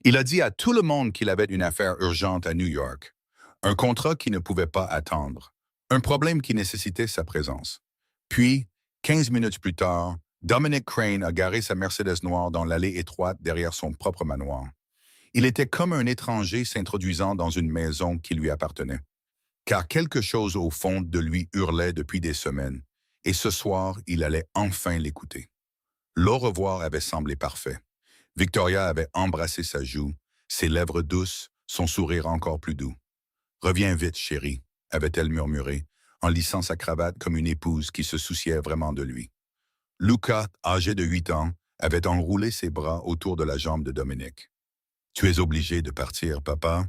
Il a dit à tout le monde qu'il avait une affaire urgente à New York, un contrat qui ne pouvait pas attendre, un problème qui nécessitait sa présence. Puis, 15 minutes plus tard, Dominic Crane a garé sa Mercedes noire dans l'allée étroite derrière son propre manoir. Il était comme un étranger s'introduisant dans une maison qui lui appartenait, car quelque chose au fond de lui hurlait depuis des semaines, et ce soir, il allait enfin l'écouter. L'au revoir avait semblé parfait. Victoria avait embrassé sa joue, ses lèvres douces, son sourire encore plus doux. Reviens vite, chérie, avait-elle murmuré, en lissant sa cravate comme une épouse qui se souciait vraiment de lui. Luca, âgé de 8 ans, avait enroulé ses bras autour de la jambe de Dominique. Tu es obligé de partir, papa.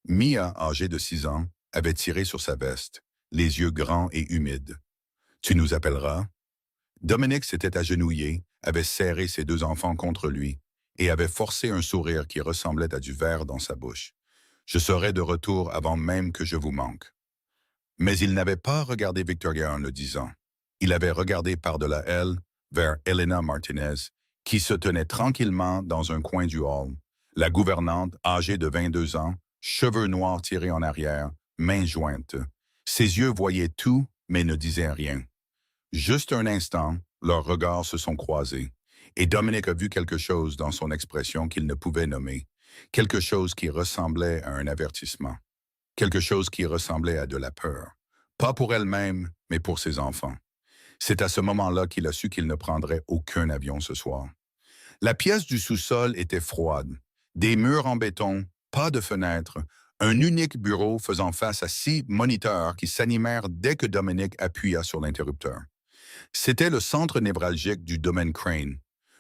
Mia, âgée de 6 ans, avait tiré sur sa veste, les yeux grands et humides. Tu nous appelleras? Dominique s'était agenouillé, avait serré ses deux enfants contre lui et avait forcé un sourire qui ressemblait à du verre dans sa bouche. Je serai de retour avant même que je vous manque. Mais il n'avait pas regardé Victoria en le disant. Il avait regardé par-delà elle, vers Elena Martinez, qui se tenait tranquillement dans un coin du hall, la gouvernante âgée de 22 ans, cheveux noirs tirés en arrière, mains jointes. Ses yeux voyaient tout, mais ne disaient rien. Juste un instant, leurs regards se sont croisés, et Dominique a vu quelque chose dans son expression qu'il ne pouvait nommer, quelque chose qui ressemblait à un avertissement, quelque chose qui ressemblait à de la peur, pas pour elle-même, mais pour ses enfants. C'est à ce moment-là qu'il a su qu'il ne prendrait aucun avion ce soir. La pièce du sous-sol était froide, des murs en béton, pas de fenêtres, un unique bureau faisant face à 6 moniteurs qui s'animèrent dès que Dominique appuya sur l'interrupteur. C'était le centre névralgique du domaine Crane,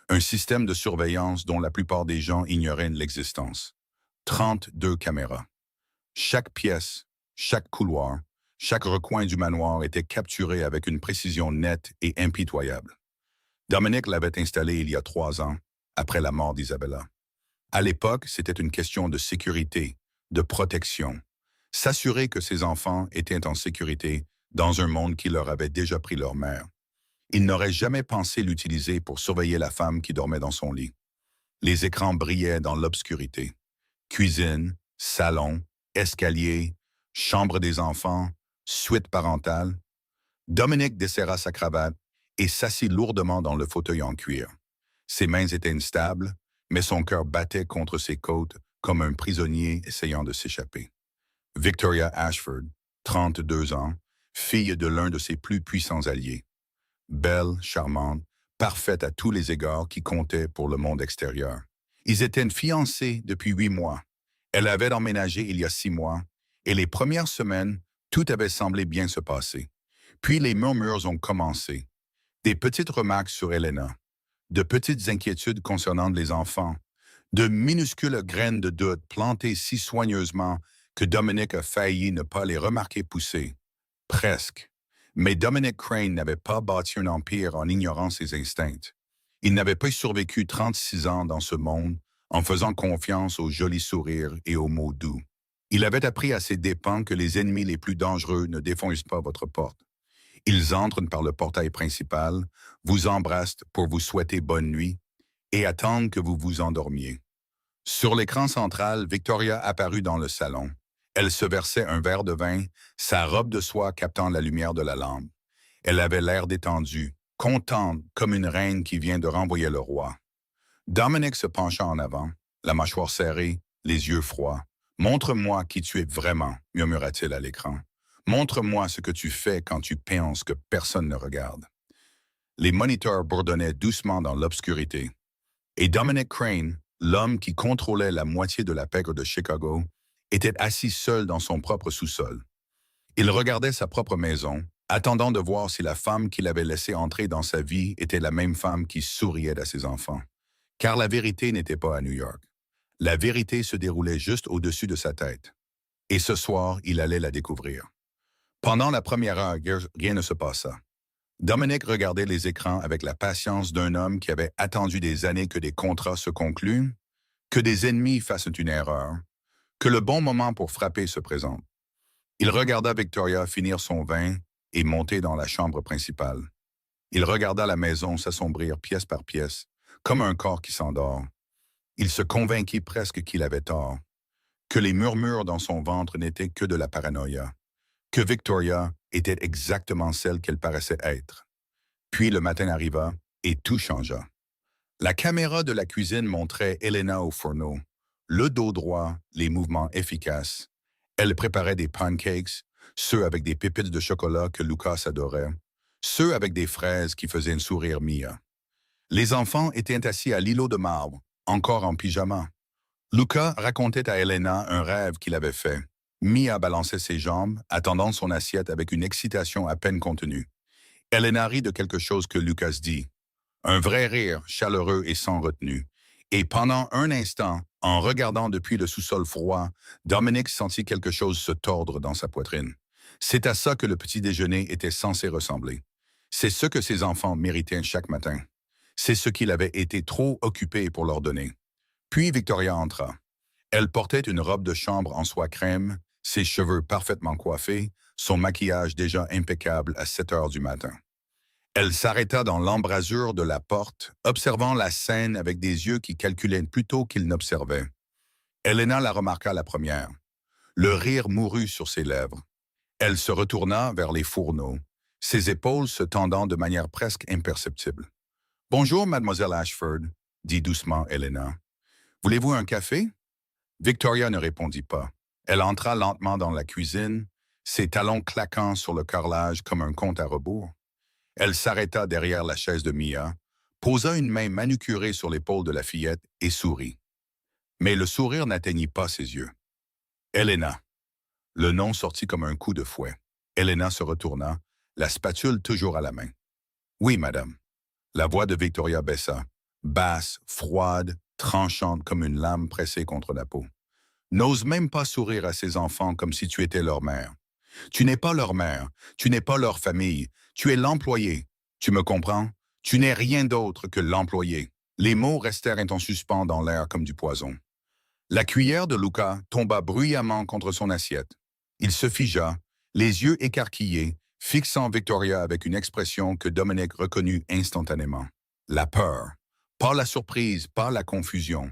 un système de surveillance dont la plupart des gens ignoraient l'existence. 32 caméras. Chaque pièce, chaque couloir, chaque recoin du manoir était capturé avec une précision nette et impitoyable. Dominique l'avait installé il y a 3 ans, après la mort d'Isabella. À l'époque, c'était une question de sécurité, de protection. S'assurer que ses enfants étaient en sécurité dans un monde qui leur avait déjà pris leur mère. Il n'aurait jamais pensé l'utiliser pour surveiller la femme qui dormait dans son lit. Les écrans brillaient dans l'obscurité. Cuisine, salon, escalier, chambre des enfants, suite parentale. Dominique desserra sa cravate et s'assit lourdement dans le fauteuil en cuir. Ses mains étaient instables, mais son cœur battait contre ses côtes comme un prisonnier essayant de s'échapper. Victoria Ashford, 32 ans, fille de l'un de ses plus puissants alliés. Belle, charmante, parfaite à tous les égards qui comptaient pour le monde extérieur. Ils étaient fiancés depuis 8 mois. Elle avait emménagé il y a 6 mois, et les premières semaines, tout avait semblé bien se passer. Puis les murmures ont commencé. Des petites remarques sur Elena, de petites inquiétudes concernant les enfants, de minuscules graines de doute plantées si soigneusement que Dominique a failli ne pas les remarquer pousser. Presque. Mais Dominic Crane n'avait pas bâti un empire en ignorant ses instincts. Il n'avait pas survécu 36 ans dans ce monde en faisant confiance aux jolis sourires et aux mots doux. Il avait appris à ses dépens que les ennemis les plus dangereux ne défoncent pas votre porte. Ils entrent par le portail principal, vous embrassent pour vous souhaiter bonne nuit et attendent que vous vous endormiez. Sur l'écran central, Victoria apparut dans le salon. Elle se versait un verre de vin, sa robe de soie captant la lumière de la lampe. Elle avait l'air détendue, contente comme une reine qui vient de renvoyer le roi. Dominique se pencha en avant, la mâchoire serrée, les yeux froids. Montre-moi qui tu es vraiment, murmura-t-il à l'écran. Montre-moi ce que tu fais quand tu penses que personne ne regarde. Les moniteurs bourdonnaient doucement dans l'obscurité. Et Dominic Crane, l'homme qui contrôlait la moitié de la pègre de Chicago, était assis seul dans son propre sous-sol. Il regardait sa propre maison, attendant de voir si la femme qu'il avait laissée entrer dans sa vie était la même femme qui souriait à ses enfants. Car la vérité n'était pas à New York. La vérité se déroulait juste au-dessus de sa tête. Et ce soir, il allait la découvrir. Pendant la première heure, rien ne se passa. Dominique regardait les écrans avec la patience d'un homme qui avait attendu des années que des contrats se concluent, que des ennemis fassent une erreur, que le bon moment pour frapper se présente. Il regarda Victoria finir son vin et monter dans la chambre principale. Il regarda la maison s'assombrir pièce par pièce, comme un corps qui s'endort. Il se convainquit presque qu'il avait tort, que les murmures dans son ventre n'étaient que de la paranoïa, que Victoria était exactement celle qu'elle paraissait être. Puis le matin arriva et tout changea. La caméra de la cuisine montrait Elena au fourneau, le dos droit, les mouvements efficaces. Elle préparait des pancakes, ceux avec des pépites de chocolat que Lucas adorait, ceux avec des fraises qui faisaient sourire Mia. Les enfants étaient assis à l'îlot de marbre, encore en pyjama. Luca racontait à Elena un rêve qu'il avait fait. Mia balançait ses jambes, attendant son assiette avec une excitation à peine contenue. Elena rit de quelque chose que Lucas dit. Un vrai rire, chaleureux et sans retenue. Et pendant un instant, en regardant depuis le sous-sol froid, Dominique sentit quelque chose se tordre dans sa poitrine. C'est à ça que le petit déjeuner était censé ressembler. C'est ce que ses enfants méritaient chaque matin. C'est ce qu'il avait été trop occupé pour leur donner. Puis Victoria entra. Elle portait une robe de chambre en soie crème, ses cheveux parfaitement coiffés, son maquillage déjà impeccable à 7 heures du matin. Elle s'arrêta dans l'embrasure de la porte, observant la scène avec des yeux qui calculaient plutôt qu'ils n'observaient. Elena la remarqua la première. Le rire mourut sur ses lèvres. Elle se retourna vers les fourneaux, ses épaules se tendant de manière presque imperceptible. « Bonjour, mademoiselle Ashford, » dit doucement Elena. « Voulez-vous un café? » Victoria ne répondit pas. Elle entra lentement dans la cuisine, ses talons claquant sur le carrelage comme un compte à rebours. Elle s'arrêta derrière la chaise de Mia, posa une main manucurée sur l'épaule de la fillette et sourit. Mais le sourire n'atteignit pas ses yeux. « Elena !» Le nom sortit comme un coup de fouet. Elena se retourna, la spatule toujours à la main. « Oui, madame. » La voix de Victoria baissa, basse, froide, tranchante comme une lame pressée contre la peau. « N'ose même pas sourire à ces enfants comme si tu étais leur mère. Tu n'es pas leur mère, tu n'es pas leur famille, tu es l'employé. Tu me comprends? Tu n'es rien d'autre que l'employé. » Les mots restèrent en suspens dans l'air comme du poison. La cuillère de Luca tomba bruyamment contre son assiette. Il se figea, les yeux écarquillés, fixant Victoria avec une expression que Dominique reconnut instantanément. La peur. Pas la surprise, pas la confusion.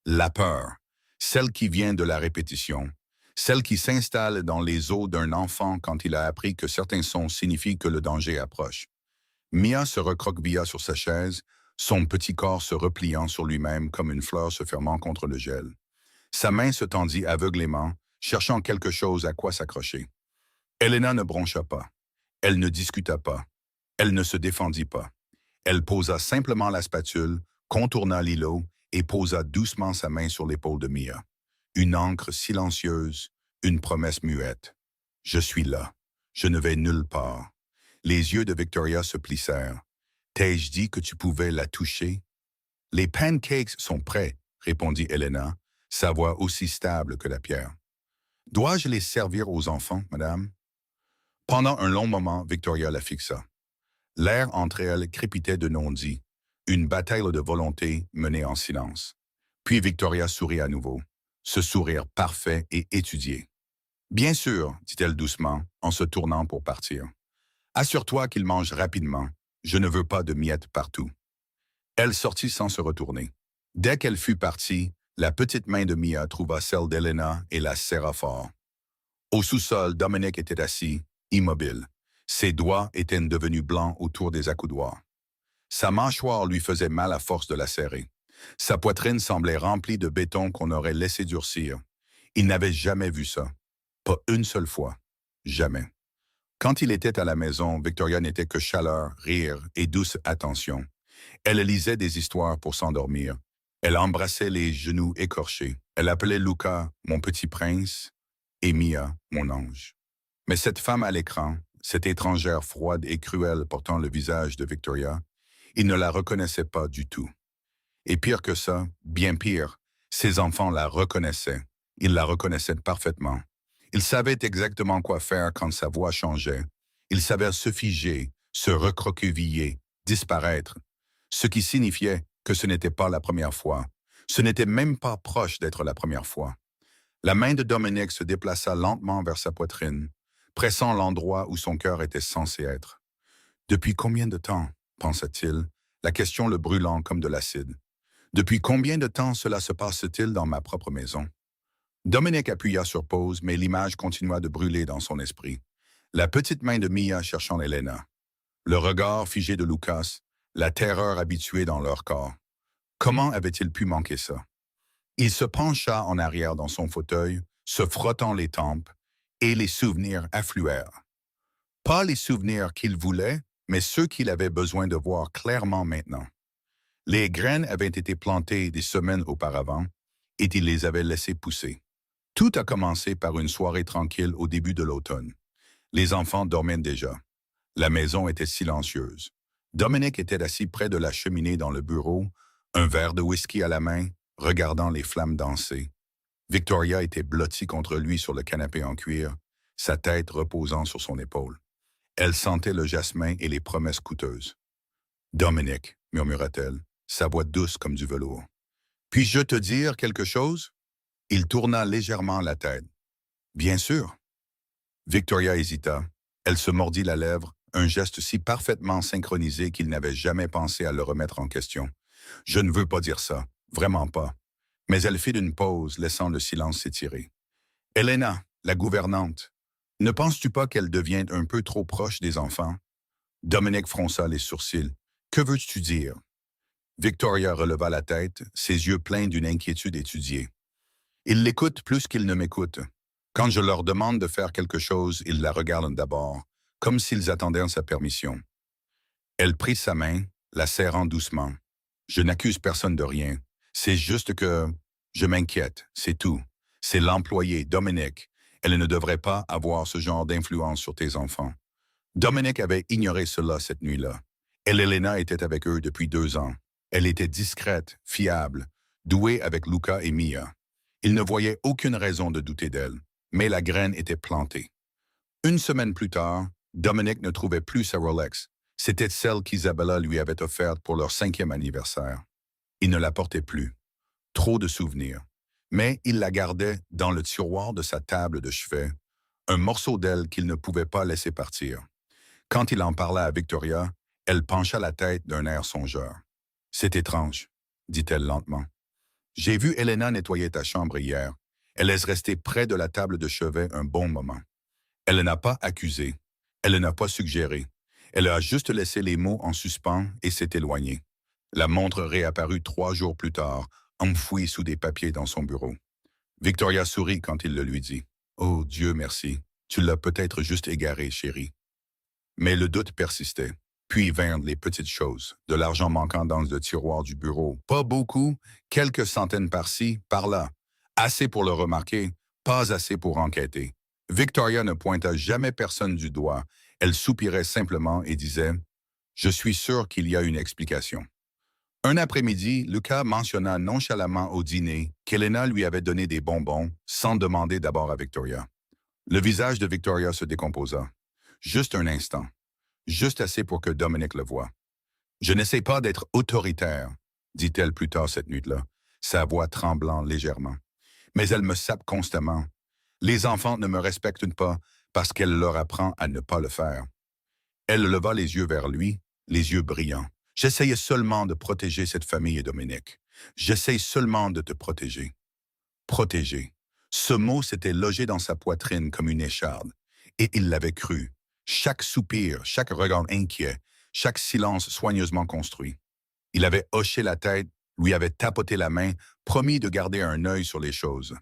La peur. Celle qui vient de la répétition. Celle qui s'installe dans les os d'un enfant quand il a appris que certains sons signifient que le danger approche. Mia se recroquevilla sur sa chaise, son petit corps se repliant sur lui-même comme une fleur se fermant contre le gel. Sa main se tendit aveuglément, cherchant quelque chose à quoi s'accrocher. Elena ne broncha pas. Elle ne discuta pas. Elle ne se défendit pas. Elle posa simplement la spatule, contourna l'îlot et posa doucement sa main sur l'épaule de Mia. Une encre silencieuse, une promesse muette. « Je suis là. Je ne vais nulle part. » Les yeux de Victoria se plissèrent. « T'ai-je dit que tu pouvais la toucher? »« Les pancakes sont prêts, » répondit Elena, sa voix aussi stable que la pierre. « Dois-je les servir aux enfants, madame? » Pendant un long moment, Victoria la fixa. L'air entre elles crépitait de non-dits, une bataille de volonté menée en silence. Puis Victoria sourit à nouveau, ce sourire parfait et étudié. « Bien sûr, dit-elle doucement, en se tournant pour partir. Assure-toi qu'il mange rapidement. Je ne veux pas de miettes partout. » Elle sortit sans se retourner. Dès qu'elle fut partie, la petite main de Mia trouva celle d'Elena et la serra fort. Au sous-sol, Dominique était assis, immobile. Ses doigts étaient devenus blancs autour des accoudoirs. Sa mâchoire lui faisait mal à force de la serrer. Sa poitrine semblait remplie de béton qu'on aurait laissé durcir. Il n'avait jamais vu ça. Pas une seule fois. Jamais. Quand il était à la maison, Victoria n'était que chaleur, rire et douce attention. Elle lisait des histoires pour s'endormir. Elle embrassait les genoux écorchés. Elle appelait Luca « mon petit prince » et Mia « mon ange ». Mais cette femme à l'écran, cette étrangère froide et cruelle portant le visage de Victoria, il ne la reconnaissait pas du tout. Et pire que ça, bien pire, ses enfants la reconnaissaient. Ils la reconnaissaient parfaitement. Ils savaient exactement quoi faire quand sa voix changeait. Ils savaient se figer, se recroqueviller, disparaître, ce qui signifiait que ce n'était pas la première fois. Ce n'était même pas proche d'être la première fois. La main de Dominique se déplaça lentement vers sa poitrine, pressant l'endroit où son cœur était censé être. « Depuis combien de temps ?» pensa-t-il, la question le brûlant comme de l'acide. « Depuis combien de temps cela se passe-t-il dans ma propre maison? Dominic appuya sur pause, mais l'image continua de brûler dans son esprit. La petite main de Mia cherchant Elena. Le regard figé de Lucas, la terreur habituée dans leur corps. Comment avait-il pu manquer ça? Il se pencha en arrière dans son fauteuil, se frottant les tempes, et les souvenirs affluèrent. Pas les souvenirs qu'il voulait, mais ceux qu'il avait besoin de voir clairement maintenant. Les graines avaient été plantées des semaines auparavant, et il les avait laissées pousser. Tout a commencé par une soirée tranquille au début de l'automne. Les enfants dormaient déjà. La maison était silencieuse. Dominic était assis près de la cheminée dans le bureau, un verre de whisky à la main, regardant les flammes danser. Victoria était blottie contre lui sur le canapé en cuir, sa tête reposant sur son épaule. Elle sentait le jasmin et les promesses coûteuses. « Dominic, murmura-t-elle, sa voix douce comme du velours. « Puis-je te dire quelque chose? » Il tourna légèrement la tête. « Bien sûr. » Victoria hésita. Elle se mordit la lèvre, un geste si parfaitement synchronisé qu'il n'avait jamais pensé à le remettre en question. « Je ne veux pas dire ça, vraiment pas. » Mais elle fit une pause, laissant le silence s'étirer. « Elena, la gouvernante, ne penses-tu pas qu'elle devient un peu trop proche des enfants? » Dominic fronça les sourcils. « Que veux-tu dire? » Victoria releva la tête, ses yeux pleins d'une inquiétude étudiée. « Ils l'écoutent plus qu'ils ne m'écoutent. Quand je leur demande de faire quelque chose, ils la regardent d'abord, comme s'ils attendaient sa permission. » Elle prit sa main, la serrant doucement. « Je n'accuse personne de rien. C'est juste que je m'inquiète, c'est tout. C'est l'employé, Dominic. Elle ne devrait pas avoir ce genre d'influence sur tes enfants. » Dominic avait ignoré cela cette nuit-là. Elena était avec eux depuis 2 ans. Elle était discrète, fiable, douée avec Luca et Mia. Il ne voyait aucune raison de douter d'elle, mais la graine était plantée. Une semaine plus tard, Dominic ne trouvait plus sa Rolex. C'était celle qu'Isabella lui avait offerte pour leur 5e anniversaire. Il ne la portait plus. Trop de souvenirs. Mais il la gardait dans le tiroir de sa table de chevet, un morceau d'elle qu'il ne pouvait pas laisser partir. Quand il en parla à Victoria, elle pencha la tête d'un air songeur. « C'est étrange, » dit-elle lentement. « J'ai vu Elena nettoyer ta chambre hier. Elle laisse rester près de la table de chevet un bon moment. Elle n'a pas accusé. Elle n'a pas suggéré. Elle a juste laissé les mots en suspens et s'est éloignée. La montre réapparut 3 jours plus tard, enfouie sous des papiers dans son bureau. Victoria sourit quand il le lui dit. « Oh, Dieu merci, tu l'as peut-être juste égaré, chérie. » Mais le doute persistait. Puis vinrent les petites choses, de l'argent manquant dans le tiroir du bureau. Pas beaucoup, quelques centaines par-ci, par-là. Assez pour le remarquer, pas assez pour enquêter. Victoria ne pointa jamais personne du doigt. Elle soupirait simplement et disait « Je suis sûr qu'il y a une explication. » Un après-midi, Luca mentionna nonchalamment au dîner qu'Elena lui avait donné des bonbons sans demander d'abord à Victoria. Le visage de Victoria se décomposa. Juste un instant. Juste assez pour que Dominic le voie. « Je n'essaie pas d'être autoritaire, » dit-elle plus tard cette nuit-là, sa voix tremblant légèrement. « Mais elle me sape constamment. Les enfants ne me respectent pas parce qu'elle leur apprend à ne pas le faire. » Elle leva les yeux vers lui, les yeux brillants. « J'essayais seulement de protéger cette famille, Dominic. J'essaye seulement de te protéger. » Protéger. Ce mot s'était logé dans sa poitrine comme une écharde, et il l'avait cru. Chaque soupir, chaque regard inquiet, chaque silence soigneusement construit. Il avait hoché la tête, lui avait tapoté la main, promis de garder un œil sur les choses.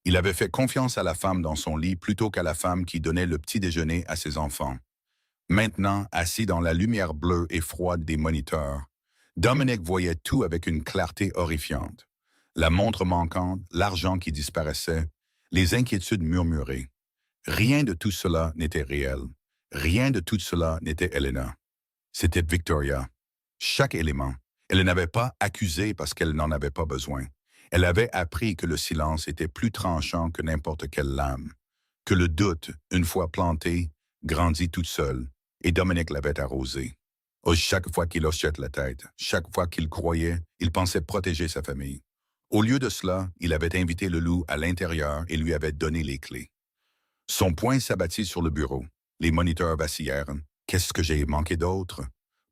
Il avait fait confiance à la femme dans son lit plutôt qu'à la femme qui donnait le petit déjeuner à ses enfants. Maintenant, assis dans la lumière bleue et froide des moniteurs, Dominic voyait tout avec une clarté horrifiante. La montre manquante, l'argent qui disparaissait, les inquiétudes murmurées. Rien de tout cela n'était réel. Rien de tout cela n'était Elena. C'était Victoria. Chaque élément. Elle n'avait pas accusé parce qu'elle n'en avait pas besoin. Elle avait appris que le silence était plus tranchant que n'importe quelle lame, que le doute, une fois planté, grandit toute seule, et Dominic l'avait arrosé. Chaque fois qu'il hochait la tête, chaque fois qu'il croyait, il pensait protéger sa famille. Au lieu de cela, il avait invité le loup à l'intérieur et lui avait donné les clés. Son poing s'abattit sur le bureau. Les moniteurs vacillèrent. « Qu'est-ce que j'ai manqué d'autre ?»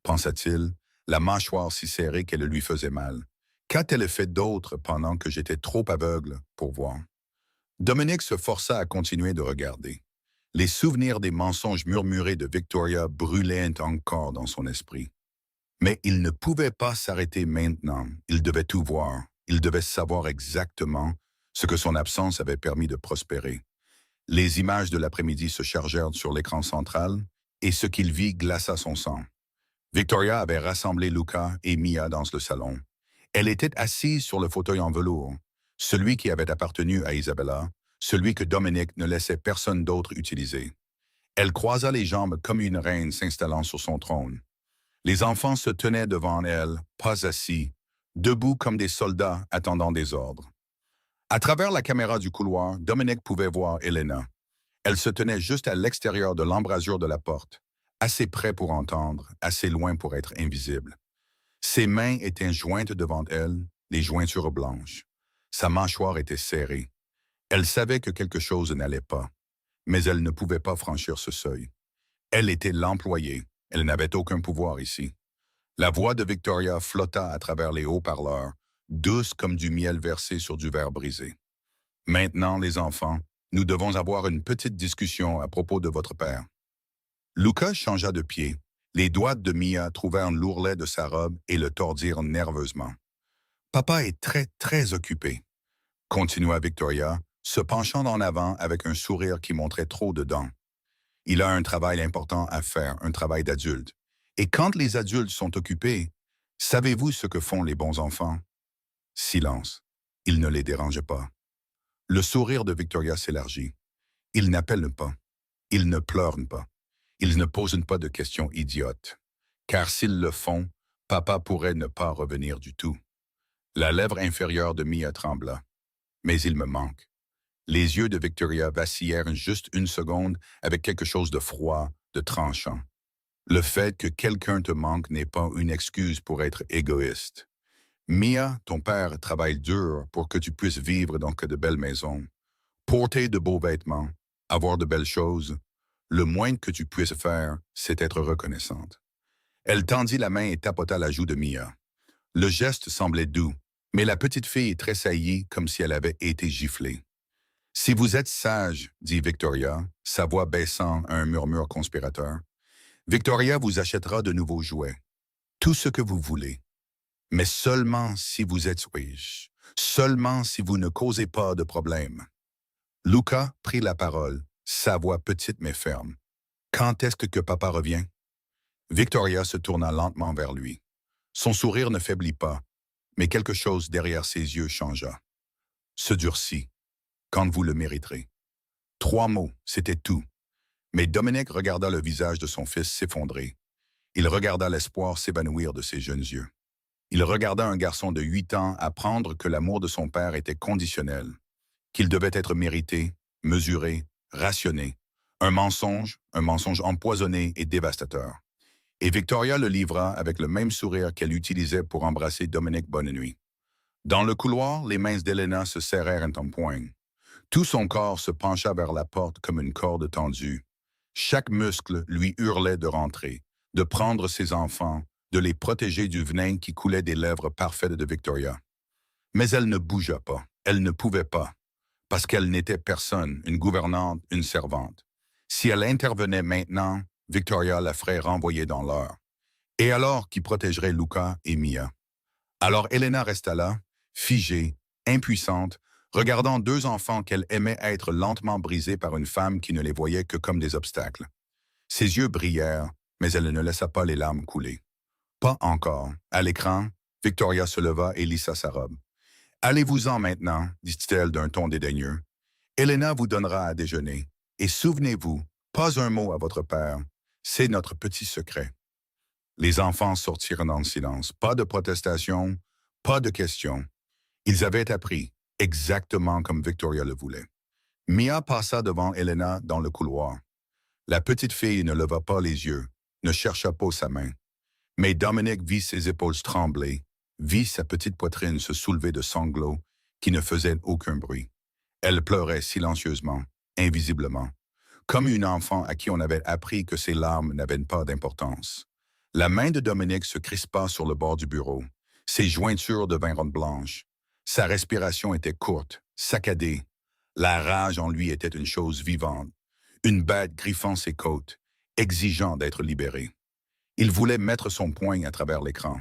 pensa-t-il, la mâchoire si serrée qu'elle lui faisait mal. Qu'a-t-elle fait d'autre pendant que j'étais trop aveugle pour voir? Dominique se força à continuer de regarder. Les souvenirs des mensonges murmurés de Victoria brûlaient encore dans son esprit. Mais il ne pouvait pas s'arrêter maintenant. Il devait tout voir. Il devait savoir exactement ce que son absence avait permis de prospérer. Les images de l'après-midi se chargèrent sur l'écran central et ce qu'il vit glaça son sang. Victoria avait rassemblé Luca et Mia dans le salon. Elle était assise sur le fauteuil en velours, celui qui avait appartenu à Isabella, celui que Dominique ne laissait personne d'autre utiliser. Elle croisa les jambes comme une reine s'installant sur son trône. Les enfants se tenaient devant elle, pas assis, debout comme des soldats attendant des ordres. À travers la caméra du couloir, Dominique pouvait voir Elena. Elle se tenait juste à l'extérieur de l'embrasure de la porte, assez près pour entendre, assez loin pour être invisible. Ses mains étaient jointes devant elle, les jointures blanches. Sa mâchoire était serrée. Elle savait que quelque chose n'allait pas, mais elle ne pouvait pas franchir ce seuil. Elle était l'employée. Elle n'avait aucun pouvoir ici. La voix de Victoria flotta à travers les haut-parleurs, douce comme du miel versé sur du verre brisé. Maintenant, les enfants, nous devons avoir une petite discussion à propos de votre père. Luca changea de pied. Les doigts de Mia trouvèrent l'ourlet de sa robe et le tordirent nerveusement. Papa est très, très occupé, continua Victoria, se penchant en avant avec un sourire qui montrait trop de dents. Il a un travail important à faire, un travail d'adulte. Et quand les adultes sont occupés, savez-vous ce que font les bons enfants? Silence. Il ne les dérangeait pas. Le sourire de Victoria s'élargit. Ils n'appellent pas. Ils ne pleurent pas. Ils ne posent pas de questions idiotes. Car s'ils le font, papa pourrait ne pas revenir du tout. La lèvre inférieure de Mia trembla. Mais il me manque. Les yeux de Victoria vacillèrent juste une seconde avec quelque chose de froid, de tranchant. Le fait que quelqu'un te manque n'est pas une excuse pour être égoïste. Mia, ton père travaille dur pour que tu puisses vivre dans de belles maisons, porter de beaux vêtements, avoir de belles choses. Le moins que tu puisses faire, c'est être reconnaissante. Elle tendit la main et tapota la joue de Mia. Le geste semblait doux, mais la petite fille tressaillit comme si elle avait été giflée. Si vous êtes sage, dit Victoria, sa voix baissant à un murmure conspirateur, Victoria vous achètera de nouveaux jouets, tout ce que vous voulez. Mais seulement si vous êtes riche, seulement si vous ne causez pas de problème. Luca prit la parole, sa voix petite mais ferme. Quand est-ce que papa revient? Victoria se tourna lentement vers lui. Son sourire ne faiblit pas, mais quelque chose derrière ses yeux changea. Se durcit. Quand vous le mériterez. 3 mots, c'était tout. Mais Dominique regarda le visage de son fils s'effondrer. Il regarda l'espoir s'évanouir de ses jeunes yeux. Il regarda un garçon de 8 ans apprendre que l'amour de son père était conditionnel, qu'il devait être mérité, mesuré, rationné. Un mensonge empoisonné et dévastateur. Et Victoria le livra avec le même sourire qu'elle utilisait pour embrasser Dominique Bonnenuit. Dans le couloir, les mains d'Elena se serrèrent en poigne. Tout son corps se pencha vers la porte comme une corde tendue. Chaque muscle lui hurlait de rentrer, de prendre ses enfants, de les protéger du venin qui coulait des lèvres parfaites de Victoria. Mais elle ne bougea pas, elle ne pouvait pas, parce qu'elle n'était personne, une gouvernante, une servante. Si elle intervenait maintenant, Victoria la ferait renvoyer dans l'heure. Et alors qui protégerait Luca et Mia? Alors Elena resta là, figée, impuissante, regardant 2 enfants qu'elle aimait être lentement brisés par une femme qui ne les voyait que comme des obstacles. Ses yeux brillèrent, mais elle ne laissa pas les larmes couler. Pas encore. À l'écran, Victoria se leva et lissa sa robe. Allez-vous-en maintenant, dit-elle d'un ton dédaigneux. Elena vous donnera à déjeuner. Et souvenez-vous, pas un mot à votre père. C'est notre petit secret. Les enfants sortirent dans le silence. Pas de protestation, pas de questions. Ils avaient appris, exactement comme Victoria le voulait. Mia passa devant Elena dans le couloir. La petite fille ne leva pas les yeux, ne chercha pas sa main. Mais Dominique vit ses épaules trembler, vit sa petite poitrine se soulever de sanglots qui ne faisaient aucun bruit. Elle pleurait silencieusement, invisiblement, comme une enfant à qui on avait appris que ses larmes n'avaient pas d'importance. La main de Dominique se crispa sur le bord du bureau. Ses jointures devinrent blanches. Sa respiration était courte, saccadée. La rage en lui était une chose vivante, une bête griffant ses côtes, exigeant d'être libérée. Il voulait mettre son poing à travers l'écran.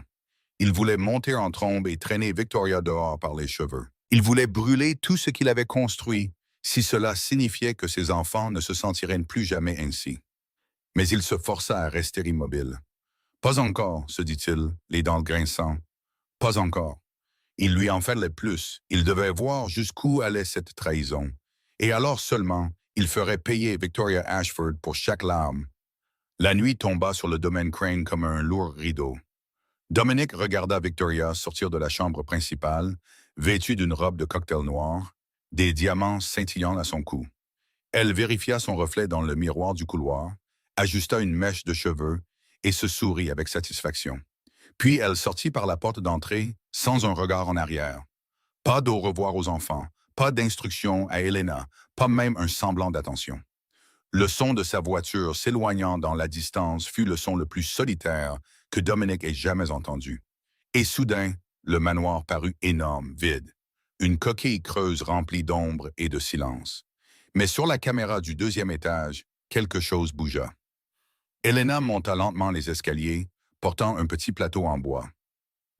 Il voulait monter en trombe et traîner Victoria dehors par les cheveux. Il voulait brûler tout ce qu'il avait construit, si cela signifiait que ses enfants ne se sentiraient plus jamais ainsi. Mais il se força à rester immobile. Pas encore, se dit-il, les dents grinçant. Pas encore. Il lui en fallait plus. Il devait voir jusqu'où allait cette trahison. Et alors seulement, il ferait payer Victoria Ashford pour chaque larme. La nuit tomba sur le domaine Crane comme un lourd rideau. Dominic regarda Victoria sortir de la chambre principale, vêtue d'une robe de cocktail noir, des diamants scintillant à son cou. Elle vérifia son reflet dans le miroir du couloir, ajusta une mèche de cheveux et se sourit avec satisfaction. Puis elle sortit par la porte d'entrée sans un regard en arrière. Pas d'au revoir aux enfants, pas d'instruction à Helena, pas même un semblant d'attention. Le son de sa voiture s'éloignant dans la distance fut le son le plus solitaire que Dominic ait jamais entendu. Et soudain, le manoir parut énorme, vide. Une coquille creuse remplie d'ombre et de silence. Mais sur la caméra du deuxième étage, quelque chose bougea. Helena monta lentement les escaliers, portant un petit plateau en bois.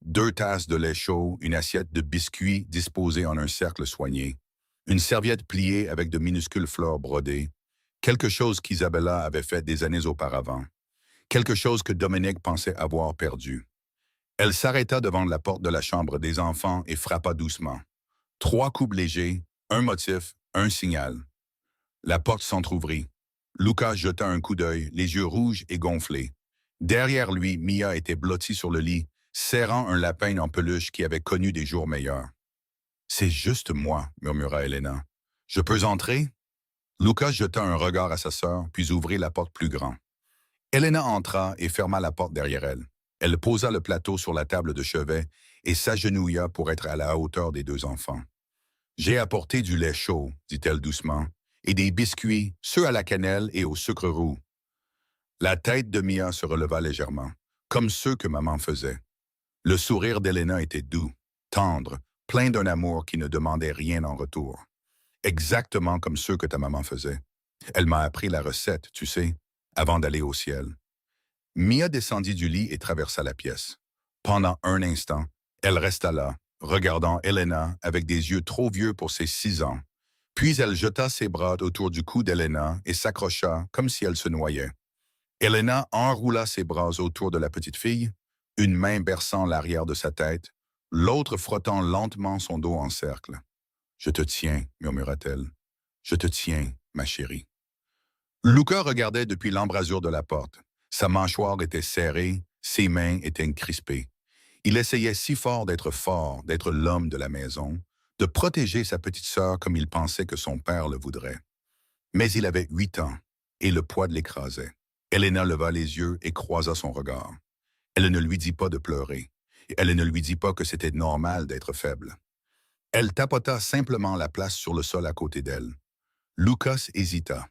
2 tasses de lait chaud, une assiette de biscuits disposée en un cercle soigné, une serviette pliée avec de minuscules fleurs brodées, quelque chose qu'Isabella avait fait des années auparavant, quelque chose que Dominic pensait avoir perdu. Elle s'arrêta devant la porte de la chambre des enfants et frappa doucement. 3 coups légers, un motif, un signal. La porte s'entr'ouvrit. Luca jeta un coup d'œil, les yeux rouges et gonflés. Derrière lui, Mia était blottie sur le lit, serrant un lapin en peluche qui avait connu des jours meilleurs. « C'est juste moi, » murmura Helena. « Je peux entrer ?» Luca jeta un regard à sa sœur, puis ouvrit la porte plus grand. Helena entra et ferma la porte derrière elle. Elle posa le plateau sur la table de chevet et s'agenouilla pour être à la hauteur des 2 enfants. « J'ai apporté du lait chaud, » dit-elle doucement, « et des biscuits, ceux à la cannelle et au sucre roux. » La tête de Mia se releva légèrement, comme ceux que maman faisait. Le sourire d'Helena était doux, tendre, plein d'un amour qui ne demandait rien en retour. Exactement comme ceux que ta maman faisait. Elle m'a appris la recette, tu sais, avant d'aller au ciel. Mia descendit du lit et traversa la pièce. Pendant un instant, elle resta là, regardant Helena avec des yeux trop vieux pour ses 6 ans. Puis elle jeta ses bras autour du cou d'Helena et s'accrocha comme si elle se noyait. Helena enroula ses bras autour de la petite fille, une main berçant l'arrière de sa tête, l'autre frottant lentement son dos en cercle. « Je te tiens, » murmura-t-elle. « Je te tiens, ma chérie. » Luca regardait depuis l'embrasure de la porte. Sa mâchoire était serrée, ses mains étaient crispées. Il essayait si fort, d'être l'homme de la maison, de protéger sa petite sœur comme il pensait que son père le voudrait. Mais il avait 8 ans, et le poids l'écrasait. Helena leva les yeux et croisa son regard. Elle ne lui dit pas de pleurer. Elle ne lui dit pas que c'était normal d'être faible. Elle tapota simplement la place sur le sol à côté d'elle. Lucas hésita.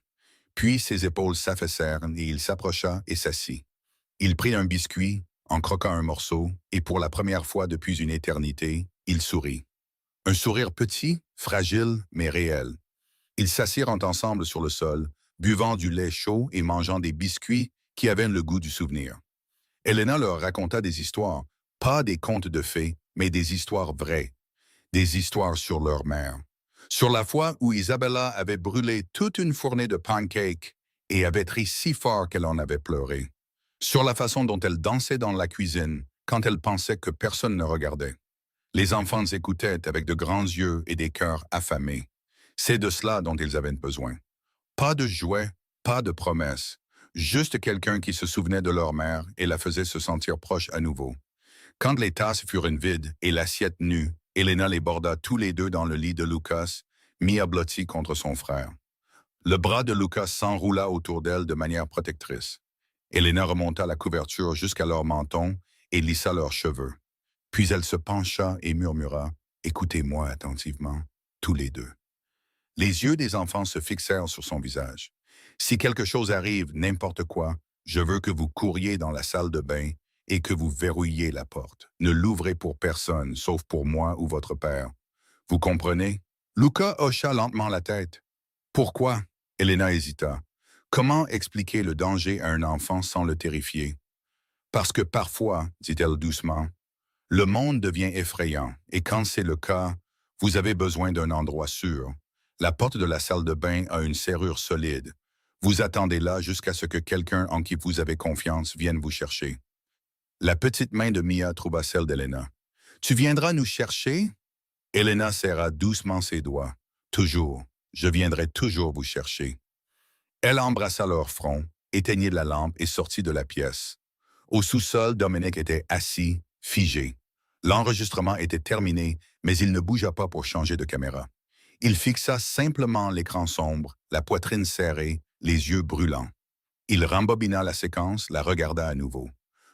Puis ses épaules s'affaissèrent et il s'approcha et s'assit. Il prit un biscuit, en croqua un morceau, et pour la première fois depuis une éternité, il sourit. Un sourire petit, fragile, mais réel. Ils s'assirent ensemble sur le sol, buvant du lait chaud et mangeant des biscuits qui avaient le goût du souvenir. Helena leur raconta des histoires, pas des contes de fées, mais des histoires vraies, des histoires sur leur mère. Sur la fois où Isabella avait brûlé toute une fournée de pancakes et avait ri si fort qu'elle en avait pleuré. Sur la façon dont elle dansait dans la cuisine quand elle pensait que personne ne regardait. Les enfants écoutaient avec de grands yeux et des cœurs affamés. C'est de cela dont ils avaient besoin. Pas de jouets, pas de promesses, juste quelqu'un qui se souvenait de leur mère et la faisait se sentir proche à nouveau. Quand les tasses furent vides et l'assiette nue, Helena les borda tous les 2 dans le lit de Lucas, mis à blotti contre son frère. Le bras de Lucas s'enroula autour d'elle de manière protectrice. Helena remonta la couverture jusqu'à leur menton et lissa leurs cheveux. Puis elle se pencha et murmura « Écoutez-moi attentivement, tous les 2. » Les yeux des enfants se fixèrent sur son visage. « Si quelque chose arrive, n'importe quoi, je veux que vous couriez dans la salle de bain et que vous verrouillez la porte. Ne l'ouvrez pour personne, sauf pour moi ou votre père. Vous comprenez? Luca hocha lentement la tête. Pourquoi? Elena hésita. Comment expliquer le danger à un enfant sans le terrifier? Parce que parfois, dit-elle doucement, le monde devient effrayant, et quand c'est le cas, vous avez besoin d'un endroit sûr. La porte de la salle de bain a une serrure solide. Vous attendez là jusqu'à ce que quelqu'un en qui vous avez confiance vienne vous chercher. La petite main de Mia trouva celle d'Elena. Tu viendras nous chercher? Elena serra doucement ses doigts. Toujours, je viendrai toujours vous chercher. Elle embrassa leur front, éteignit la lampe et sortit de la pièce. Au sous-sol, Dominique était assis, figé. L'enregistrement était terminé, mais il ne bougea pas pour changer de caméra. Il fixa simplement l'écran sombre, la poitrine serrée, les yeux brûlants. Il rembobina la séquence, la regarda à nouveau.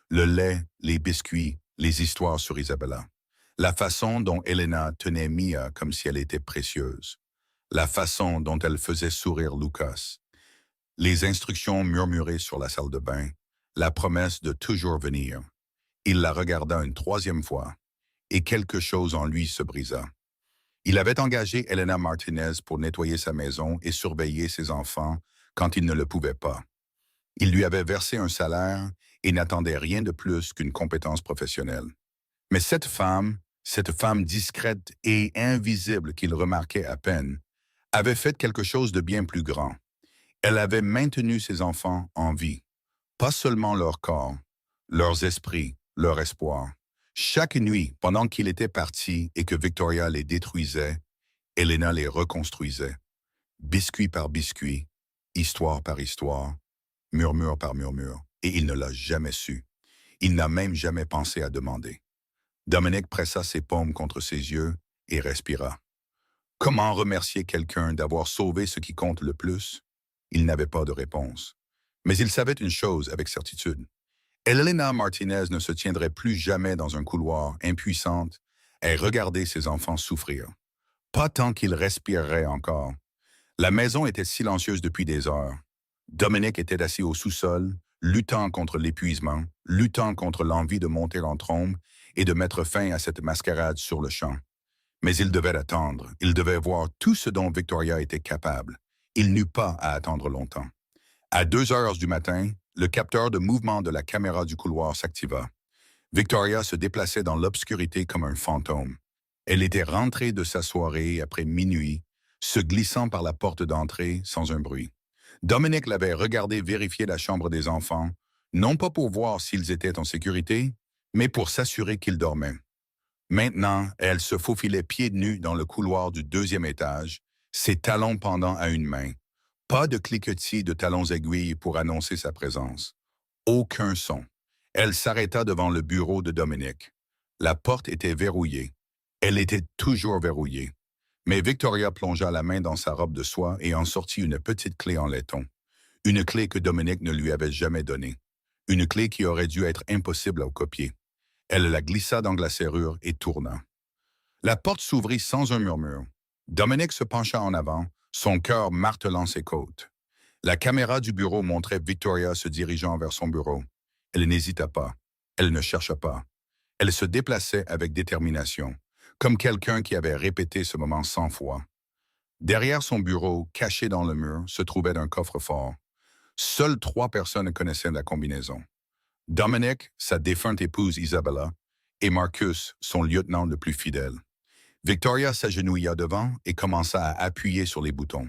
Le lait, les biscuits, les histoires sur Isabella. La façon dont Elena tenait Mia comme si elle était précieuse. La façon dont elle faisait sourire Lucas. Les instructions murmurées sur la salle de bain. La promesse de toujours venir. Il la regarda une troisième fois, et quelque chose en lui se brisa. Il avait engagé Elena Martinez pour nettoyer sa maison et surveiller ses enfants quand il ne le pouvait pas. Il lui avait versé un salaire et n'attendait rien de plus qu'une compétence professionnelle. Mais cette femme discrète et invisible qu'il remarquait à peine, avait fait quelque chose de bien plus grand. Elle avait maintenu ses enfants en vie. Pas seulement leur corps, leurs esprits, leur espoir. Chaque nuit, pendant qu'il était parti et que Victoria les détruisait, Elena les reconstruisait. Biscuit par biscuit, histoire par histoire, murmure par murmure, et il ne l'a jamais su. Il n'a même jamais pensé à demander. Dominique pressa ses paumes contre ses yeux et respira. Comment remercier quelqu'un d'avoir sauvé ce qui compte le plus? Il n'avait pas de réponse. Mais il savait une chose avec certitude. Elena Martinez ne se tiendrait plus jamais dans un couloir, impuissante, et regarder ses enfants souffrir. Pas tant qu'ils respireraient encore. La maison était silencieuse depuis des heures. Dominique était assis au sous-sol, luttant contre l'épuisement, luttant contre l'envie de monter en trombe et de mettre fin à cette mascarade sur le champ. Mais il devait attendre, il devait voir tout ce dont Victoria était capable. Il n'eut pas à attendre longtemps. À 2 heures du matin, le capteur de mouvement de la caméra du couloir s'activa. Victoria se déplaçait dans l'obscurité comme un fantôme. Elle était rentrée de sa soirée après minuit, se glissant par la porte d'entrée sans un bruit. Dominique l'avait regardé vérifier la chambre des enfants, non pas pour voir s'ils étaient en sécurité, mais pour s'assurer qu'ils dormaient. Maintenant, elle se faufilait pieds nus dans le couloir du 2e étage, ses talons pendant à une main. Pas de cliquetis de talons aiguilles pour annoncer sa présence. Aucun son. Elle s'arrêta devant le bureau de Dominique. La porte était verrouillée. Elle était toujours verrouillée. Mais Victoria plongea la main dans sa robe de soie et en sortit une petite clé en laiton. Une clé que Dominique ne lui avait jamais donnée. Une clé qui aurait dû être impossible à copier. Elle la glissa dans la serrure et tourna. La porte s'ouvrit sans un murmure. Dominique se pencha en avant, son cœur martelant ses côtes. La caméra du bureau montrait Victoria se dirigeant vers son bureau. Elle n'hésita pas. Elle ne chercha pas. Elle se déplaçait avec détermination, comme quelqu'un qui avait répété ce moment 100 fois. Derrière son bureau, caché dans le mur, se trouvait un coffre-fort. Seules 3 personnes connaissaient la combinaison. Dominique, sa défunte épouse Isabella, et Marcus, son lieutenant le plus fidèle. Victoria s'agenouilla devant et commença à appuyer sur les boutons.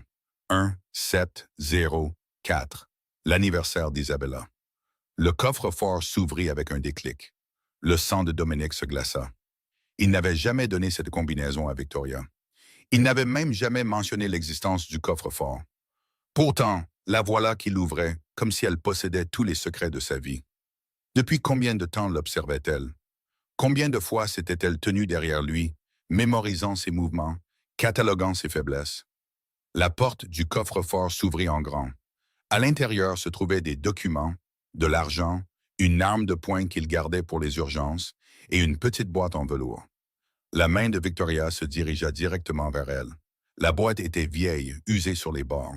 1, 7, 0, 4. L'anniversaire d'Isabella. Le coffre-fort s'ouvrit avec un déclic. Le sang de Dominique se glaça. Il n'avait jamais donné cette combinaison à Victoria. Il n'avait même jamais mentionné l'existence du coffre-fort. Pourtant, la voilà qui l'ouvrait, comme si elle possédait tous les secrets de sa vie. Depuis combien de temps l'observait-elle? Combien de fois s'était-elle tenue derrière lui, mémorisant ses mouvements, cataloguant ses faiblesses? La porte du coffre-fort s'ouvrit en grand. À l'intérieur se trouvaient des documents, de l'argent, une arme de poing qu'il gardait pour les urgences et une petite boîte en velours. La main de Victoria se dirigea directement vers elle. La boîte était vieille, usée sur les bords.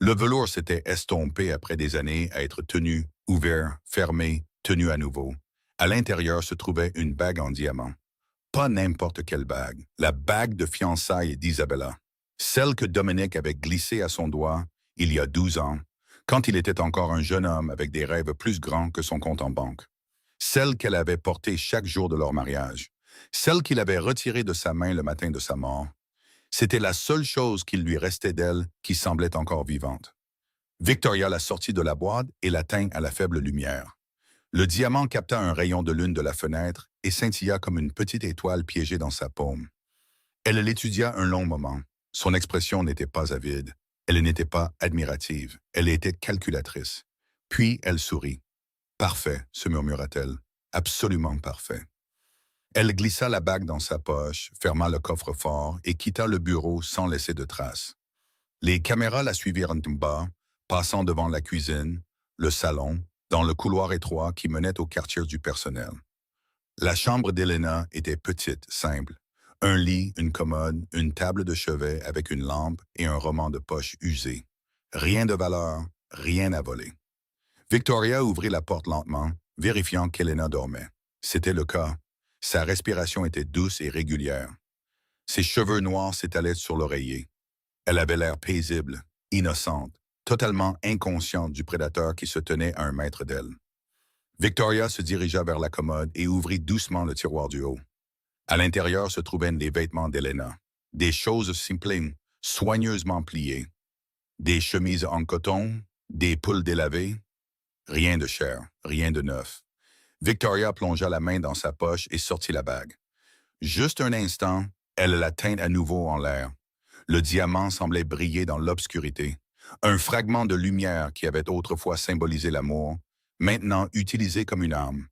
Le velours s'était estompé après des années à être tenu, ouvert, fermé, tenu à nouveau. À l'intérieur se trouvait une bague en diamant. Pas n'importe quelle bague, la bague de fiançailles d'Isabella. Celle que Dominic avait glissée à son doigt il y a 12 ans, quand il était encore un jeune homme avec des rêves plus grands que son compte en banque. Celle qu'elle avait portée chaque jour de leur mariage. Celle qu'il avait retirée de sa main le matin de sa mort. C'était la seule chose qu'il lui restait d'elle qui semblait encore vivante. Victoria la sortit de la boîte et la tint à la faible lumière. Le diamant capta un rayon de lune de la fenêtre et scintilla comme une petite étoile piégée dans sa paume. Elle l'étudia un long moment. Son expression n'était pas avide. Elle n'était pas admirative. Elle était calculatrice. Puis elle sourit. « Parfait, se murmura-t-elle. Absolument parfait. » Elle glissa la bague dans sa poche, ferma le coffre-fort et quitta le bureau sans laisser de traces. Les caméras la suivirent en bas, passant devant la cuisine, le salon, dans le couloir étroit qui menait au quartier du personnel. La chambre d'Elena était petite, simple. Un lit, une commode, une table de chevet avec une lampe et un roman de poche usé. Rien de valeur, rien à voler. Victoria ouvrit la porte lentement, vérifiant qu'Elena dormait. C'était le cas. Sa respiration était douce et régulière. Ses cheveux noirs s'étalaient sur l'oreiller. Elle avait l'air paisible, innocente, totalement inconsciente du prédateur qui se tenait à 1 mètre d'elle. Victoria se dirigea vers la commode et ouvrit doucement le tiroir du haut. À l'intérieur se trouvaient les vêtements d'Elena. Des choses simples, soigneusement pliées. Des chemises en coton, des poules délavées. Rien de cher, rien de neuf. Victoria plongea la main dans sa poche et sortit la bague. Juste un instant, elle la tint à nouveau en l'air. Le diamant semblait briller dans l'obscurité. Un fragment de lumière qui avait autrefois symbolisé l'amour, maintenant utilisé comme une arme.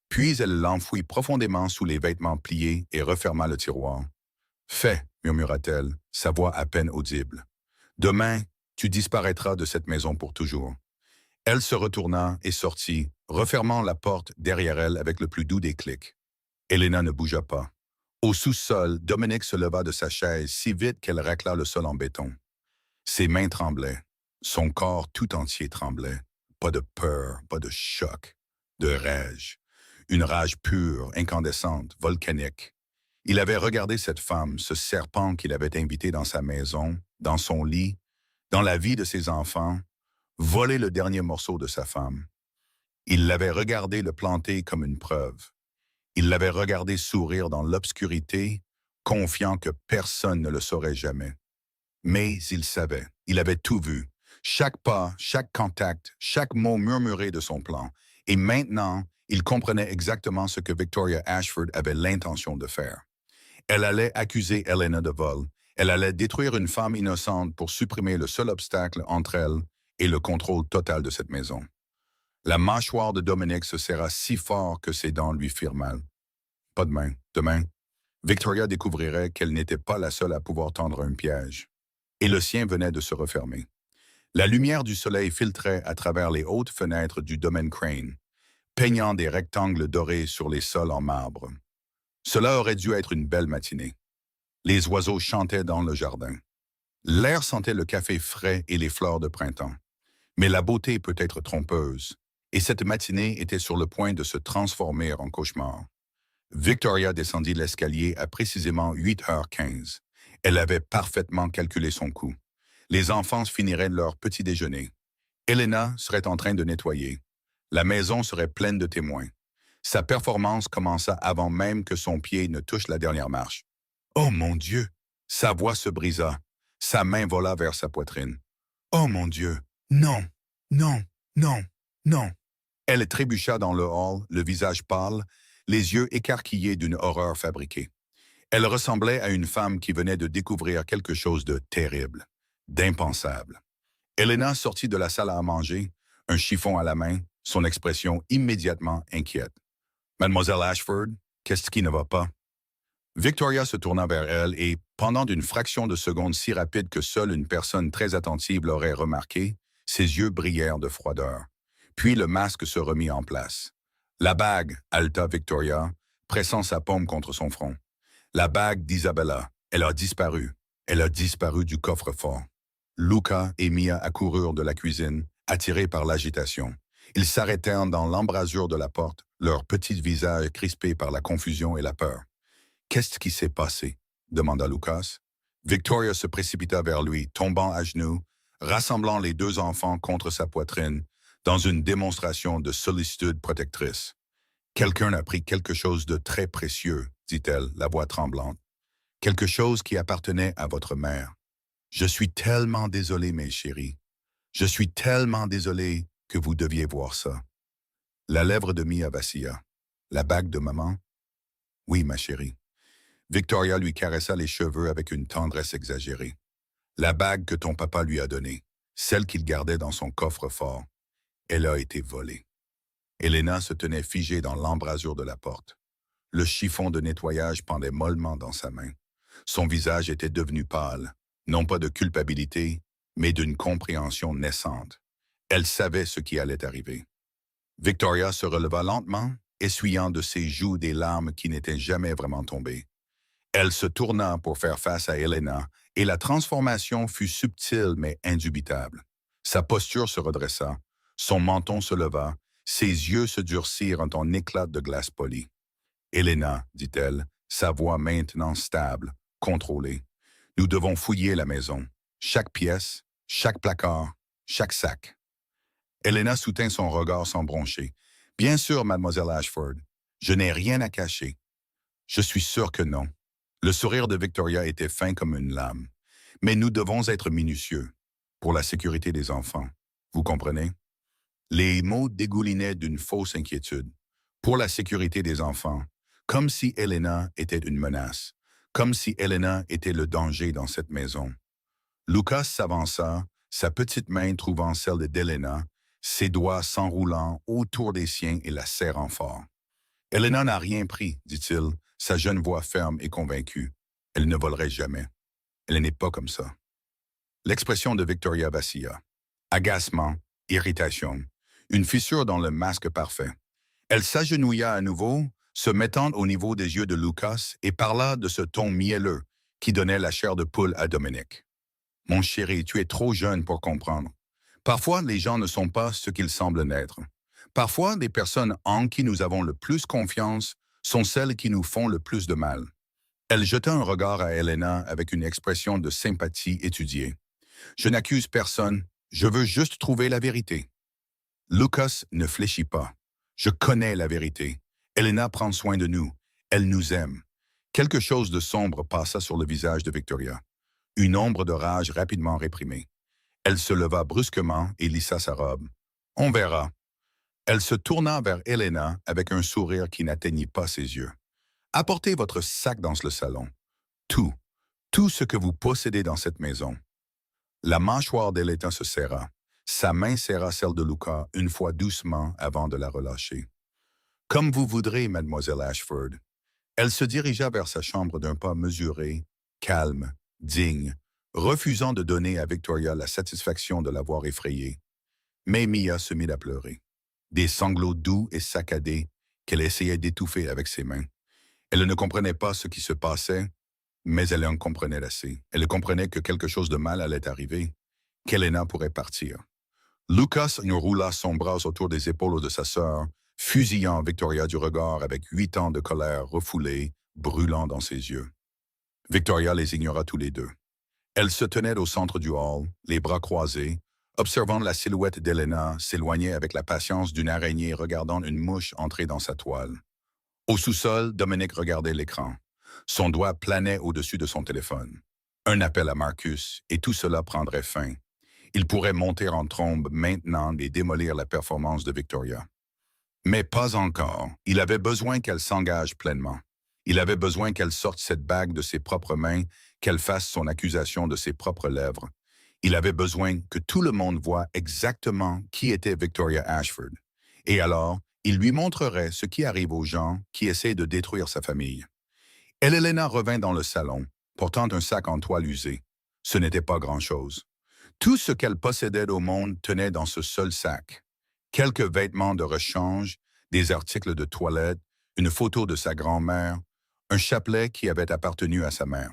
Puis elle l'enfouit profondément sous les vêtements pliés et referma le tiroir. « Fait, murmura-t-elle, sa voix à peine audible. Demain, tu disparaîtras de cette maison pour toujours. » Elle se retourna et sortit, refermant la porte derrière elle avec le plus doux des clics. Elena ne bougea pas. Au sous-sol, Dominic se leva de sa chaise si vite qu'elle racla le sol en béton. Ses mains tremblaient. Son corps tout entier tremblait. Pas de peur, pas de choc, de rage. Une rage pure, incandescente, volcanique. Il avait regardé cette femme, ce serpent qu'il avait invité dans sa maison, dans son lit, dans la vie de ses enfants, voler le dernier morceau de sa femme. Il l'avait regardé le planter comme une preuve. Il l'avait regardé sourire dans l'obscurité, confiant que personne ne le saurait jamais. Mais il savait, il avait tout vu. Chaque pas, chaque contact, chaque mot murmuré de son plan. Et maintenant, il comprenait exactement ce que Victoria Ashford avait l'intention de faire. Elle allait accuser Elena de vol. Elle allait détruire une femme innocente pour supprimer le seul obstacle entre elle et le contrôle total de cette maison. La mâchoire de Dominic se serra si fort que ses dents lui firent mal. Pas demain. Demain, Victoria découvrirait qu'elle n'était pas la seule à pouvoir tendre un piège. Et le sien venait de se refermer. La lumière du soleil filtrait à travers les hautes fenêtres du domaine Crane, peignant des rectangles dorés sur les sols en marbre. Cela aurait dû être une belle matinée. Les oiseaux chantaient dans le jardin. L'air sentait le café frais et les fleurs de printemps. Mais la beauté peut être trompeuse, et cette matinée était sur le point de se transformer en cauchemar. Victoria descendit l'escalier à précisément 8h15. Elle avait parfaitement calculé son coup. Les enfants finiraient leur petit déjeuner. Elena serait en train de nettoyer. La maison serait pleine de témoins. Sa performance commença avant même que son pied ne touche la dernière marche. « Oh mon Dieu !» Sa voix se brisa. Sa main vola vers sa poitrine. « Oh mon Dieu ! Non, non, non, non !» Elle trébucha dans le hall, le visage pâle, les yeux écarquillés d'une horreur fabriquée. Elle ressemblait à une femme qui venait de découvrir quelque chose de terrible, d'impensable. Elena sortit de la salle à manger, un chiffon à la main, son expression immédiatement inquiète. « Mademoiselle Ashford, qu'est-ce qui ne va pas? » Victoria se tourna vers elle et, pendant une fraction de seconde si rapide que seule une personne très attentive l'aurait remarqué, ses yeux brillèrent de froideur. Puis le masque se remit en place. « La bague » haleta Victoria, pressant sa paume contre son front. « La bague d'Isabella. Elle a disparu. Elle a disparu du coffre-fort. » Luca et Mia accoururent de la cuisine, attirés par l'agitation. Ils s'arrêtèrent dans l'embrasure de la porte, leurs petits visages crispés par la confusion et la peur. Qu'est-ce qui s'est passé? Demanda Lucas. Victoria se précipita vers lui, tombant à genoux, rassemblant les deux enfants contre sa poitrine, dans une démonstration de sollicitude protectrice. Quelqu'un a pris quelque chose de très précieux, dit-elle, la voix tremblante. Quelque chose qui appartenait à votre mère. Je suis tellement désolé, mes chéris. Je suis tellement désolé que vous deviez voir ça. La lèvre de Mia vacilla. La bague de maman? Oui, ma chérie. Victoria lui caressa les cheveux avec une tendresse exagérée. La bague que ton papa lui a donnée, celle qu'il gardait dans son coffre-fort, elle a été volée. Elena se tenait figée dans l'embrasure de la porte. Le chiffon de nettoyage pendait mollement dans sa main. Son visage était devenu pâle, non pas de culpabilité, mais d'une compréhension naissante. Elle savait ce qui allait arriver. Victoria se releva lentement, essuyant de ses joues des larmes qui n'étaient jamais vraiment tombées. Elle se tourna pour faire face à Elena, et la transformation fut subtile mais indubitable. Sa posture se redressa, son menton se leva, ses yeux se durcirent en éclat de glace polie. « Elena, dit-elle, sa voix maintenant stable, contrôlée, nous devons fouiller la maison, chaque pièce, chaque placard, chaque sac. » Elena soutint son regard sans broncher. « Bien sûr, mademoiselle Ashford, je n'ai rien à cacher. »« Je suis sûr que non. » Le sourire de Victoria était fin comme une lame. « Mais nous devons être minutieux, pour la sécurité des enfants. Vous comprenez? » Les mots dégoulinaient d'une fausse inquiétude. Pour la sécurité des enfants, comme si Elena était une menace, comme si Elena était le danger dans cette maison. Lucas s'avança, sa petite main trouvant celle d'Elena, ses doigts s'enroulant autour des siens et la serrant fort. « Elena n'a rien pris, dit-il, sa jeune voix ferme et convaincue. Elle ne volerait jamais. Elle n'est pas comme ça. » L'expression de Victoria vacilla. Agacement, irritation, une fissure dans le masque parfait. Elle s'agenouilla à nouveau, se mettant au niveau des yeux de Lucas et parla de ce ton mielleux qui donnait la chair de poule à Dominique. « Mon chéri, tu es trop jeune pour comprendre. Parfois, les gens ne sont pas ce qu'ils semblent n'être. Parfois, les personnes en qui nous avons le plus confiance sont celles qui nous font le plus de mal. » Elle jeta un regard à Elena avec une expression de sympathie étudiée. « Je n'accuse personne, je veux juste trouver la vérité. » Lucas ne fléchit pas. « Je connais la vérité. Elena prend soin de nous. Elle nous aime. » Quelque chose de sombre passa sur le visage de Victoria. Une ombre de rage rapidement réprimée. Elle se leva brusquement et lissa sa robe. « On verra. » Elle se tourna vers Elena avec un sourire qui n'atteignit pas ses yeux. « Apportez votre sac dans le salon. Tout, tout ce que vous possédez dans cette maison. » La mâchoire d'Elena se serra. Sa main serra celle de Lucas une fois doucement avant de la relâcher. « Comme vous voudrez, mademoiselle Ashford. » Elle se dirigea vers sa chambre d'un pas mesuré, calme, digne, refusant de donner à Victoria la satisfaction de l'avoir effrayée. Mais Mia se mit à pleurer. Des sanglots doux et saccadés qu'elle essayait d'étouffer avec ses mains. Elle ne comprenait pas ce qui se passait, mais elle en comprenait assez. Elle comprenait que quelque chose de mal allait arriver, qu'Elena pourrait partir. Lucas roula son bras autour des épaules de sa sœur, fusillant Victoria du regard avec 8 ans de colère refoulée, brûlant dans ses yeux. Victoria les ignora tous les deux. Elle se tenait au centre du hall, les bras croisés, observant la silhouette d'Elena s'éloigner avec la patience d'une araignée regardant une mouche entrer dans sa toile. Au sous-sol, Dominique regardait l'écran. Son doigt planait au-dessus de son téléphone. Un appel à Marcus, et tout cela prendrait fin. Il pourrait monter en trombe maintenant et démolir la performance de Victoria. Mais pas encore. Il avait besoin qu'elle s'engage pleinement. Il avait besoin qu'elle sorte cette bague de ses propres mains, qu'elle fasse son accusation de ses propres lèvres. Il avait besoin que tout le monde voie exactement qui était Victoria Ashford. Et alors, il lui montrerait ce qui arrive aux gens qui essaient de détruire sa famille. Elena revint dans le salon, portant un sac en toile usé. Ce n'était pas grand-chose. Tout ce qu'elle possédait au monde tenait dans ce seul sac. Quelques vêtements de rechange, des articles de toilette, une photo de sa grand-mère, un chapelet qui avait appartenu à sa mère.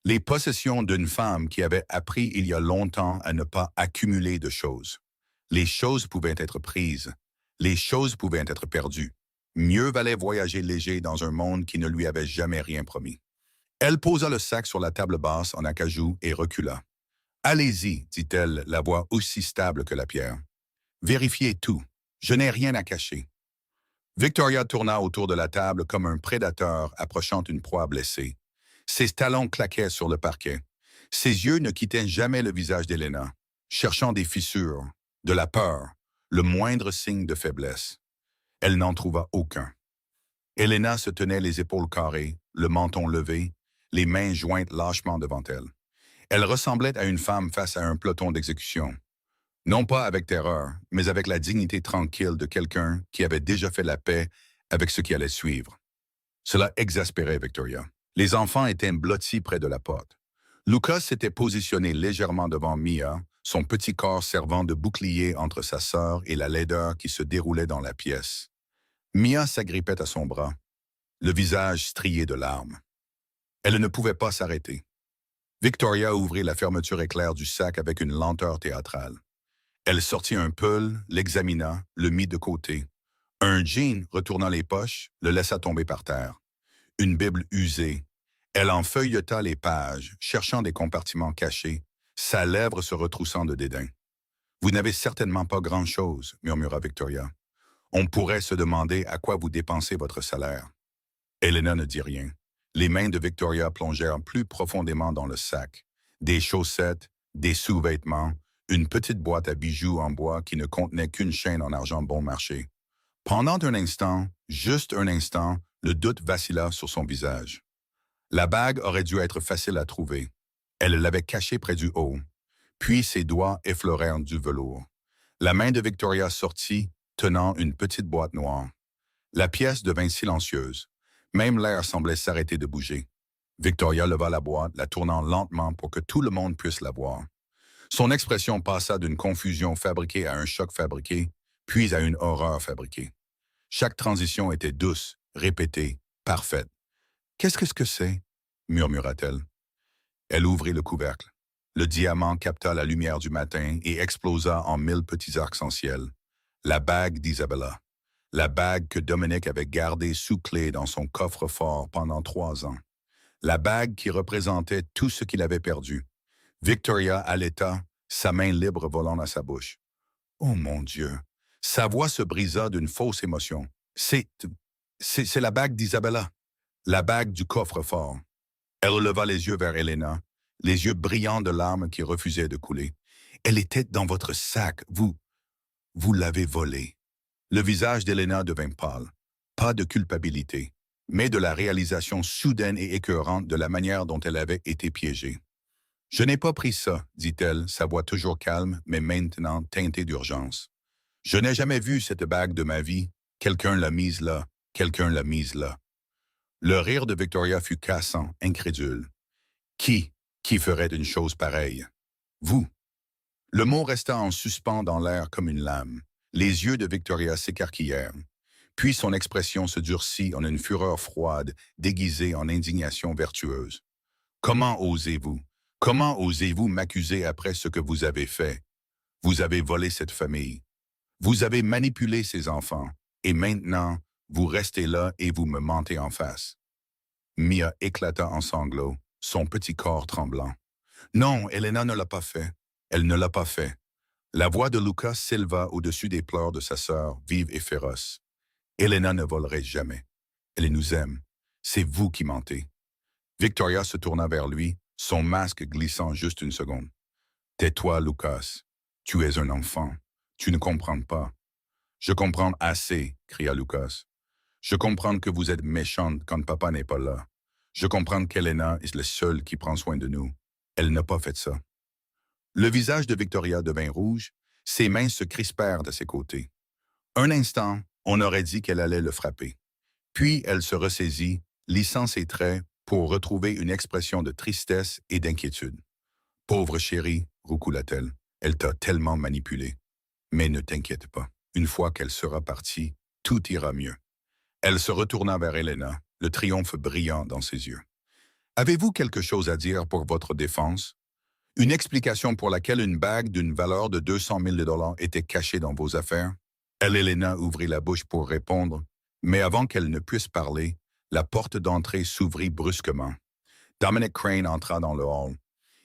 Les possessions d'une femme qui avait appris il y a longtemps à ne pas accumuler de choses. Les choses pouvaient être prises. Les choses pouvaient être perdues. Mieux valait voyager léger dans un monde qui ne lui avait jamais rien promis. Elle posa le sac sur la table basse en acajou et recula. Allez-y, dit-elle, la voix aussi stable que la pierre. Vérifiez tout. Je n'ai rien à cacher. Victoria tourna autour de la table comme un prédateur approchant une proie blessée. Ses talons claquaient sur le parquet. Ses yeux ne quittaient jamais le visage d'Helena, cherchant des fissures, de la peur, le moindre signe de faiblesse. Elle n'en trouva aucun. Helena se tenait les épaules carrées, le menton levé, les mains jointes lâchement devant elle. Elle ressemblait à une femme face à un peloton d'exécution. Non pas avec terreur, mais avec la dignité tranquille de quelqu'un qui avait déjà fait la paix avec ce qui allait suivre. Cela exaspérait Victoria. Les enfants étaient blottis près de la porte. Lucas s'était positionné légèrement devant Mia, son petit corps servant de bouclier entre sa sœur et la laideur qui se déroulait dans la pièce. Mia s'agrippait à son bras, le visage strié de larmes. Elle ne pouvait pas s'arrêter. Victoria ouvrit la fermeture éclair du sac avec une lenteur théâtrale. Elle sortit un pull, l'examina, le mit de côté. Un jean, retournant les poches, le laissa tomber par terre. Une Bible usée. Elle en feuilleta les pages, cherchant des compartiments cachés, sa lèvre se retroussant de dédain. « Vous n'avez certainement pas grand-chose, » murmura Victoria. « On pourrait se demander à quoi vous dépensez votre salaire. » Helena ne dit rien. Les mains de Victoria plongèrent plus profondément dans le sac. Des chaussettes, des sous-vêtements, une petite boîte à bijoux en bois qui ne contenait qu'une chaîne en argent bon marché. Pendant un instant, juste un instant, le doute vacilla sur son visage. La bague aurait dû être facile à trouver. Elle l'avait cachée près du haut. Puis ses doigts effleurèrent du velours. La main de Victoria sortit, tenant une petite boîte noire. La pièce devint silencieuse. Même l'air semblait s'arrêter de bouger. Victoria leva la boîte, la tournant lentement pour que tout le monde puisse la voir. Son expression passa d'une confusion fabriquée à un choc fabriqué, puis à une horreur fabriquée. Chaque transition était douce, répétée, parfaite. « Qu'est-ce que c'est ?» murmura-t-elle. Elle ouvrit le couvercle. Le diamant capta la lumière du matin et explosa en 1000 petits arcs-en-ciel. La bague d'Isabella. La bague que Dominic avait gardée sous clé dans son coffre-fort pendant 3 ans. La bague qui représentait tout ce qu'il avait perdu. Victoria allaita, sa main libre volant à sa bouche. « Oh mon Dieu !» Sa voix se brisa d'une fausse émotion. « C'est la bague d'Isabella. La bague du coffre-fort. » Elle releva les yeux vers Helena, les yeux brillants de larmes qui refusaient de couler. « Elle était dans votre sac. Vous l'avez volée. » Le visage d'Helena devint pâle. Pas de culpabilité, mais de la réalisation soudaine et écœurante de la manière dont elle avait été piégée. « Je n'ai pas pris ça, » dit-elle, sa voix toujours calme, mais maintenant teintée d'urgence. « Je n'ai jamais vu cette bague de ma vie. Quelqu'un l'a mise là, quelqu'un l'a mise là. » Le rire de Victoria fut cassant, incrédule. « Qui ferait une chose pareille? Vous. » Le mot resta en suspens dans l'air comme une lame. Les yeux de Victoria s'écarquillèrent. Puis son expression se durcit en une fureur froide, déguisée en indignation vertueuse. « Comment osez-vous? Comment osez-vous m'accuser après ce que vous avez fait? Vous avez volé cette famille. Vous avez manipulé ces enfants. Et maintenant, vous restez là et vous me mentez en face. » Mia éclata en sanglots, son petit corps tremblant. « Non, Helena ne l'a pas fait. Elle ne l'a pas fait. » La voix de Lucas s'éleva au-dessus des pleurs de sa sœur, vive et féroce. « Helena ne volerait jamais. Elle nous aime. C'est vous qui mentez. » Victoria se tourna vers lui, son masque glissant juste une seconde. « Tais-toi, Lucas. Tu es un enfant. Tu ne comprends pas. »« Je comprends assez, » cria Lucas. « Je comprends que vous êtes méchante quand papa n'est pas là. Je comprends qu'Helena est le seul qui prend soin de nous. Elle n'a pas fait ça. » Le visage de Victoria devint rouge, ses mains se crispèrent de ses côtés. Un instant, on aurait dit qu'elle allait le frapper. Puis elle se ressaisit, lissant ses traits pour retrouver une expression de tristesse et d'inquiétude. « Pauvre chérie, » roucoula-t-elle, « elle t'a tellement manipulé. Mais ne t'inquiète pas, une fois qu'elle sera partie, tout ira mieux. » Elle se retourna vers Helena, le triomphe brillant dans ses yeux. « Avez-vous quelque chose à dire pour votre défense? Une explication pour laquelle une bague d'une valeur de 200 000 $ était cachée dans vos affaires? » Helena ouvrit la bouche pour répondre, Mais avant qu'elle ne puisse parler, la porte d'entrée s'ouvrit brusquement. Dominic Crane entra dans le hall.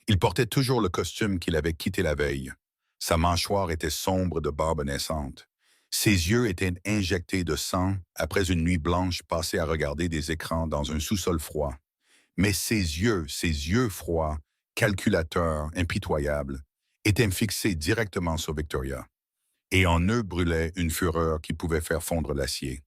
Il portait toujours le costume qu'il avait quitté la veille. Sa mâchoire était sombre de barbe naissante. Ses yeux étaient injectés de sang après une nuit blanche passée à regarder des écrans dans un sous-sol froid. Mais ses yeux froids, calculateurs, impitoyables, étaient fixés directement sur Victoria. Et en eux brûlait une fureur qui pouvait faire fondre l'acier.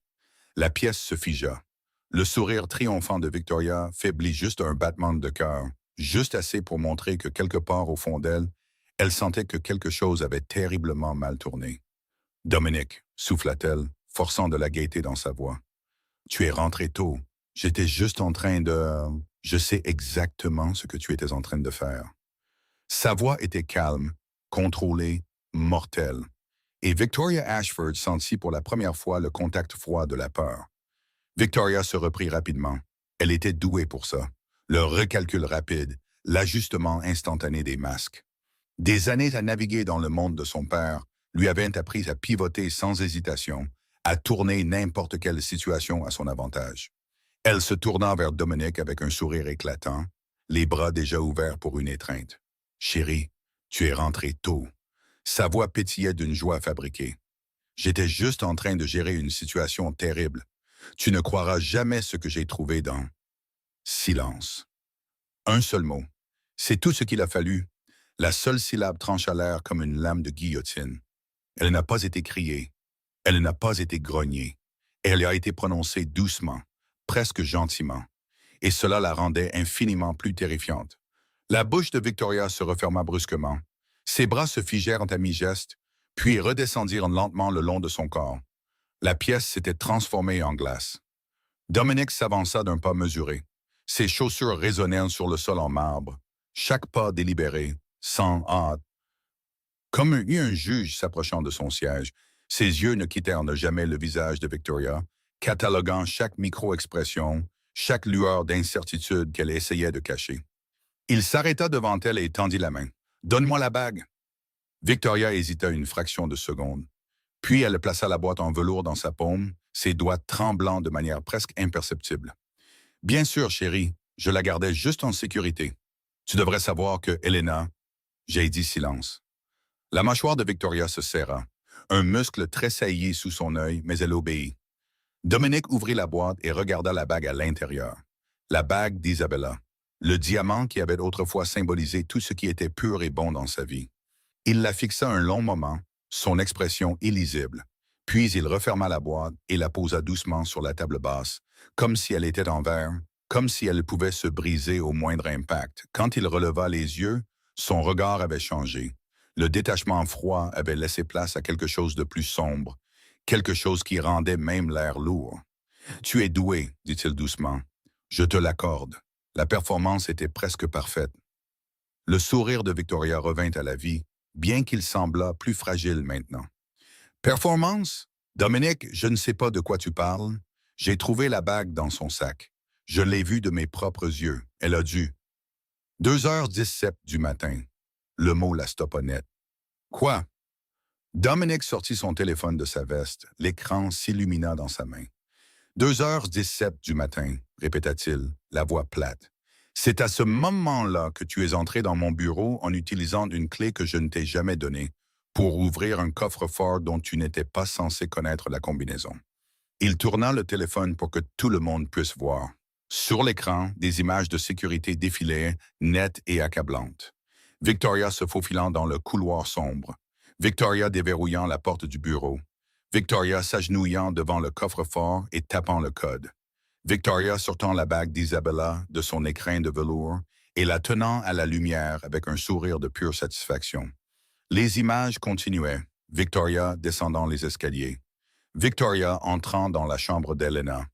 La pièce se figea. Le sourire triomphant de Victoria faiblit juste un battement de cœur, juste assez pour montrer que quelque part au fond d'elle, elle sentait que quelque chose avait terriblement mal tourné. Dominic, souffla-t-elle, forçant de la gaieté dans sa voix. Tu es rentré tôt. J'étais juste en train de... Je sais exactement ce que tu étais en train de faire. Sa voix était calme, contrôlée, mortelle. Et Victoria Ashford sentit pour la première fois le contact froid de la peur. Victoria se reprit rapidement. Elle était douée pour ça. Le recalcul rapide, l'ajustement instantané des masques. Des années à naviguer dans le monde de son père lui avaient appris à pivoter sans hésitation, à tourner n'importe quelle situation à son avantage. Elle se tourna vers Dominic avec un sourire éclatant, les bras déjà ouverts pour une étreinte. « Chérie, tu es rentré tôt. » Sa voix pétillait d'une joie fabriquée. « J'étais juste en train de gérer une situation terrible. Tu ne croiras jamais ce que j'ai trouvé dans... » Silence. Un seul mot. C'est tout ce qu'il a fallu. La seule syllabe trancha l'air comme une lame de guillotine. Elle n'a pas été criée. Elle n'a pas été grognée. Elle a été prononcée doucement, presque gentiment. Et cela la rendait infiniment plus terrifiante. La bouche de Victoria se referma brusquement. Ses bras se figèrent à mi-geste, puis redescendirent lentement le long de son corps. La pièce s'était transformée en glace. Dominic s'avança d'un pas mesuré. Ses chaussures résonnèrent sur le sol en marbre. Chaque pas délibéré, sans hâte. Comme un juge s'approchant de son siège, ses yeux ne quittèrent jamais le visage de Victoria, cataloguant chaque micro-expression, chaque lueur d'incertitude qu'elle essayait de cacher. Il s'arrêta devant elle et tendit la main. « Donne-moi la bague. » Victoria hésita une fraction de seconde. Puis elle plaça la boîte en velours dans sa paume, ses doigts tremblant de manière presque imperceptible. « Bien sûr, chérie, je la gardais juste en sécurité. Tu devrais savoir que Helena... » J'ai dit silence. La mâchoire de Victoria se serra. Un muscle tressaillit sous son œil, mais elle obéit. Dominic ouvrit la boîte et regarda la bague à l'intérieur. La bague d'Isabella. Le diamant qui avait autrefois symbolisé tout ce qui était pur et bon dans sa vie. Il la fixa un long moment, son expression illisible. Puis il referma la boîte et la posa doucement sur la table basse, comme si elle était en verre, comme si elle pouvait se briser au moindre impact. Quand il releva les yeux, son regard avait changé. Le détachement froid avait laissé place à quelque chose de plus sombre, quelque chose qui rendait même l'air lourd. « Tu es doué, dit-il doucement. Je te l'accorde. La performance était presque parfaite. » Le sourire de Victoria revint à la vie, bien qu'il semblât plus fragile maintenant. « Performance? Dominic, je ne sais pas de quoi tu parles. J'ai trouvé la bague dans son sac. Je l'ai vue de mes propres yeux. Elle a dû. 2h17 du matin. » Le mot la stoppa net. « Quoi? » Dominic sortit son téléphone de sa veste. L'écran s'illumina dans sa main. 2h17 du matin, répéta-t-il, la voix plate. C'est à ce moment-là que tu es entré dans mon bureau en utilisant une clé que je ne t'ai jamais donnée pour ouvrir un coffre-fort dont tu n'étais pas censé connaître la combinaison. Il tourna le téléphone pour que tout le monde puisse voir. Sur l'écran, des images de sécurité défilaient, nettes et accablantes. Victoria se faufilant dans le couloir sombre. Victoria déverrouillant la porte du bureau. Victoria s'agenouillant devant le coffre-fort et tapant le code. Victoria sortant la bague d'Isabella de son écrin de velours et la tenant à la lumière avec un sourire de pure satisfaction. Les images continuaient. Victoria descendant les escaliers. Victoria entrant dans la chambre d'Helena.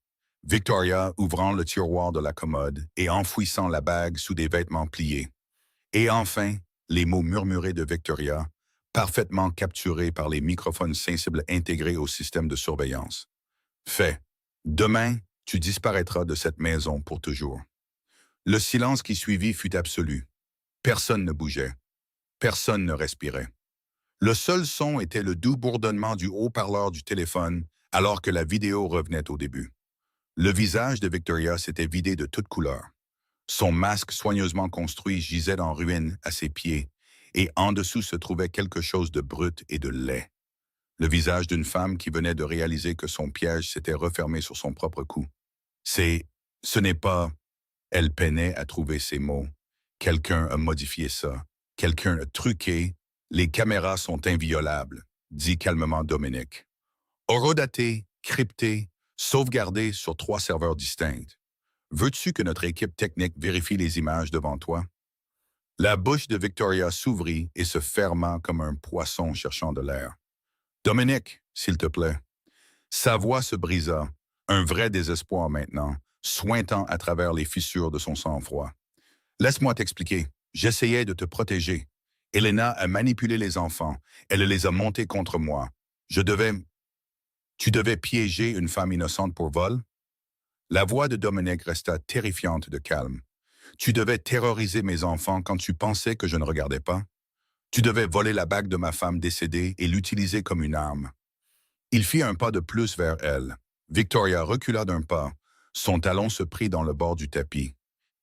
Victoria ouvrant le tiroir de la commode et enfouissant la bague sous des vêtements pliés. Et enfin, les mots murmurés de Victoria, parfaitement capturés par les microphones sensibles intégrés au système de surveillance. Fait. Demain, tu disparaîtras de cette maison pour toujours. Le silence qui suivit fut absolu. Personne ne bougeait. Personne ne respirait. Le seul son était le doux bourdonnement du haut-parleur du téléphone, alors que la vidéo revenait au début. Le visage de Victoria s'était vidé de toute couleur. Son masque soigneusement construit gisait en ruine à ses pieds, et en dessous se trouvait quelque chose de brut et de laid. Le visage d'une femme qui venait de réaliser que son piège s'était refermé sur son propre cou. Ce n'est pas... Elle peinait à trouver ses mots. Quelqu'un a modifié ça. Quelqu'un a truqué. Les caméras sont inviolables, dit calmement Dominic. Horodaté, crypté, sauvegardé sur 3 serveurs distincts. Veux-tu que notre équipe technique vérifie les images devant toi? La bouche de Victoria s'ouvrit et se ferma comme un poisson cherchant de l'air. Dominic, s'il te plaît. Sa voix se brisa, un vrai désespoir maintenant, suintant à travers les fissures de son sang-froid. Laisse-moi t'expliquer. J'essayais de te protéger. Elena a manipulé les enfants. Elle les a montés contre moi. Tu devais piéger une femme innocente pour vol? La voix de Dominic resta terrifiante de calme. Tu devais terroriser mes enfants quand tu pensais que je ne regardais pas? Tu devais voler la bague de ma femme décédée et l'utiliser comme une arme. Il fit un pas de plus vers elle. Victoria recula d'un pas. Son talon se prit dans le bord du tapis.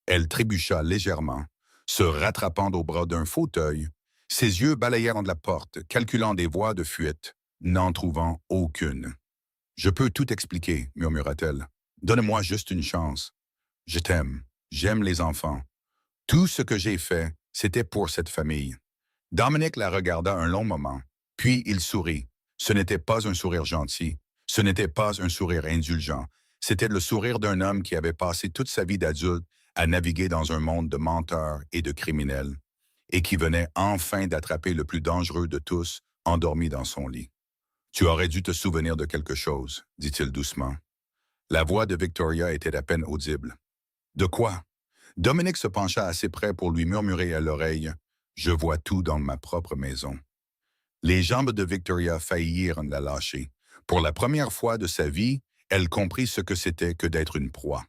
Elle trébucha légèrement, se rattrapant au bras d'un fauteuil. Ses yeux balayèrent de la porte, calculant des voies de fuite, n'en trouvant aucune. « Je peux tout expliquer, murmura-t-elle. Donne-moi juste une chance. Je t'aime. J'aime les enfants. Tout ce que j'ai fait, c'était pour cette famille. » Dominic la regarda un long moment, puis il sourit. Ce n'était pas un sourire gentil, ce n'était pas un sourire indulgent, c'était le sourire d'un homme qui avait passé toute sa vie d'adulte à naviguer dans un monde de menteurs et de criminels, et qui venait enfin d'attraper le plus dangereux de tous, endormi dans son lit. « Tu aurais dû te souvenir de quelque chose, » dit-il doucement. La voix de Victoria était à peine audible. « De quoi? » Dominic se pencha assez près pour lui murmurer à l'oreille « Je vois tout dans ma propre maison. » Les jambes de Victoria faillirent la lâcher. Pour la première fois de sa vie, elle comprit ce que c'était que d'être une proie.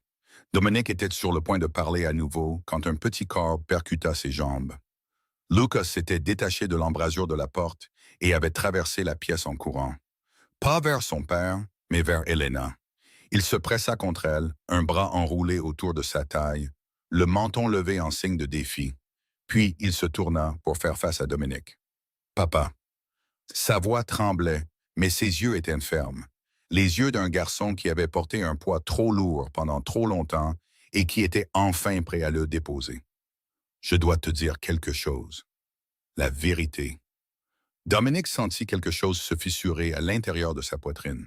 Dominic était sur le point de parler à nouveau quand un petit corps percuta ses jambes. Lucas s'était détaché de l'embrasure de la porte et avait traversé la pièce en courant. Pas vers son père, mais vers Elena. Il se pressa contre elle, un bras enroulé autour de sa taille, le menton levé en signe de défi. Puis il se tourna pour faire face à Dominic. « Papa. » Sa voix tremblait, mais ses yeux étaient fermes. Les yeux d'un garçon qui avait porté un poids trop lourd pendant trop longtemps et qui était enfin prêt à le déposer. « Je dois te dire quelque chose. La vérité. » Dominic sentit quelque chose se fissurer à l'intérieur de sa poitrine.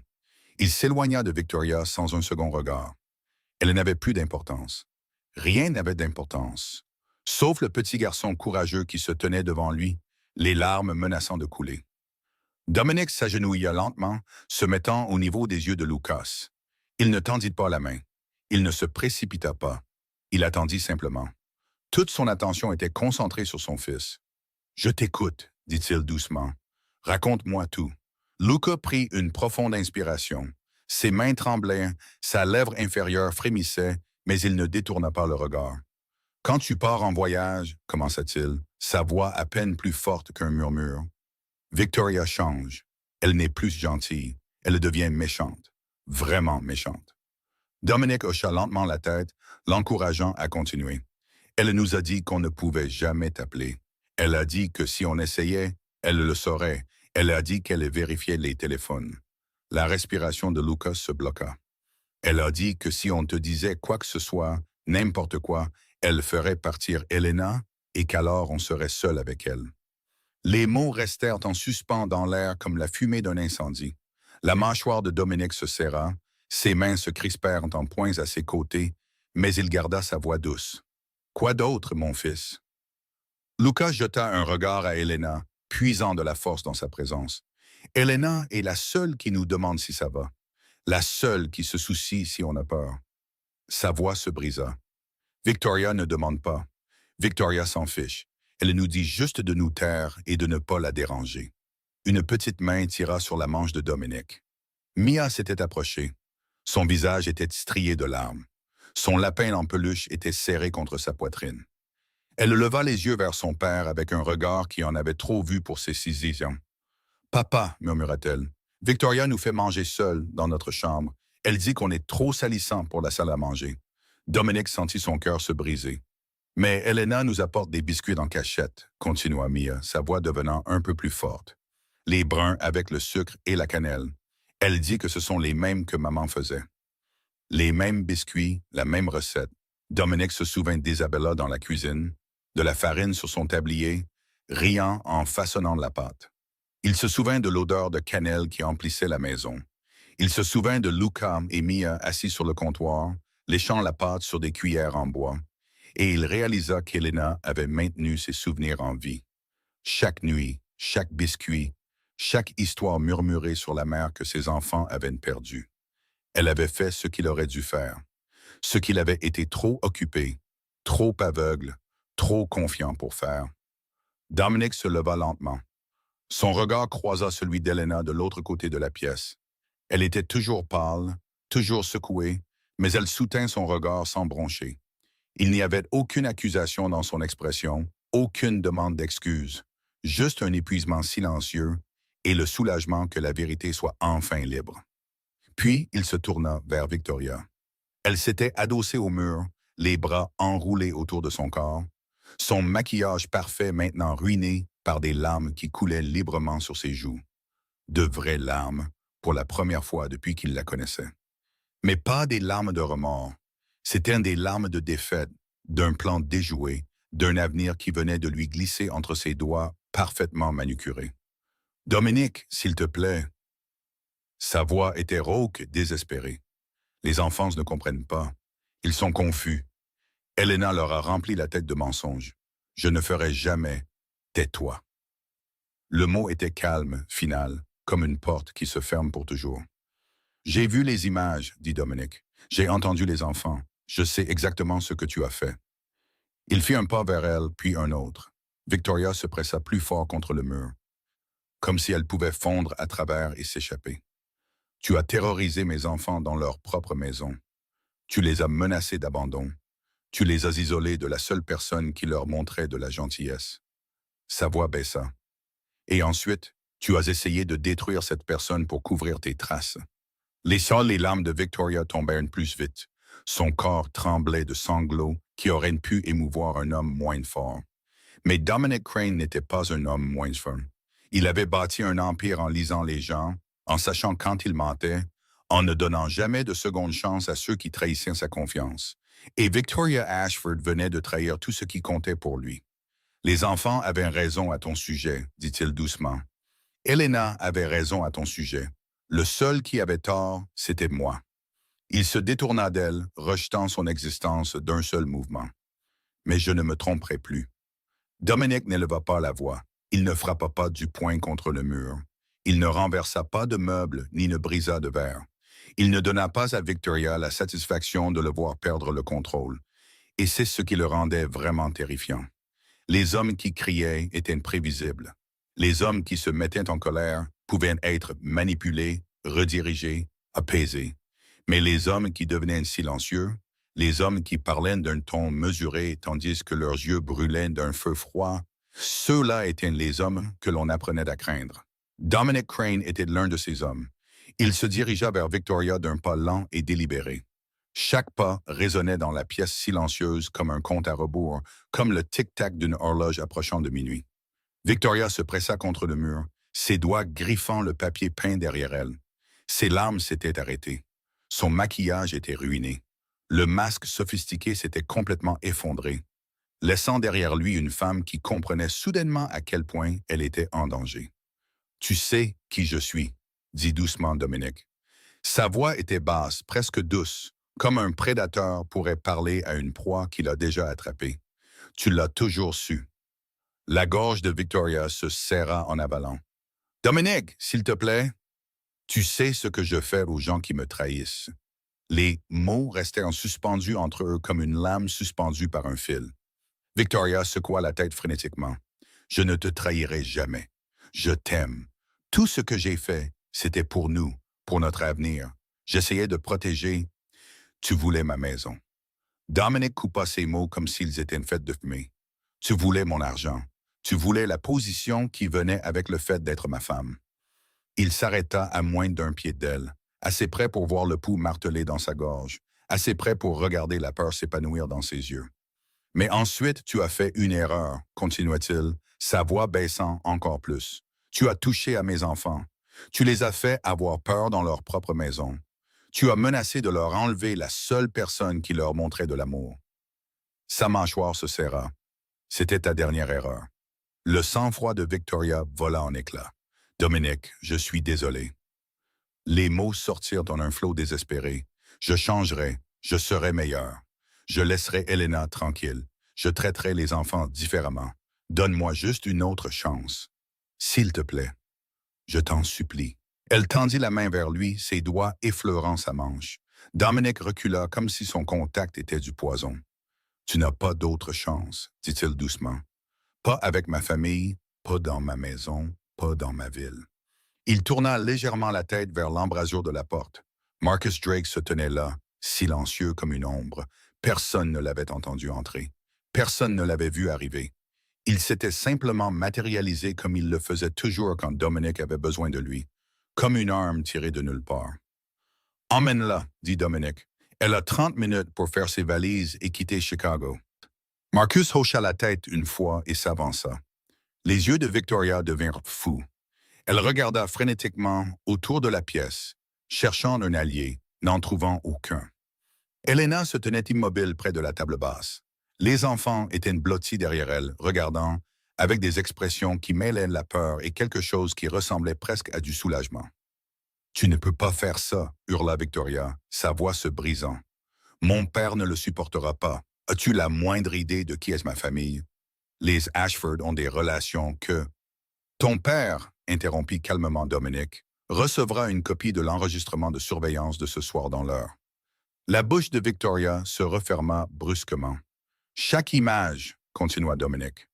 Il s'éloigna de Victoria sans un second regard. Elle n'avait plus d'importance. Rien n'avait d'importance, sauf le petit garçon courageux qui se tenait devant lui, les larmes menaçant de couler. Dominic s'agenouilla lentement, se mettant au niveau des yeux de Lucas. Il ne tendit pas la main. Il ne se précipita pas. Il attendit simplement. Toute son attention était concentrée sur son fils. « Je t'écoute, » dit-il doucement. « Raconte-moi tout. » Lucas prit une profonde inspiration. Ses mains tremblaient, sa lèvre inférieure frémissait, mais il ne détourna pas le regard. « Quand tu pars en voyage, » commença-t-il, sa voix à peine plus forte qu'un murmure. Victoria change. Elle n'est plus gentille. Elle devient méchante. Vraiment méchante. Dominic hocha lentement la tête, l'encourageant à continuer. Elle nous a dit qu'on ne pouvait jamais t'appeler. Elle a dit que si on essayait, elle le saurait. Elle a dit qu'elle vérifiait les téléphones. La respiration de Lucas se bloqua. Elle a dit que si on te disait quoi que ce soit, n'importe quoi, elle ferait partir Elena et qu'alors on serait seul avec elle. Les mots restèrent en suspens dans l'air comme la fumée d'un incendie. La mâchoire de Dominic se serra, ses mains se crispèrent en poings à ses côtés, mais il garda sa voix douce. « Quoi d'autre, mon fils? » Lucas jeta un regard à Elena, puisant de la force dans sa présence. Elena est la seule qui nous demande si ça va, la seule qui se soucie si on a peur. Sa voix se brisa. Victoria ne demande pas. Victoria s'en fiche. Elle nous dit juste de nous taire et de ne pas la déranger. Une petite main tira sur la manche de Dominic. Mia s'était approchée. Son visage était strié de larmes. Son lapin en peluche était serré contre sa poitrine. Elle leva les yeux vers son père avec un regard qui en avait trop vu pour ses 6 ans. « Papa, » murmura-t-elle, Victoria nous fait manger seule dans notre chambre. Elle dit qu'on est trop salissant pour la salle à manger. Dominic sentit son cœur se briser. Mais Elena nous apporte des biscuits en cachette, continua Mia, sa voix devenant un peu plus forte. Les bruns avec le sucre et la cannelle. Elle dit que ce sont les mêmes que maman faisait. Les mêmes biscuits, la même recette. Dominic se souvint d'Isabella dans la cuisine, de la farine sur son tablier, riant en façonnant la pâte. Il se souvint de l'odeur de cannelle qui emplissait la maison. Il se souvint de Luca et Mia assis sur le comptoir, léchant la pâte sur des cuillères en bois, et il réalisa qu'Elena avait maintenu ses souvenirs en vie. Chaque nuit, chaque biscuit, chaque histoire murmurée sur la mère que ses enfants avaient perdue. Elle avait fait ce qu'il aurait dû faire, ce qu'il avait été trop occupé, trop aveugle, trop confiant pour faire. Dominic se leva lentement. Son regard croisa celui d'Elena de l'autre côté de la pièce. Elle était toujours pâle, toujours secouée, mais elle soutint son regard sans broncher. Il n'y avait aucune accusation dans son expression, aucune demande d'excuse, juste un épuisement silencieux et le soulagement que la vérité soit enfin libre. Puis il se tourna vers Victoria. Elle s'était adossée au mur, les bras enroulés autour de son corps, son maquillage parfait maintenant ruiné par des larmes qui coulaient librement sur ses joues. De vraies larmes, pour la première fois depuis qu'il la connaissait. Mais pas des larmes de remords. C'étaient des larmes de défaite, d'un plan déjoué, d'un avenir qui venait de lui glisser entre ses doigts parfaitement manucurés. « Dominic, s'il te plaît. » Sa voix était rauque, désespérée. Les enfants ne comprennent pas. Ils sont confus. Elena leur a rempli la tête de mensonges. « Je ne ferai jamais. Tais-toi. » Le mot était calme, final, comme une porte qui se ferme pour toujours. « J'ai vu les images, dit Dominic. J'ai entendu les enfants. Je sais exactement ce que tu as fait. » Il fit un pas vers elle, puis un autre. Victoria se pressa plus fort contre le mur, comme si elle pouvait fondre à travers et s'échapper. « Tu as terrorisé mes enfants dans leur propre maison. Tu les as menacés d'abandon. Tu les as isolés de la seule personne qui leur montrait de la gentillesse. » Sa voix baissa. « Et ensuite, tu as essayé de détruire cette personne pour couvrir tes traces. » Les larmes de Victoria tombèrent plus vite. Son corps tremblait de sanglots qui auraient pu émouvoir un homme moins fort. Mais Dominic Crane n'était pas un homme moins fort. Il avait bâti un empire en lisant les gens, en sachant quand il mentait, en ne donnant jamais de seconde chance à ceux qui trahissaient sa confiance. Et Victoria Ashford venait de trahir tout ce qui comptait pour lui. « Les enfants avaient raison à ton sujet, dit-il doucement. Elena avait raison à ton sujet. Le seul qui avait tort, c'était moi. » Il se détourna d'elle, rejetant son existence d'un seul mouvement. Mais je ne me tromperai plus. Dominic n'éleva pas la voix. Il ne frappa pas du poing contre le mur. Il ne renversa pas de meubles ni ne brisa de verre. Il ne donna pas à Victoria la satisfaction de le voir perdre le contrôle. Et c'est ce qui le rendait vraiment terrifiant. Les hommes qui criaient étaient prévisibles. Les hommes qui se mettaient en colère pouvaient être manipulés, redirigés, apaisés. Mais les hommes qui devenaient silencieux, les hommes qui parlaient d'un ton mesuré tandis que leurs yeux brûlaient d'un feu froid, ceux-là étaient les hommes que l'on apprenait à craindre. Dominic Crane était l'un de ces hommes. Il se dirigea vers Victoria d'un pas lent et délibéré. Chaque pas résonnait dans la pièce silencieuse comme un compte à rebours, comme le tic-tac d'une horloge approchant de minuit. Victoria se pressa contre le mur, ses doigts griffant le papier peint derrière elle. Ses larmes s'étaient arrêtées. Son maquillage était ruiné. Le masque sophistiqué s'était complètement effondré, laissant derrière lui une femme qui comprenait soudainement à quel point elle était en danger. « Tu sais qui je suis, » dit doucement Dominic. Sa voix était basse, presque douce, comme un prédateur pourrait parler à une proie qu'il a déjà attrapée. « Tu l'as toujours su. » La gorge de Victoria se serra en avalant. « Dominic, s'il te plaît, tu sais ce que je fais aux gens qui me trahissent. » Les mots restèrent suspendus entre eux comme une lame suspendue par un fil. Victoria secoua la tête frénétiquement. « Je ne te trahirai jamais. Je t'aime. Tout ce que j'ai fait, c'était pour nous, pour notre avenir. J'essayais de protéger. Tu voulais ma maison. » Dominic coupa ses mots comme s'ils étaient une fête de fumée. « Tu voulais mon argent. Tu voulais la position qui venait avec le fait d'être ma femme. » Il s'arrêta à moins d'un pied d'elle, assez près pour voir le pouls martelé dans sa gorge, assez près pour regarder la peur s'épanouir dans ses yeux. Mais ensuite, tu as fait une erreur, continua-t-il, sa voix baissant encore plus. Tu as touché à mes enfants. Tu les as fait avoir peur dans leur propre maison. Tu as menacé de leur enlever la seule personne qui leur montrait de l'amour. Sa mâchoire se serra. C'était ta dernière erreur. Le sang-froid de Victoria vola en éclats. Dominique, je suis désolé. Les mots sortirent en un flot désespéré. Je changerai, je serai meilleur. Je laisserai Elena tranquille. Je traiterai les enfants différemment. Donne-moi juste une autre chance. S'il te plaît. Je t'en supplie. Elle tendit la main vers lui, ses doigts effleurant sa manche. Dominique recula comme si son contact était du poison. Tu n'as pas d'autre chance, dit-il doucement. Pas avec ma famille, pas dans ma maison, pas dans ma ville. Il tourna légèrement la tête vers l'embrasure de la porte. Marcus Drake se tenait là, silencieux comme une ombre. Personne ne l'avait entendu entrer. Personne ne l'avait vu arriver. Il s'était simplement matérialisé comme il le faisait toujours quand Dominic avait besoin de lui, comme une arme tirée de nulle part. « Emmène-la, dit Dominic. Elle a 30 minutes pour faire ses valises et quitter Chicago. » Marcus hocha la tête une fois et s'avança. Les yeux de Victoria devinrent fous. Elle regarda frénétiquement autour de la pièce, cherchant un allié, n'en trouvant aucun. Elena se tenait immobile près de la table basse. Les enfants étaient blottis derrière elle, regardant, avec des expressions qui mêlaient la peur et quelque chose qui ressemblait presque à du soulagement. « Tu ne peux pas faire ça, hurla Victoria, sa voix se brisant. « Mon père ne le supportera pas. As-tu la moindre idée de qui est ma famille? Les Ashford ont des relations que... » « Ton père, interrompit calmement Dominic, recevra une copie de l'enregistrement de surveillance de ce soir dans l'heure. La bouche de Victoria se referma brusquement. Chaque image, continua Dominic,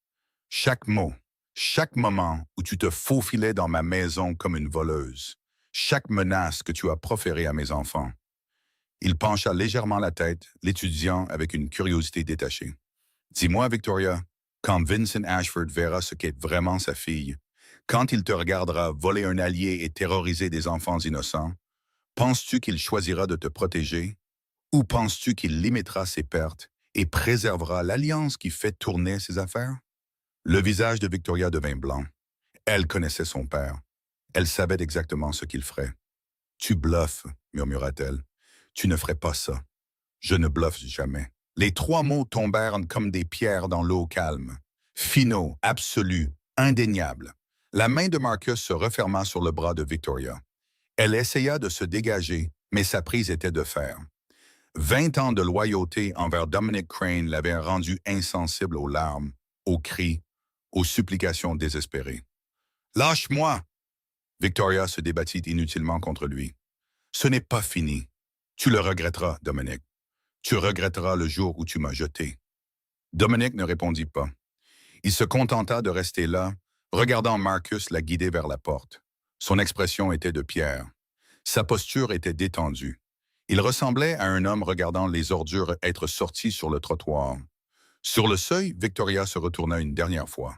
chaque mot, chaque moment où tu te faufilais dans ma maison comme une voleuse, chaque menace que tu as proférée à mes enfants. Il pencha légèrement la tête, l'étudiant avec une curiosité détachée. Dis-moi, Victoria, quand Vincent Ashford verra ce qu'est vraiment sa fille, quand il te regardera voler un allié et terroriser des enfants innocents, penses-tu qu'il choisira de te protéger ou penses-tu qu'il limitera ses pertes et préservera l'alliance qui fait tourner ses affaires? Le visage de Victoria devint blanc. Elle connaissait son père. Elle savait exactement ce qu'il ferait. « Tu bluffes, murmura-t-elle. Tu ne ferais pas ça. Je ne bluffe jamais. » Les trois mots tombèrent comme des pierres dans l'eau calme. Finaux, absolus, indéniables. La main de Marcus se referma sur le bras de Victoria. Elle essaya de se dégager, mais sa prise était de fer. 20 ans de loyauté envers Dominic Crane l'avaient rendu insensible aux larmes, aux cris, aux supplications désespérées. « Lâche-moi !» Victoria se débattit inutilement contre lui. « Ce n'est pas fini. Tu le regretteras, Dominic. Tu regretteras le jour où tu m'as jeté. » Dominic ne répondit pas. Il se contenta de rester là, regardant Marcus la guider vers la porte. Son expression était de pierre. Sa posture était détendue. Il ressemblait à un homme regardant les ordures être sorties sur le trottoir. Sur le seuil, Victoria se retourna une dernière fois.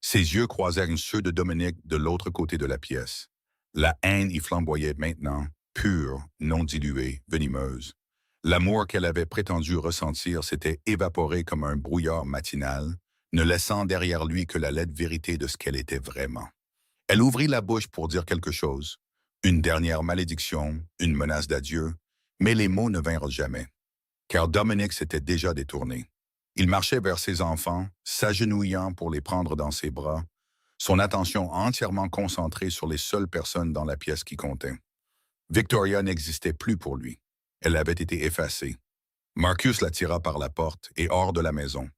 Ses yeux croisèrent ceux de Dominic de l'autre côté de la pièce. La haine y flamboyait maintenant, pure, non diluée, venimeuse. L'amour qu'elle avait prétendu ressentir s'était évaporé comme un brouillard matinal, ne laissant derrière lui que la laide vérité de ce qu'elle était vraiment. Elle ouvrit la bouche pour dire quelque chose, une dernière malédiction, une menace d'adieu, mais les mots ne vinrent jamais, car Dominic s'était déjà détourné. Il marchait vers ses enfants, s'agenouillant pour les prendre dans ses bras, son attention entièrement concentrée sur les seules personnes dans la pièce qui comptaient. Victoria n'existait plus pour lui. Elle avait été effacée. Marcus la tira par la porte et hors de la maison.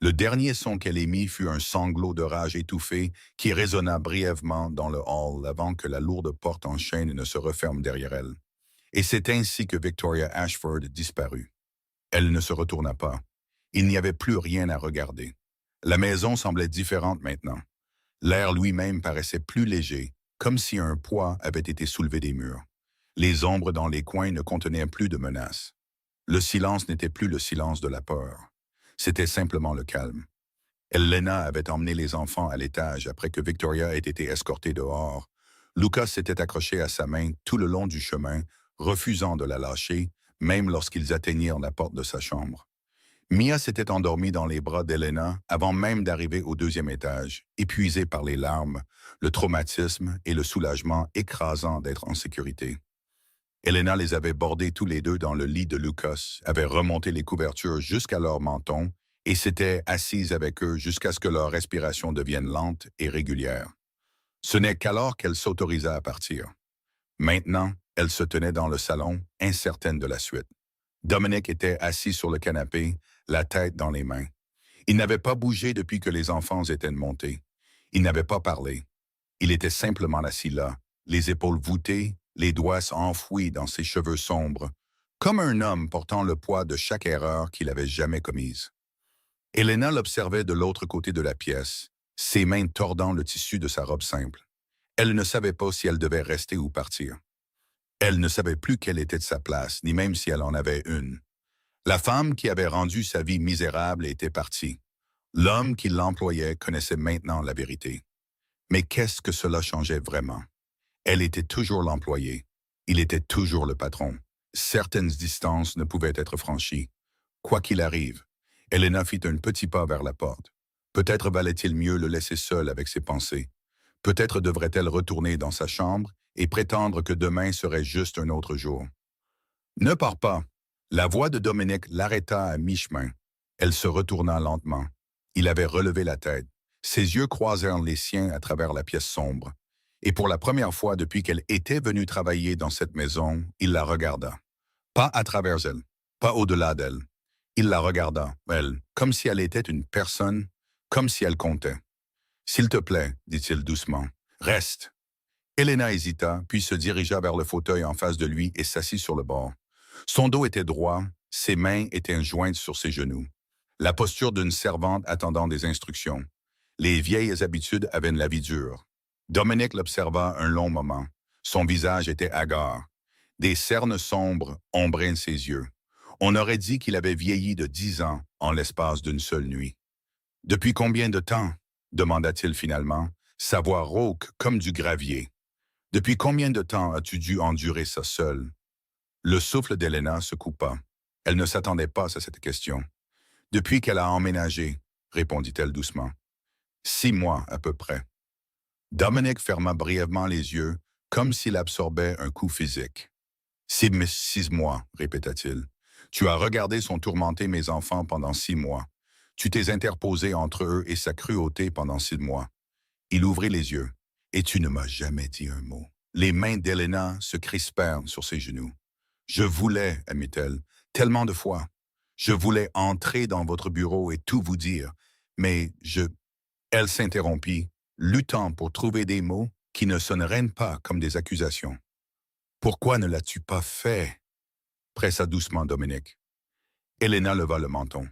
Le dernier son qu'elle émit fut un sanglot de rage étouffé qui résonna brièvement dans le hall avant que la lourde porte en chêne ne se referme derrière elle. Et c'est ainsi que Victoria Ashford disparut. Elle ne se retourna pas. Il n'y avait plus rien à regarder. La maison semblait différente maintenant. L'air lui-même paraissait plus léger, comme si un poids avait été soulevé des murs. Les ombres dans les coins ne contenaient plus de menaces. Le silence n'était plus le silence de la peur. C'était simplement le calme. Elena avait emmené les enfants à l'étage après que Victoria ait été escortée dehors, Lucas s'était accroché à sa main tout le long du chemin, refusant de la lâcher, même lorsqu'ils atteignirent la porte de sa chambre. Mia s'était endormie dans les bras d'Elena avant même d'arriver au deuxième étage, épuisée par les larmes, le traumatisme et le soulagement écrasant d'être en sécurité. Elena les avait bordés tous les deux dans le lit de Lucas, avait remonté les couvertures jusqu'à leur menton et s'était assise avec eux jusqu'à ce que leur respiration devienne lente et régulière. Ce n'est qu'alors qu'elle s'autorisa à partir. Maintenant, elle se tenait dans le salon, incertaine de la suite. Dominic était assis sur le canapé, la tête dans les mains. Il n'avait pas bougé depuis que les enfants étaient montés. Il n'avait pas parlé. Il était simplement assis là, les épaules voûtées, les doigts enfouis dans ses cheveux sombres, comme un homme portant le poids de chaque erreur qu'il avait jamais commise. Elena l'observait de l'autre côté de la pièce, ses mains tordant le tissu de sa robe simple. Elle ne savait pas si elle devait rester ou partir. Elle ne savait plus quelle était sa place, ni même si elle en avait une. La femme qui avait rendu sa vie misérable était partie. L'homme qui l'employait connaissait maintenant la vérité. Mais qu'est-ce que cela changeait vraiment? Elle était toujours l'employée. Il était toujours le patron. Certaines distances ne pouvaient être franchies. Quoi qu'il arrive, Elena fit un petit pas vers la porte. Peut-être valait-il mieux le laisser seul avec ses pensées. Peut-être devrait-elle retourner dans sa chambre et prétendre que demain serait juste un autre jour. Ne pars pas. La voix de Dominic l'arrêta à mi-chemin. Elle se retourna lentement. Il avait relevé la tête. Ses yeux croisèrent les siens à travers la pièce sombre. Et pour la première fois depuis qu'elle était venue travailler dans cette maison, il la regarda. Pas à travers elle, pas au-delà d'elle. Il la regarda, elle, comme si elle était une personne, comme si elle comptait. « S'il te plaît, dit-il doucement, reste. » Elena hésita, puis se dirigea vers le fauteuil en face de lui et s'assit sur le bord. Son dos était droit, ses mains étaient jointes sur ses genoux. La posture d'une servante attendant des instructions. Les vieilles habitudes avaient la vie dure. Dominic l'observa un long moment. Son visage était hagard. Des cernes sombres ombraient ses yeux. On aurait dit qu'il avait vieilli de 10 ans en l'espace d'une seule nuit. « Depuis combien de temps ?» demanda-t-il finalement, sa voix rauque comme du gravier. « Depuis combien de temps as-tu dû endurer ça seul ?» Le souffle d'Elena se coupa. Elle ne s'attendait pas à cette question. « Depuis qu'elle a emménagé, » répondit-elle doucement. « 6 mois à peu près. » Dominic ferma brièvement les yeux, comme s'il absorbait un coup physique. « 6 mois, répéta-t-il. Tu as regardé son tourmenter mes enfants pendant 6 mois. Tu t'es interposé entre eux et sa cruauté pendant 6 mois. » Il ouvrit les yeux. « Et tu ne m'as jamais dit un mot. » Les mains d'Elena se crispèrent sur ses genoux. « Je voulais, admit-elle, tellement de fois. Je voulais entrer dans votre bureau et tout vous dire, mais je... » Elle s'interrompit, luttant pour trouver des mots qui ne sonneraient pas comme des accusations. « Pourquoi ne l'as-tu pas fait ?» pressa doucement Dominic. Elena leva le menton.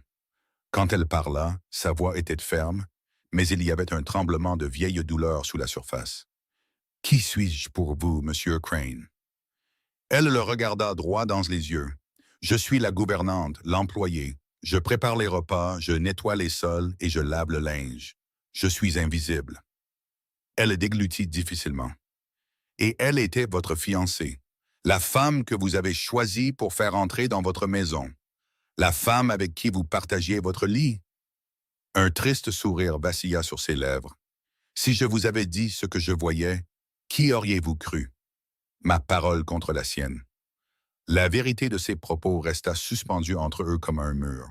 Quand elle parla, sa voix était ferme, mais il y avait un tremblement de vieille douleur sous la surface. « Qui suis-je pour vous, Monsieur Crane ?» Elle le regarda droit dans les yeux. « Je suis la gouvernante, l'employée. Je prépare les repas, je nettoie les sols et je lave le linge. Je suis invisible. » Elle déglutit difficilement. « Et elle était votre fiancée, la femme que vous avez choisie pour faire entrer dans votre maison, la femme avec qui vous partagiez votre lit. » Un triste sourire vacilla sur ses lèvres. « Si je vous avais dit ce que je voyais, qui auriez-vous cru? Ma parole contre la sienne. » La vérité de ses propos resta suspendue entre eux comme un mur.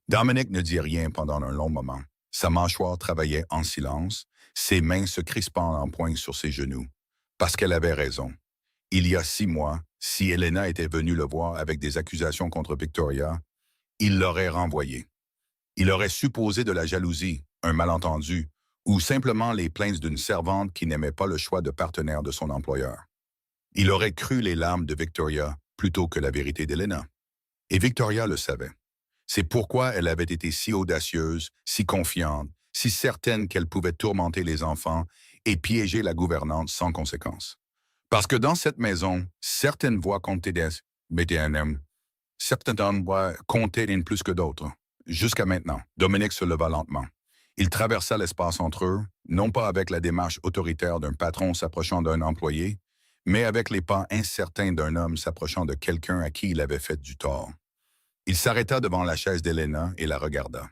Dominic ne dit rien pendant un long moment. Sa mâchoire travaillait en silence, ses mains se crispant en poing sur ses genoux. Parce qu'elle avait raison. Il y a 6 mois, si Elena était venue le voir avec des accusations contre Victoria, il l'aurait renvoyée. Il aurait supposé de la jalousie, un malentendu, ou simplement les plaintes d'une servante qui n'aimait pas le choix de partenaire de son employeur. Il aurait cru les larmes de Victoria plutôt que la vérité d'Elena. Et Victoria le savait. C'est pourquoi elle avait été si audacieuse, si confiante, si certaine qu'elle pouvait tourmenter les enfants et piéger la gouvernante sans conséquence. Parce que dans cette maison, certaines voix comptaient certaines voix comptaient plus que d'autres. Jusqu'à maintenant, Dominic se leva lentement. Il traversa l'espace entre eux, non pas avec la démarche autoritaire d'un patron s'approchant d'un employé, mais avec les pas incertains d'un homme s'approchant de quelqu'un à qui il avait fait du tort. Il s'arrêta devant la chaise d'Helena et la regarda.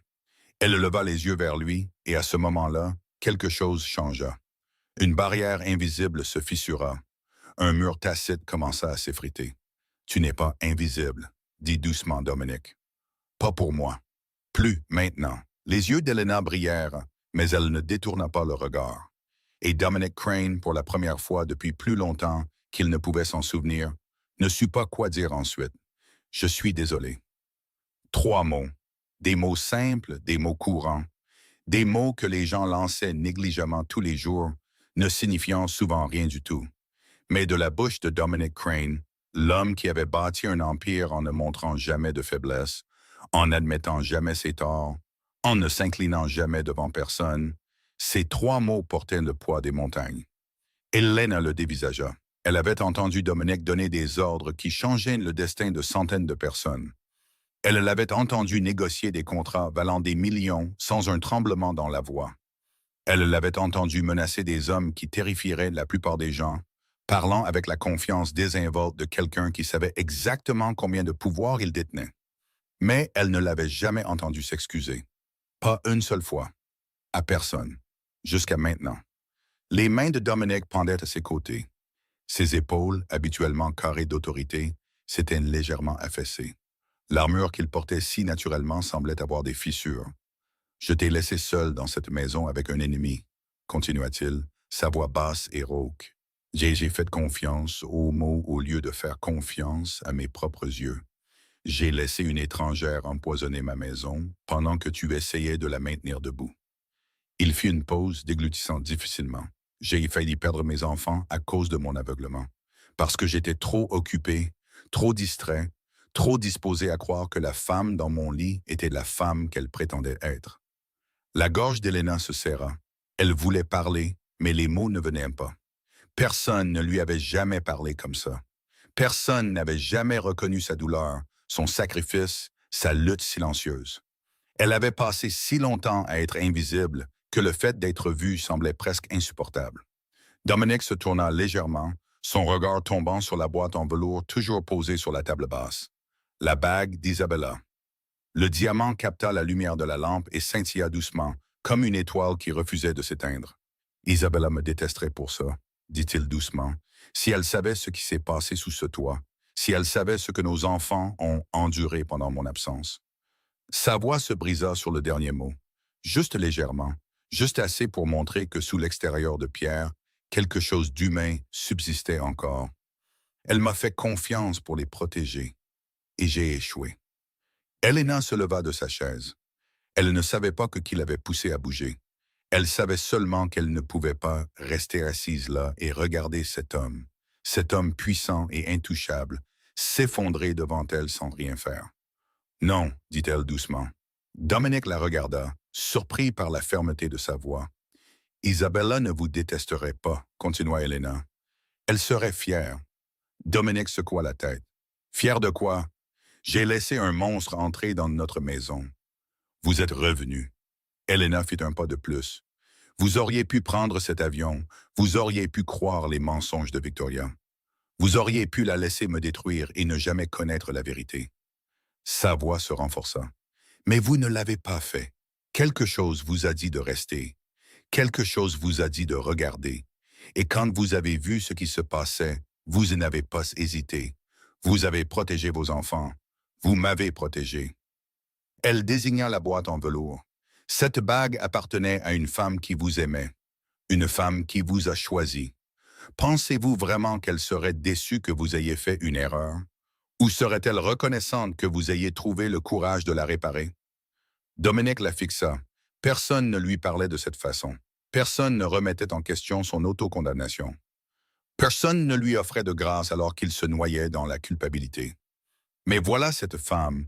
Elle leva les yeux vers lui, et à ce moment-là, quelque chose changea. Une barrière invisible se fissura. Un mur tacite commença à s'effriter. « Tu n'es pas invisible », dit doucement Dominic. « Pas pour moi. Plus maintenant. » Les yeux d'Helena brillèrent, mais elle ne détourna pas le regard. Et Dominic Crane, pour la première fois depuis plus longtemps qu'il ne pouvait s'en souvenir, ne sut pas quoi dire ensuite. « Je suis désolé. » 3 mots. Des mots simples, des mots courants. Des mots que les gens lançaient négligemment tous les jours, ne signifiant souvent rien du tout. Mais de la bouche de Dominic Crane, l'homme qui avait bâti un empire en ne montrant jamais de faiblesse, en n'admettant jamais ses torts, en ne s'inclinant jamais devant personne, ces 3 mots portaient le poids des montagnes. Helena le dévisagea. Elle avait entendu Dominic donner des ordres qui changeaient le destin de centaines de personnes. Elle l'avait entendu négocier des contrats valant des millions sans un tremblement dans la voix. Elle l'avait entendu menacer des hommes qui terrifieraient la plupart des gens, parlant avec la confiance désinvolte de quelqu'un qui savait exactement combien de pouvoir il détenait. Mais elle ne l'avait jamais entendu s'excuser. Pas une seule fois. À personne. Jusqu'à maintenant. Les mains de Dominic pendaient à ses côtés. Ses épaules, habituellement carrées d'autorité, s'étaient légèrement affaissées. L'armure qu'il portait si naturellement semblait avoir des fissures. « Je t'ai laissé seul dans cette maison avec un ennemi, » continua-t-il, sa voix basse et rauque. « J'ai fait confiance aux mots au lieu de faire confiance à mes propres yeux. J'ai laissé une étrangère empoisonner ma maison pendant que tu essayais de la maintenir debout. » Il fit une pause, déglutissant difficilement. « J'ai failli perdre mes enfants à cause de mon aveuglement, parce que j'étais trop occupé, trop distrait, trop disposé à croire que la femme dans mon lit était la femme qu'elle prétendait être. » La gorge d'Helena se serra. Elle voulait parler, mais les mots ne venaient pas. Personne ne lui avait jamais parlé comme ça. Personne n'avait jamais reconnu sa douleur, son sacrifice, sa lutte silencieuse. Elle avait passé si longtemps à être invisible que le fait d'être vue semblait presque insupportable. Dominic se tourna légèrement, son regard tombant sur la boîte en velours toujours posée sur la table basse. La bague d'Isabella. Le diamant capta la lumière de la lampe et scintilla doucement, comme une étoile qui refusait de s'éteindre. « Isabella me détesterait pour ça, » dit-il doucement, « si elle savait ce qui s'est passé sous ce toit, si elle savait ce que nos enfants ont enduré pendant mon absence. » Sa voix se brisa sur le dernier mot, juste légèrement, juste assez pour montrer que sous l'extérieur de pierre, quelque chose d'humain subsistait encore. Elle m'a fait confiance pour les protéger, et j'ai échoué. Helena se leva de sa chaise. Elle ne savait pas qui l'avait poussée à bouger. Elle savait seulement qu'elle ne pouvait pas rester assise là et regarder cet homme puissant et intouchable, s'effondrer devant elle sans rien faire. « Non, » dit-elle doucement. Dominic la regarda, surpris par la fermeté de sa voix. « Isabella ne vous détesterait pas, » continua Helena. « Elle serait fière. » Dominic secoua la tête. « Fière de quoi? J'ai laissé un monstre entrer dans notre maison. Vous êtes revenu. » Helena fit un pas de plus. « Vous auriez pu prendre cet avion, vous auriez pu croire les mensonges de Victoria. Vous auriez pu la laisser me détruire et ne jamais connaître la vérité. » Sa voix se renforça. « Mais vous ne l'avez pas fait. Quelque chose vous a dit de rester. Quelque chose vous a dit de regarder. Et quand vous avez vu ce qui se passait, vous n'avez pas hésité. Vous avez protégé vos enfants. Vous m'avez protégé. » Elle désigna la boîte en velours. « Cette bague appartenait à une femme qui vous aimait. Une femme qui vous a choisi. Pensez-vous vraiment qu'elle serait déçue que vous ayez fait une erreur? Ou serait-elle reconnaissante que vous ayez trouvé le courage de la réparer? » Dominic la fixa. Personne ne lui parlait de cette façon. Personne ne remettait en question son autocondamnation. Personne ne lui offrait de grâce alors qu'il se noyait dans la culpabilité. Mais voilà cette femme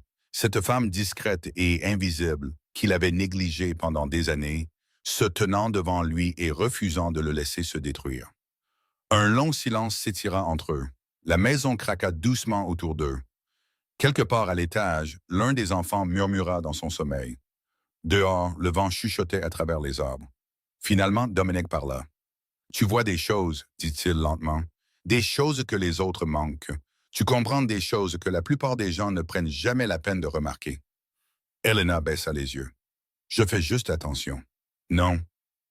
discrète et invisible qu'il avait négligée pendant des années, se tenant devant lui et refusant de le laisser se détruire. Un long silence s'étira entre eux. La maison craqua doucement autour d'eux. Quelque part à l'étage, l'un des enfants murmura dans son sommeil. Dehors, le vent chuchotait à travers les arbres. Finalement, Dominic parla. Tu vois des choses, dit-il lentement, des choses que les autres manquent. Tu comprends des choses que la plupart des gens ne prennent jamais la peine de remarquer. Elena baissa les yeux. Je fais juste attention. Non.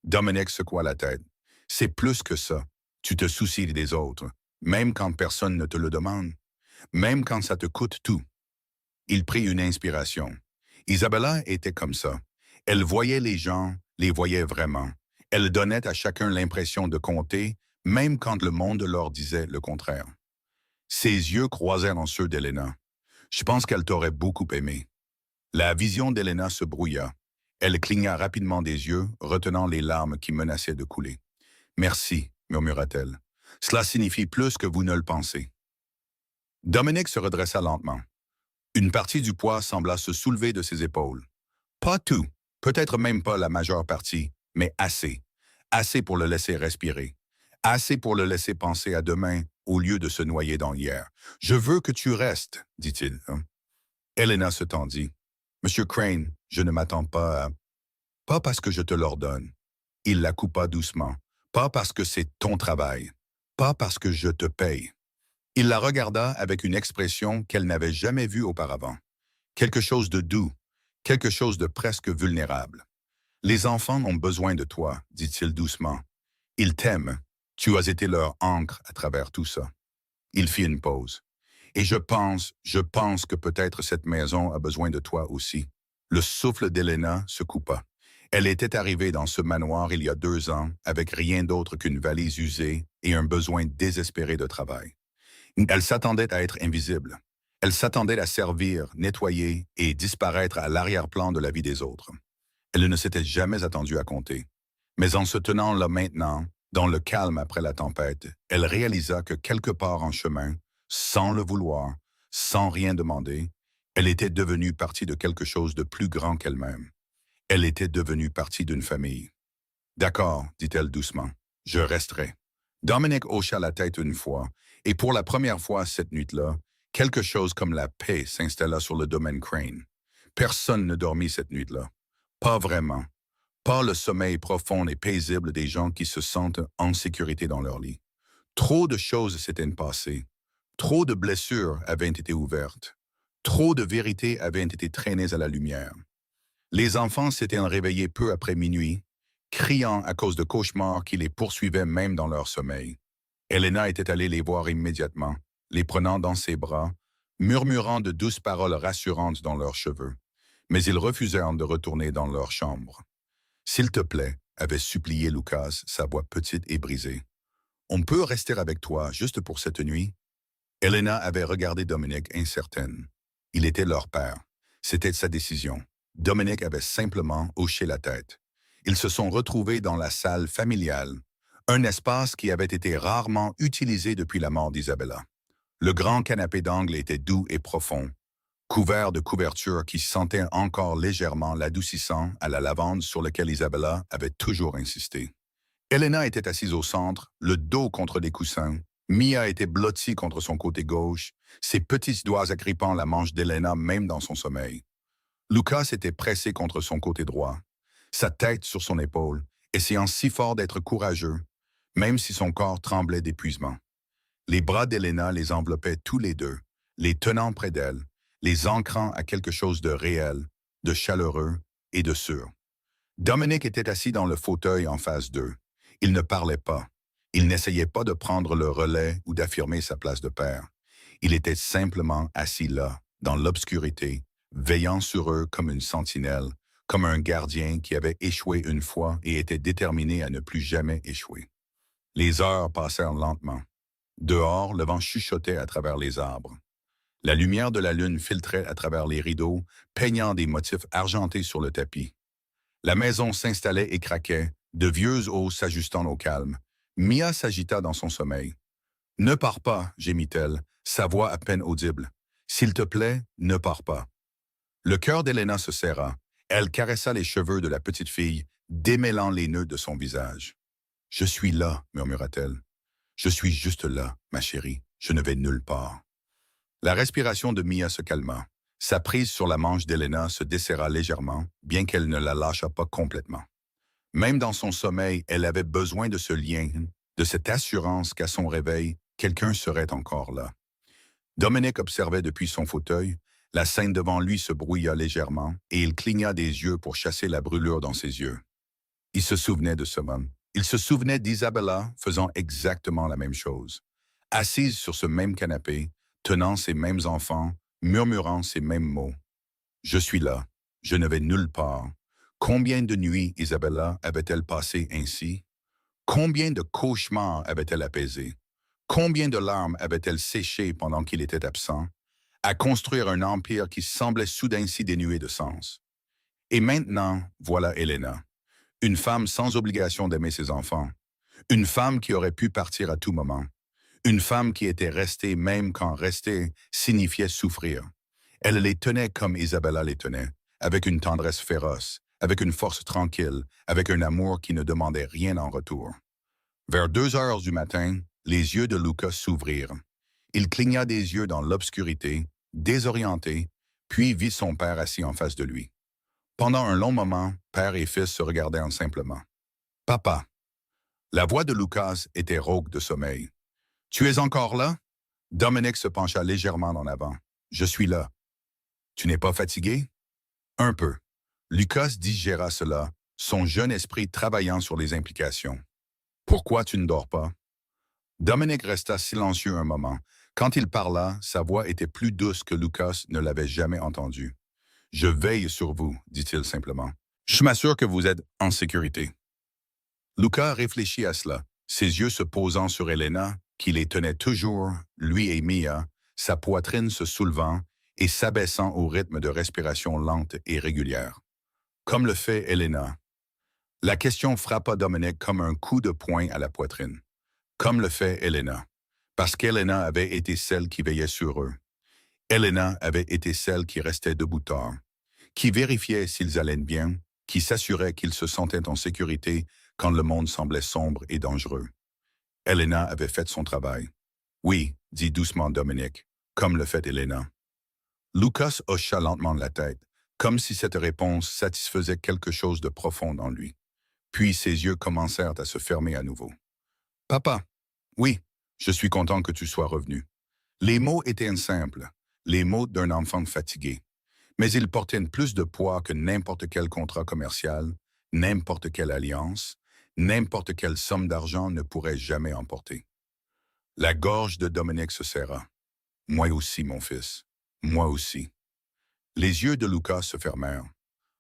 Dominic secoua la tête. C'est plus que ça. Tu te soucies des autres, même quand personne ne te le demande, même quand ça te coûte tout. Il prit une inspiration. Isabella était comme ça. Elle voyait les gens, les voyait vraiment. Elle donnait à chacun l'impression de compter, même quand le monde leur disait le contraire. Ses yeux croisèrent dans ceux d'Elena. Je pense qu'elle t'aurait beaucoup aimé. La vision d'Elena se brouilla. Elle cligna rapidement des yeux, retenant les larmes qui menaçaient de couler. Merci, murmura-t-elle. Cela signifie plus que vous ne le pensez. Dominic se redressa lentement. Une partie du poids sembla se soulever de ses épaules. Pas tout, peut-être même pas la majeure partie, mais assez. Assez pour le laisser respirer. Assez pour le laisser penser à demain au lieu de se noyer dans hier. Je veux que tu restes, dit-il. Helena se tendit. Monsieur Crane, je ne m'attends pas à... Pas parce que je te l'ordonne. Il la coupa doucement. Pas parce que c'est ton travail. Pas parce que je te paye. Il la regarda avec une expression qu'elle n'avait jamais vue auparavant. Quelque chose de doux, quelque chose de presque vulnérable. Les enfants ont besoin de toi, dit-il doucement. Ils t'aiment. Tu as été leur encre à travers tout ça. Il fit une pause. Et je pense que peut-être cette maison a besoin de toi aussi. Le souffle d'Helena se coupa. Elle était arrivée dans ce manoir il y a 2 ans avec rien d'autre qu'une valise usée et un besoin désespéré de travail. Elle s'attendait à être invisible. Elle s'attendait à servir, nettoyer et disparaître à l'arrière-plan de la vie des autres. Elle ne s'était jamais attendue à compter. Mais en se tenant là maintenant, dans le calme après la tempête, elle réalisa que quelque part en chemin, sans le vouloir, sans rien demander, elle était devenue partie de quelque chose de plus grand qu'elle-même. Elle était devenue partie d'une famille. D'accord, dit-elle doucement, je resterai. Dominic hocha la tête une fois, et pour la première fois cette nuit-là, quelque chose comme la paix s'installa sur le domaine Crane. Personne ne dormit cette nuit-là. Pas vraiment. Pas le sommeil profond et paisible des gens qui se sentent en sécurité dans leur lit. Trop de choses s'étaient passées. Trop de blessures avaient été ouvertes. Trop de vérités avaient été traînées à la lumière. Les enfants s'étaient réveillés peu après minuit, criant à cause de cauchemars qui les poursuivaient même dans leur sommeil. Helena était allée les voir immédiatement, les prenant dans ses bras, murmurant de douces paroles rassurantes dans leurs cheveux. Mais ils refusèrent de retourner dans leur chambre. « S'il te plaît, » avait supplié Lucas, sa voix petite et brisée. « On peut rester avec toi juste pour cette nuit? » Helena avait regardé Dominic incertaine. Il était leur père. C'était sa décision. Dominic avait simplement hoché la tête. Ils se sont retrouvés dans la salle familiale, un espace qui avait été rarement utilisé depuis la mort d'Isabella. Le grand canapé d'angle était doux et profond, couvert de couvertures qui sentaient encore légèrement l'adoucissant à la lavande sur lequel Isabella avait toujours insisté. Helena était assise au centre, le dos contre les coussins. Mia était blottie contre son côté gauche, ses petits doigts agrippant la manche d'Helena même dans son sommeil. Lucas était pressé contre son côté droit, sa tête sur son épaule, essayant si fort d'être courageux, même si son corps tremblait d'épuisement. Les bras d'Helena les enveloppaient tous les deux, les tenant près d'elle, les ancrant à quelque chose de réel, de chaleureux et de sûr. Dominic était assis dans le fauteuil en face d'eux. Il ne parlait pas. Il n'essayait pas de prendre le relais ou d'affirmer sa place de père. Il était simplement assis là, dans l'obscurité, veillant sur eux comme une sentinelle, comme un gardien qui avait échoué une fois et était déterminé à ne plus jamais échouer. Les heures passèrent lentement. Dehors, le vent chuchotait à travers les arbres. La lumière de la lune filtrait à travers les rideaux, peignant des motifs argentés sur le tapis. La maison s'installait et craquait, de vieux os s'ajustant au calme. Mia s'agita dans son sommeil. « Ne pars pas, » gémit-elle, sa voix à peine audible. « S'il te plaît, ne pars pas. » Le cœur d'Helena se serra. Elle caressa les cheveux de la petite fille, démêlant les nœuds de son visage. « Je suis là, » murmura-t-elle. « Je suis juste là, ma chérie. Je ne vais nulle part. » La respiration de Mia se calma. Sa prise sur la manche d'Elena se desserra légèrement, bien qu'elle ne la lâcha pas complètement. Même dans son sommeil, elle avait besoin de ce lien, de cette assurance qu'à son réveil, quelqu'un serait encore là. Dominic observait depuis son fauteuil. La scène devant lui se brouilla légèrement et il cligna des yeux pour chasser la brûlure dans ses yeux. Il se souvenait de ce moment. Il se souvenait d'Isabella faisant exactement la même chose. Assise sur ce même canapé, tenant ses mêmes enfants, murmurant ces mêmes mots. Je suis là. Je ne vais nulle part. Combien de nuits Isabella avait-elle passé ainsi? Combien de cauchemars avait-elle apaisé? Combien de larmes avait-elle séché pendant qu'il était absent? À construire un empire qui semblait soudain si dénué de sens. Et maintenant, voilà Elena. Une femme sans obligation d'aimer ses enfants. Une femme qui aurait pu partir à tout moment. Une femme qui était restée même quand rester signifiait souffrir. Elle les tenait comme Isabella les tenait, avec une tendresse féroce, avec une force tranquille, avec un amour qui ne demandait rien en retour. Vers 2 heures du matin, les yeux de Lucas s'ouvrirent. Il cligna des yeux dans l'obscurité, désorienté, puis vit son père assis en face de lui. Pendant un long moment, père et fils se regardèrent simplement. « Papa !» La voix de Lucas était rauque de sommeil. « Tu es encore là ?» Dominic se pencha légèrement en avant. « Je suis là. »« Tu n'es pas fatigué ?»« Un peu. » Lucas digéra cela, son jeune esprit travaillant sur les implications. « Pourquoi tu ne dors pas ?» Dominic resta silencieux un moment. Quand il parla, sa voix était plus douce que Lucas ne l'avait jamais entendue. « Je veille sur vous, dit-il simplement. Je m'assure que vous êtes en sécurité. » Lucas réfléchit à cela, ses yeux se posant sur Elena, qui les tenait toujours, lui et Mia, sa poitrine se soulevant et s'abaissant au rythme de respiration lente et régulière. Comme le fait Elena. La question frappa Dominic comme un coup de poing à la poitrine. Comme le fait Elena. Parce qu'Elena avait été celle qui veillait sur eux. Elena avait été celle qui restait debout tard, qui vérifiait s'ils allaient bien, qui s'assurait qu'ils se sentaient en sécurité quand le monde semblait sombre et dangereux. Elena avait fait son travail. Oui, dit doucement Dominic, comme le fait Elena. Lucas hocha lentement la tête, comme si cette réponse satisfaisait quelque chose de profond en lui. Puis ses yeux commencèrent à se fermer à nouveau. « Papa, oui, je suis content que tu sois revenu. » Les mots étaient simples, les mots d'un enfant fatigué. Mais ils portaient plus de poids que n'importe quel contrat commercial, n'importe quelle alliance, n'importe quelle somme d'argent ne pourrait jamais emporter. La gorge de Dominic se serra. « Moi aussi, mon fils. Moi aussi. » Les yeux de Lucas se fermèrent.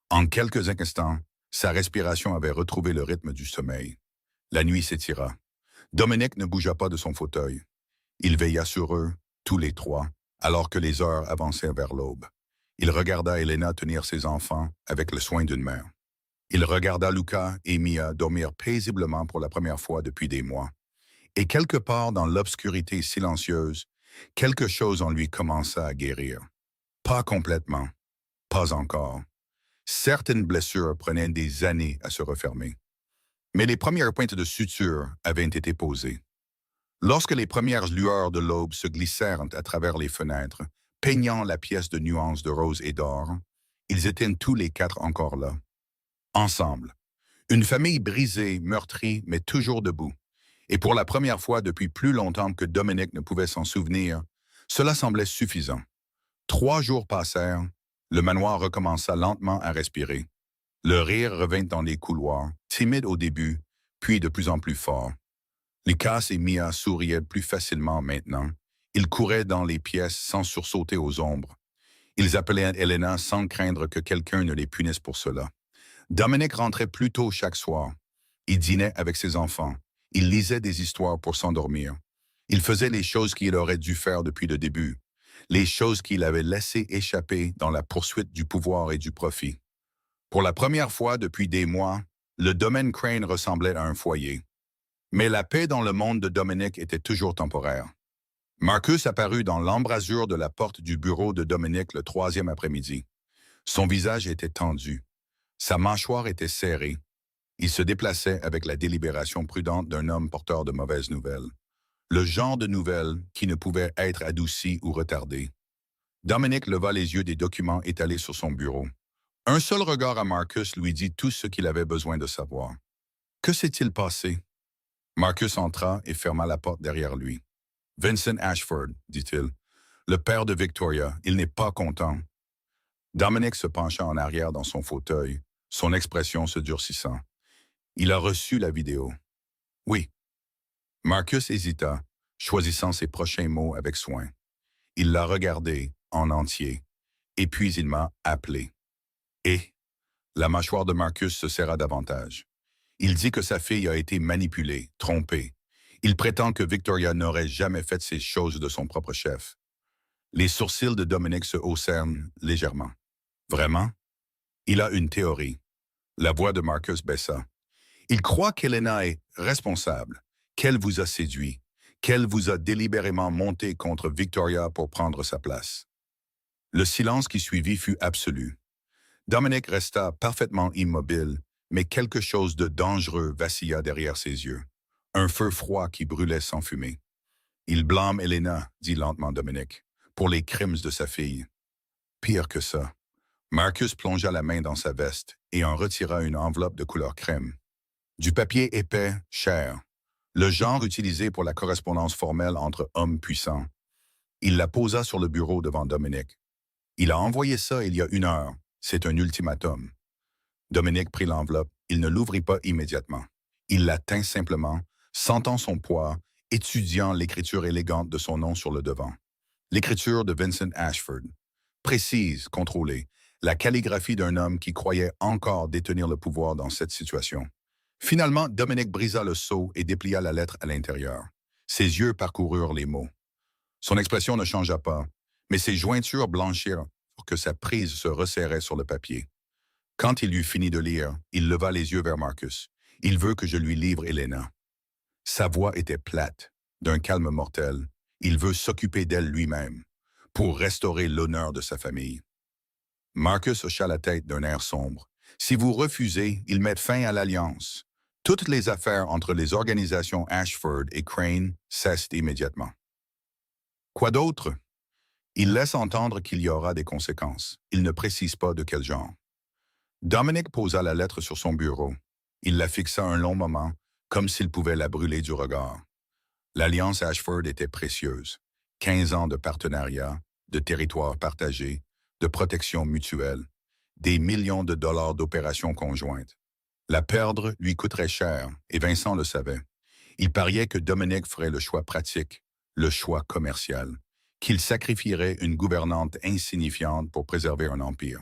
En quelques instants, sa respiration avait retrouvé le rythme du sommeil. La nuit s'étira. Dominic ne bougea pas de son fauteuil. Il veilla sur eux, tous les trois, alors que les heures avançaient vers l'aube. Il regarda Elena tenir ses enfants avec le soin d'une mère. Il regarda Lucas et Mia dormir paisiblement pour la première fois depuis des mois. Et quelque part dans l'obscurité silencieuse, quelque chose en lui commença à guérir. Pas complètement, pas encore. Certaines blessures prenaient des années à se refermer. Mais les premières pointes de suture avaient été posées. Lorsque les premières lueurs de l'aube se glissèrent à travers les fenêtres, peignant la pièce de nuances de rose et d'or, ils étaient tous les quatre encore là. Ensemble. Une famille brisée, meurtrie, mais toujours debout. Et pour la première fois depuis plus longtemps que Dominic ne pouvait s'en souvenir, cela semblait suffisant. 3 jours passèrent, le manoir recommença lentement à respirer. Le rire revint dans les couloirs, timide au début, puis de plus en plus fort. Lucas et Mia souriaient plus facilement maintenant. Ils couraient dans les pièces sans sursauter aux ombres. Ils appelaient Elena sans craindre que quelqu'un ne les punisse pour cela. Dominic rentrait plus tôt chaque soir. Il dînait avec ses enfants. Il lisait des histoires pour s'endormir. Il faisait les choses qu'il aurait dû faire depuis le début, les choses qu'il avait laissées échapper dans la poursuite du pouvoir et du profit. Pour la première fois depuis des mois, le domaine Crane ressemblait à un foyer. Mais la paix dans le monde de Dominic était toujours temporaire. Marcus apparut dans l'embrasure de la porte du bureau de Dominic le 3e après-midi. Son visage était tendu. Sa mâchoire était serrée. Il se déplaçait avec la délibération prudente d'un homme porteur de mauvaises nouvelles. Le genre de nouvelles qui ne pouvaient être adoucies ou retardées. Dominic leva les yeux des documents étalés sur son bureau. Un seul regard à Marcus lui dit tout ce qu'il avait besoin de savoir. Que s'est-il passé? Marcus entra et ferma la porte derrière lui. Vincent Ashford, dit-il, le père de Victoria, il n'est pas content. Dominic se pencha en arrière dans son fauteuil, son expression se durcissant. Il a reçu la vidéo. Oui. Marcus hésita, choisissant ses prochains mots avec soin. Il l'a regardé en entier, et puis il m'a appelé. Et la mâchoire de Marcus se serra davantage. Il dit que sa fille a été manipulée, trompée. Il prétend que Victoria n'aurait jamais fait ces choses de son propre chef. Les sourcils de Dominic se haussèrent légèrement. Vraiment? Il a une théorie. La voix de Marcus baissa. Il croit qu'Elena est responsable, qu'elle vous a séduit, qu'elle vous a délibérément monté contre Victoria pour prendre sa place. Le silence qui suivit fut absolu. Dominic resta parfaitement immobile, mais quelque chose de dangereux vacilla derrière ses yeux. Un feu froid qui brûlait sans fumée. Il blâme Elena, dit lentement Dominic, pour les crimes de sa fille. Pire que ça. Marcus plongea la main dans sa veste et en retira une enveloppe de couleur crème. Du papier épais, cher, le genre utilisé pour la correspondance formelle entre hommes puissants. Il la posa sur le bureau devant Dominic. Il a envoyé ça il y a 1 heure. C'est un ultimatum. Dominic prit l'enveloppe. Il ne l'ouvrit pas immédiatement. Il la tint simplement, sentant son poids, étudiant l'écriture élégante de son nom sur le devant. L'écriture de Vincent Ashford. Précise, contrôlée, la calligraphie d'un homme qui croyait encore détenir le pouvoir dans cette situation. Finalement, Dominic brisa le sceau et déplia la lettre à l'intérieur. Ses yeux parcoururent les mots. Son expression ne changea pas, mais ses jointures blanchirent pour que sa prise se resserrait sur le papier. Quand il eut fini de lire, il leva les yeux vers Marcus. « Il veut que je lui livre Elena. » Sa voix était plate, d'un calme mortel. Il veut s'occuper d'elle lui-même, pour restaurer l'honneur de sa famille. Marcus hocha la tête d'un air sombre. « Si vous refusez, ils mettent fin à l'alliance. Toutes les affaires entre les organisations Ashford et Crane cessent immédiatement. » Quoi d'autre? Il laisse entendre qu'il y aura des conséquences. Il ne précise pas de quel genre. Dominic posa la lettre sur son bureau. Il la fixa un long moment, comme s'il pouvait la brûler du regard. L'alliance Ashford était précieuse. 15 ans de partenariat, de territoires partagés, de protection mutuelle, des millions de dollars d'opérations conjointes. La perdre lui coûterait cher, et Vincent le savait. Il pariait que Dominic ferait le choix pratique, le choix commercial, qu'il sacrifierait une gouvernante insignifiante pour préserver un empire.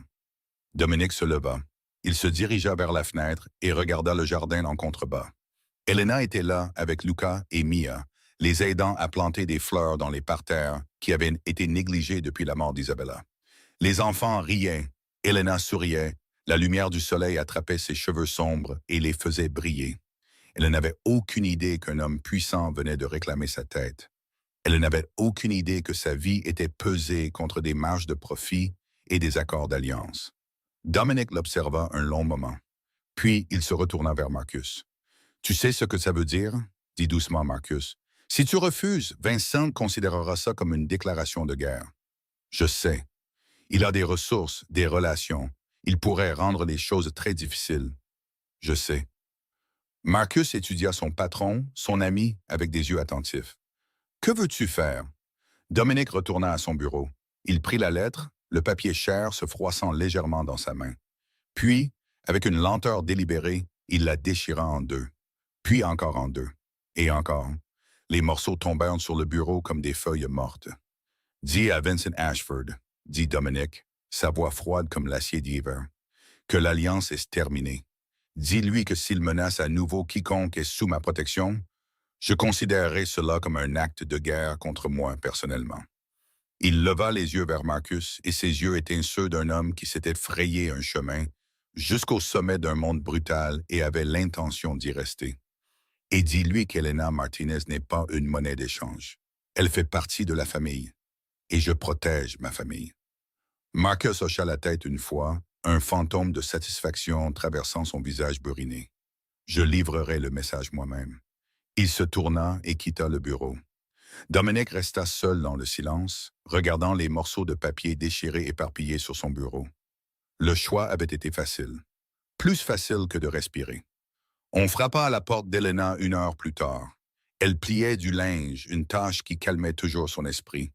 Dominic se leva. Il se dirigea vers la fenêtre et regarda le jardin en contrebas. Elena était là avec Luca et Mia, les aidant à planter des fleurs dans les parterres qui avaient été négligés depuis la mort d'Isabella. Les enfants riaient, Elena souriait, la lumière du soleil attrapait ses cheveux sombres et les faisait briller. Elle n'avait aucune idée qu'un homme puissant venait de réclamer sa tête. Elle n'avait aucune idée que sa vie était pesée contre des marges de profit et des accords d'alliance. Dominic l'observa un long moment. Puis il se retourna vers Marcus. « Tu sais ce que ça veut dire? » dit doucement Marcus. « Si tu refuses, Vincent considérera ça comme une déclaration de guerre. » « Je sais. Il a des ressources, des relations. Il pourrait rendre les choses très difficiles. » « Je sais. » Marcus étudia son patron, son ami, avec des yeux attentifs. « Que veux-tu faire? » Dominic retourna à son bureau. Il prit la lettre, le papier cher se froissant légèrement dans sa main. Puis, avec une lenteur délibérée, il la déchira en deux. Puis encore en deux. Et encore. Les morceaux tombèrent sur le bureau comme des feuilles mortes. « Dis à Vincent Ashford, » dit Dominic, sa voix froide comme l'acier d'hiver, « que l'alliance est terminée. Dis-lui que s'il menace à nouveau quiconque est sous ma protection, je considérerai cela comme un acte de guerre contre moi personnellement. » Il leva les yeux vers Marcus et ses yeux étaient ceux d'un homme qui s'était frayé un chemin jusqu'au sommet d'un monde brutal et avait l'intention d'y rester. « Et dis-lui qu'Elena Martinez n'est pas une monnaie d'échange. Elle fait partie de la famille. Et je protège ma famille. » Marcus hocha la tête une fois, un fantôme de satisfaction traversant son visage buriné. « Je livrerai le message moi-même. » Il se tourna et quitta le bureau. Dominique resta seul dans le silence, regardant les morceaux de papier déchirés éparpillés sur son bureau. Le choix avait été facile. Plus facile que de respirer. On frappa à la porte d'Elena 1 heure plus tard. Elle pliait du linge, une tâche qui calmait toujours son esprit.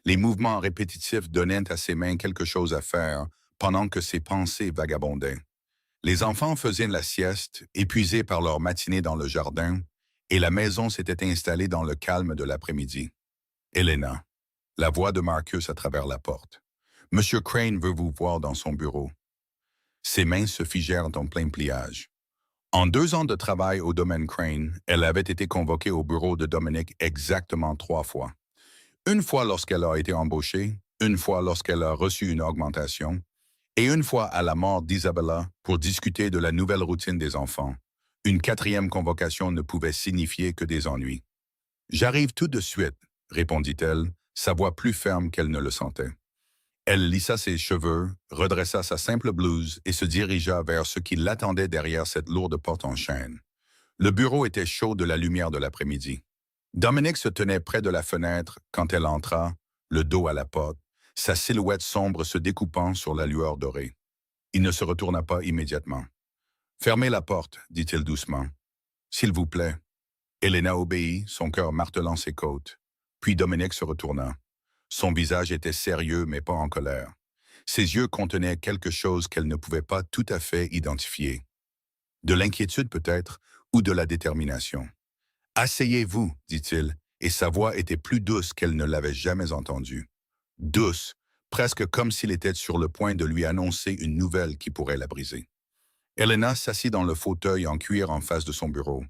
Les mouvements répétitifs donnaient à ses mains quelque chose à faire pendant que ses pensées vagabondaient. Les enfants faisaient la sieste, épuisés par leur matinée dans le jardin, et la maison s'était installée dans le calme de l'après-midi. Elena, la voix de Marcus à travers la porte. Monsieur Crane veut vous voir dans son bureau. Ses mains se figèrent en plein pliage. En 2 ans de travail au domaine Crane, elle avait été convoquée au bureau de Dominique exactement 3 fois. Une fois lorsqu'elle a été embauchée, une fois lorsqu'elle a reçu une augmentation, et une fois à la mort d'Isabella pour discuter de la nouvelle routine des enfants. Une 4e convocation ne pouvait signifier que des ennuis. « J'arrive tout de suite », répondit-elle, sa voix plus ferme qu'elle ne le sentait. Elle lissa ses cheveux, redressa sa simple blouse et se dirigea vers ce qui l'attendait derrière cette lourde porte en chêne. Le bureau était chaud de la lumière de l'après-midi. Dominique se tenait près de la fenêtre quand elle entra, le dos à la porte, sa silhouette sombre se découpant sur la lueur dorée. Il ne se retourna pas immédiatement. « Fermez la porte, dit-il doucement. « S'il vous plaît. » Elena obéit, son cœur martelant ses côtes. Puis Dominique se retourna. Son visage était sérieux, mais pas en colère. Ses yeux contenaient quelque chose qu'elle ne pouvait pas tout à fait identifier. De l'inquiétude peut-être, ou de la détermination. « Asseyez-vous, dit-il, et sa voix était plus douce qu'elle ne l'avait jamais entendue. Douce, presque comme s'il était sur le point de lui annoncer une nouvelle qui pourrait la briser. Elena s'assit dans le fauteuil en cuir en face de son bureau.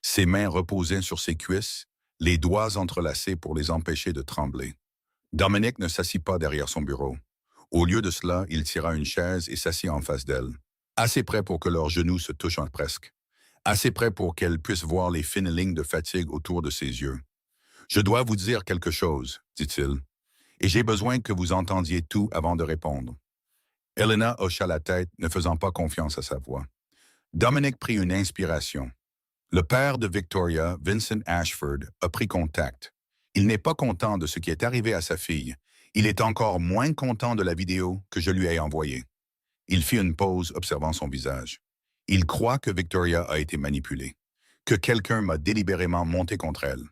Ses mains reposaient sur ses cuisses, les doigts entrelacés pour les empêcher de trembler. Dominique ne s'assit pas derrière son bureau. Au lieu de cela, il tira une chaise et s'assit en face d'elle, assez près pour que leurs genoux se touchent presque, assez près pour qu'elle puisse voir les fines lignes de fatigue autour de ses yeux. « Je dois vous dire quelque chose, dit-il, et j'ai besoin que vous entendiez tout avant de répondre. » Elena hocha la tête, ne faisant pas confiance à sa voix. Dominique prit une inspiration. Le père de Victoria, Vincent Ashford, a pris contact. Il n'est pas content de ce qui est arrivé à sa fille. Il est encore moins content de la vidéo que je lui ai envoyée. Il fit une pause, observant son visage. Il croit que Victoria a été manipulée, que quelqu'un m'a délibérément monté contre elle.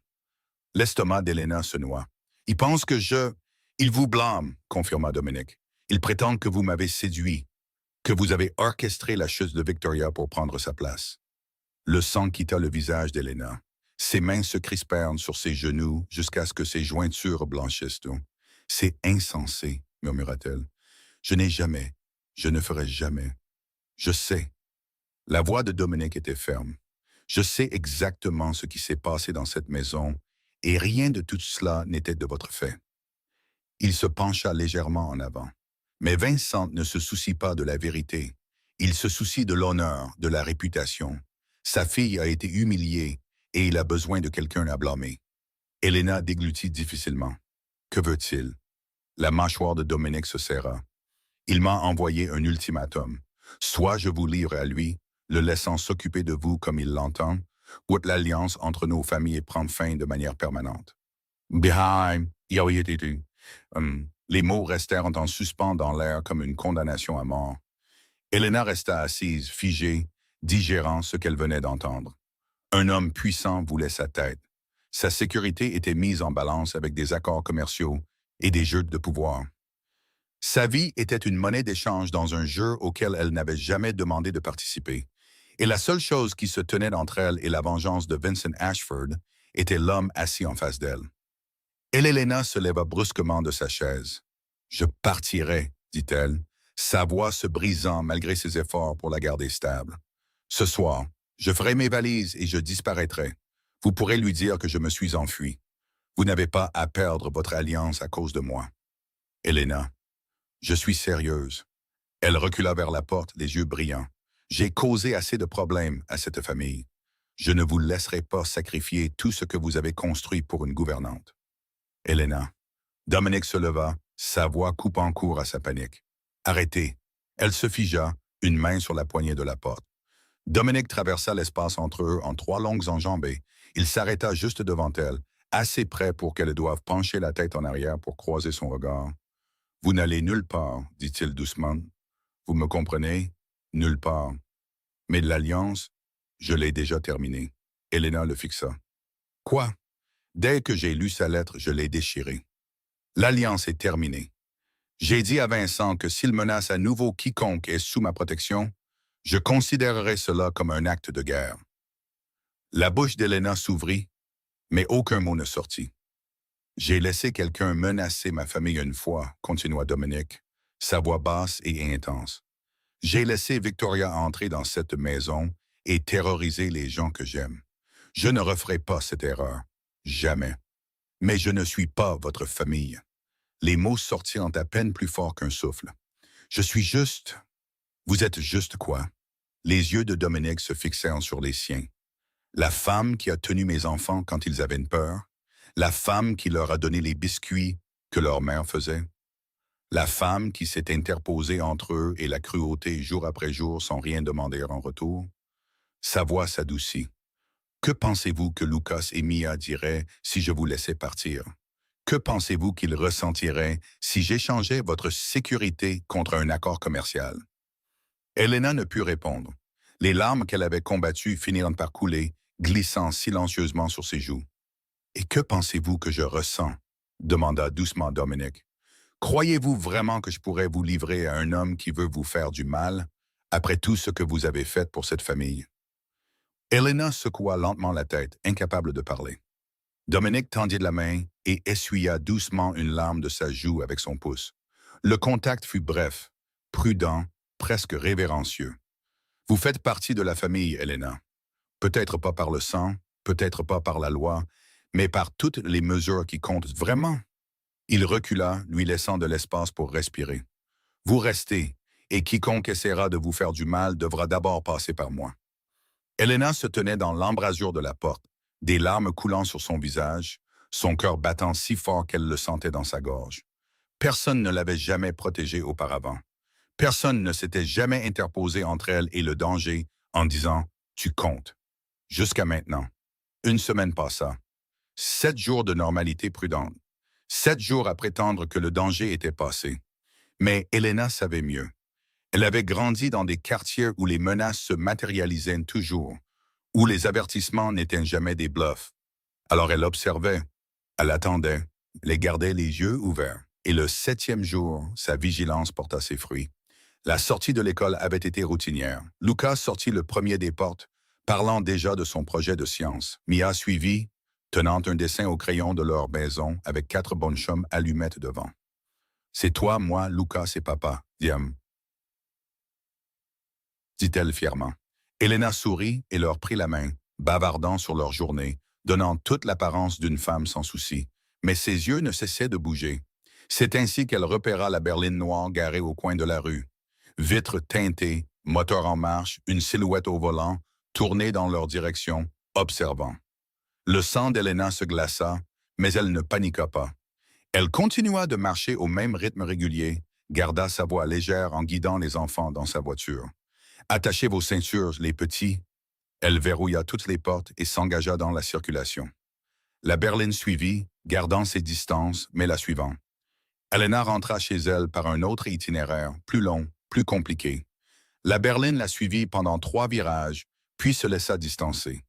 L'estomac d'Elena se noua. « Il pense que je... »« Il vous blâme, » confirma Dominique. « Il prétend que vous m'avez séduit, que vous avez orchestré la chute de Victoria pour prendre sa place. » Le sang quitta le visage d'Elena. Ses mains se crispèrent sur ses genoux jusqu'à ce que ses jointures blanchissent. « C'est insensé, » murmura-t-elle. « Je n'ai jamais, je ne ferai jamais. Je sais. » La voix de Dominique était ferme. « Je sais exactement ce qui s'est passé dans cette maison, et rien de tout cela n'était de votre fait. » Il se pencha légèrement en avant. Mais Vincent ne se soucie pas de la vérité. Il se soucie de l'honneur, de la réputation. Sa fille a été humiliée et il a besoin de quelqu'un à blâmer. Elena déglutit difficilement. Que veut-il? La mâchoire de Dominique se serra. Il m'a envoyé un ultimatum. Soit je vous livre à lui, le laissant s'occuper de vous comme il l'entend, ou l'alliance entre nos familles prend fin de manière permanente. Behind, les mots restèrent en suspens dans l'air comme une condamnation à mort. Elena resta assise, figée, digérant ce qu'elle venait d'entendre. Un homme puissant voulait sa tête. Sa sécurité était mise en balance avec des accords commerciaux et des jeux de pouvoir. Sa vie était une monnaie d'échange dans un jeu auquel elle n'avait jamais demandé de participer. Et la seule chose qui se tenait entre elle et la vengeance de Vincent Ashford était l'homme assis en face d'elle. Elena se leva brusquement de sa chaise. « Je partirai, » dit-elle, sa voix se brisant malgré ses efforts pour la garder stable. « Ce soir, je ferai mes valises et je disparaîtrai. Vous pourrez lui dire que je me suis enfui. Vous n'avez pas à perdre votre alliance à cause de moi. » Elena, je suis sérieuse. Elle recula vers la porte, les yeux brillants. J'ai causé assez de problèmes à cette famille. Je ne vous laisserai pas sacrifier tout ce que vous avez construit pour une gouvernante. Elena. Dominique se leva, sa voix coupant court à sa panique. Arrêtez. Elle se figea, une main sur la poignée de la porte. Dominique traversa l'espace entre eux en 3 longues enjambées. Il s'arrêta juste devant elle, assez près pour qu'elle doive pencher la tête en arrière pour croiser son regard. Vous n'allez nulle part, dit-il doucement. Vous me comprenez? Nulle part. Mais l'alliance, je l'ai déjà terminée. Elena le fixa. Quoi? Dès que j'ai lu sa lettre, je l'ai déchirée. L'alliance est terminée. J'ai dit à Vincent que s'il menace à nouveau quiconque est sous ma protection, je considérerai cela comme un acte de guerre. La bouche d'Elena s'ouvrit, mais aucun mot ne sortit. J'ai laissé quelqu'un menacer ma famille une fois, continua Dominique, sa voix basse et intense. J'ai laissé Victoria entrer dans cette maison et terroriser les gens que j'aime. Je ne referai pas cette erreur. Jamais. Mais je ne suis pas votre famille. Les mots sortirent à peine plus fort qu'un souffle. Je suis juste... Vous êtes juste quoi? Les yeux de Dominique se fixèrent sur les siens. La femme qui a tenu mes enfants quand ils avaient peur, la femme qui leur a donné les biscuits que leur mère faisait, la femme qui s'est interposée entre eux et la cruauté jour après jour sans rien demander en retour. Sa voix s'adoucit. Que pensez-vous que Lucas et Mia diraient si je vous laissais partir? Que pensez-vous qu'ils ressentiraient si j'échangeais votre sécurité contre un accord commercial? Elena ne put répondre. Les larmes qu'elle avait combattues finirent par couler, glissant silencieusement sur ses joues. « Et que pensez-vous que je ressens? » demanda doucement Dominique. « Croyez-vous vraiment que je pourrais vous livrer à un homme qui veut vous faire du mal, après tout ce que vous avez fait pour cette famille? » Elena secoua lentement la tête, incapable de parler. Dominique tendit la main et essuya doucement une larme de sa joue avec son pouce. Le contact fut bref, prudent, presque révérencieux. « Vous faites partie de la famille, Elena. Peut-être pas par le sang, peut-être pas par la loi, mais par toutes les mesures qui comptent vraiment. » Il recula, lui laissant de l'espace pour respirer. « Vous restez, et quiconque essaiera de vous faire du mal devra d'abord passer par moi. » Elena se tenait dans l'embrasure de la porte, des larmes coulant sur son visage, son cœur battant si fort qu'elle le sentait dans sa gorge. Personne ne l'avait jamais protégée auparavant. Personne ne s'était jamais interposé entre elle et le danger en disant « Tu comptes ». Jusqu'à maintenant. Une semaine passa. 7 jours de normalité prudente. 7 jours à prétendre que le danger était passé. Mais Elena savait mieux. Elle avait grandi dans des quartiers où les menaces se matérialisaient toujours, où les avertissements n'étaient jamais des bluffs. Alors elle observait, elle attendait, elle gardait les yeux ouverts. Et le 7e jour, sa vigilance porta ses fruits. La sortie de l'école avait été routinière. Lucas sortit le premier des portes, parlant déjà de son projet de science. Mia suivit, tenant un dessin au crayon de leur maison avec 4 bonnes chums allumettes devant. « C'est toi, moi, Lucas et papa, Diam, » dit-elle fièrement. Elena sourit et leur prit la main, bavardant sur leur journée, donnant toute l'apparence d'une femme sans souci. Mais ses yeux ne cessaient de bouger. C'est ainsi qu'elle repéra la berline noire garée au coin de la rue. Vitres teintées, moteur en marche, une silhouette au volant, tournée dans leur direction, observant. Le sang d'Elena se glaça, mais elle ne paniqua pas. Elle continua de marcher au même rythme régulier, garda sa voix légère en guidant les enfants dans sa voiture. « Attachez vos ceintures, les petits. » Elle verrouilla toutes les portes et s'engagea dans la circulation. La berline suivit, gardant ses distances, mais la suivant. Elena rentra chez elle par un autre itinéraire, plus long, plus compliqué. La berline la suivit pendant 3 virages, puis se laissa distancer.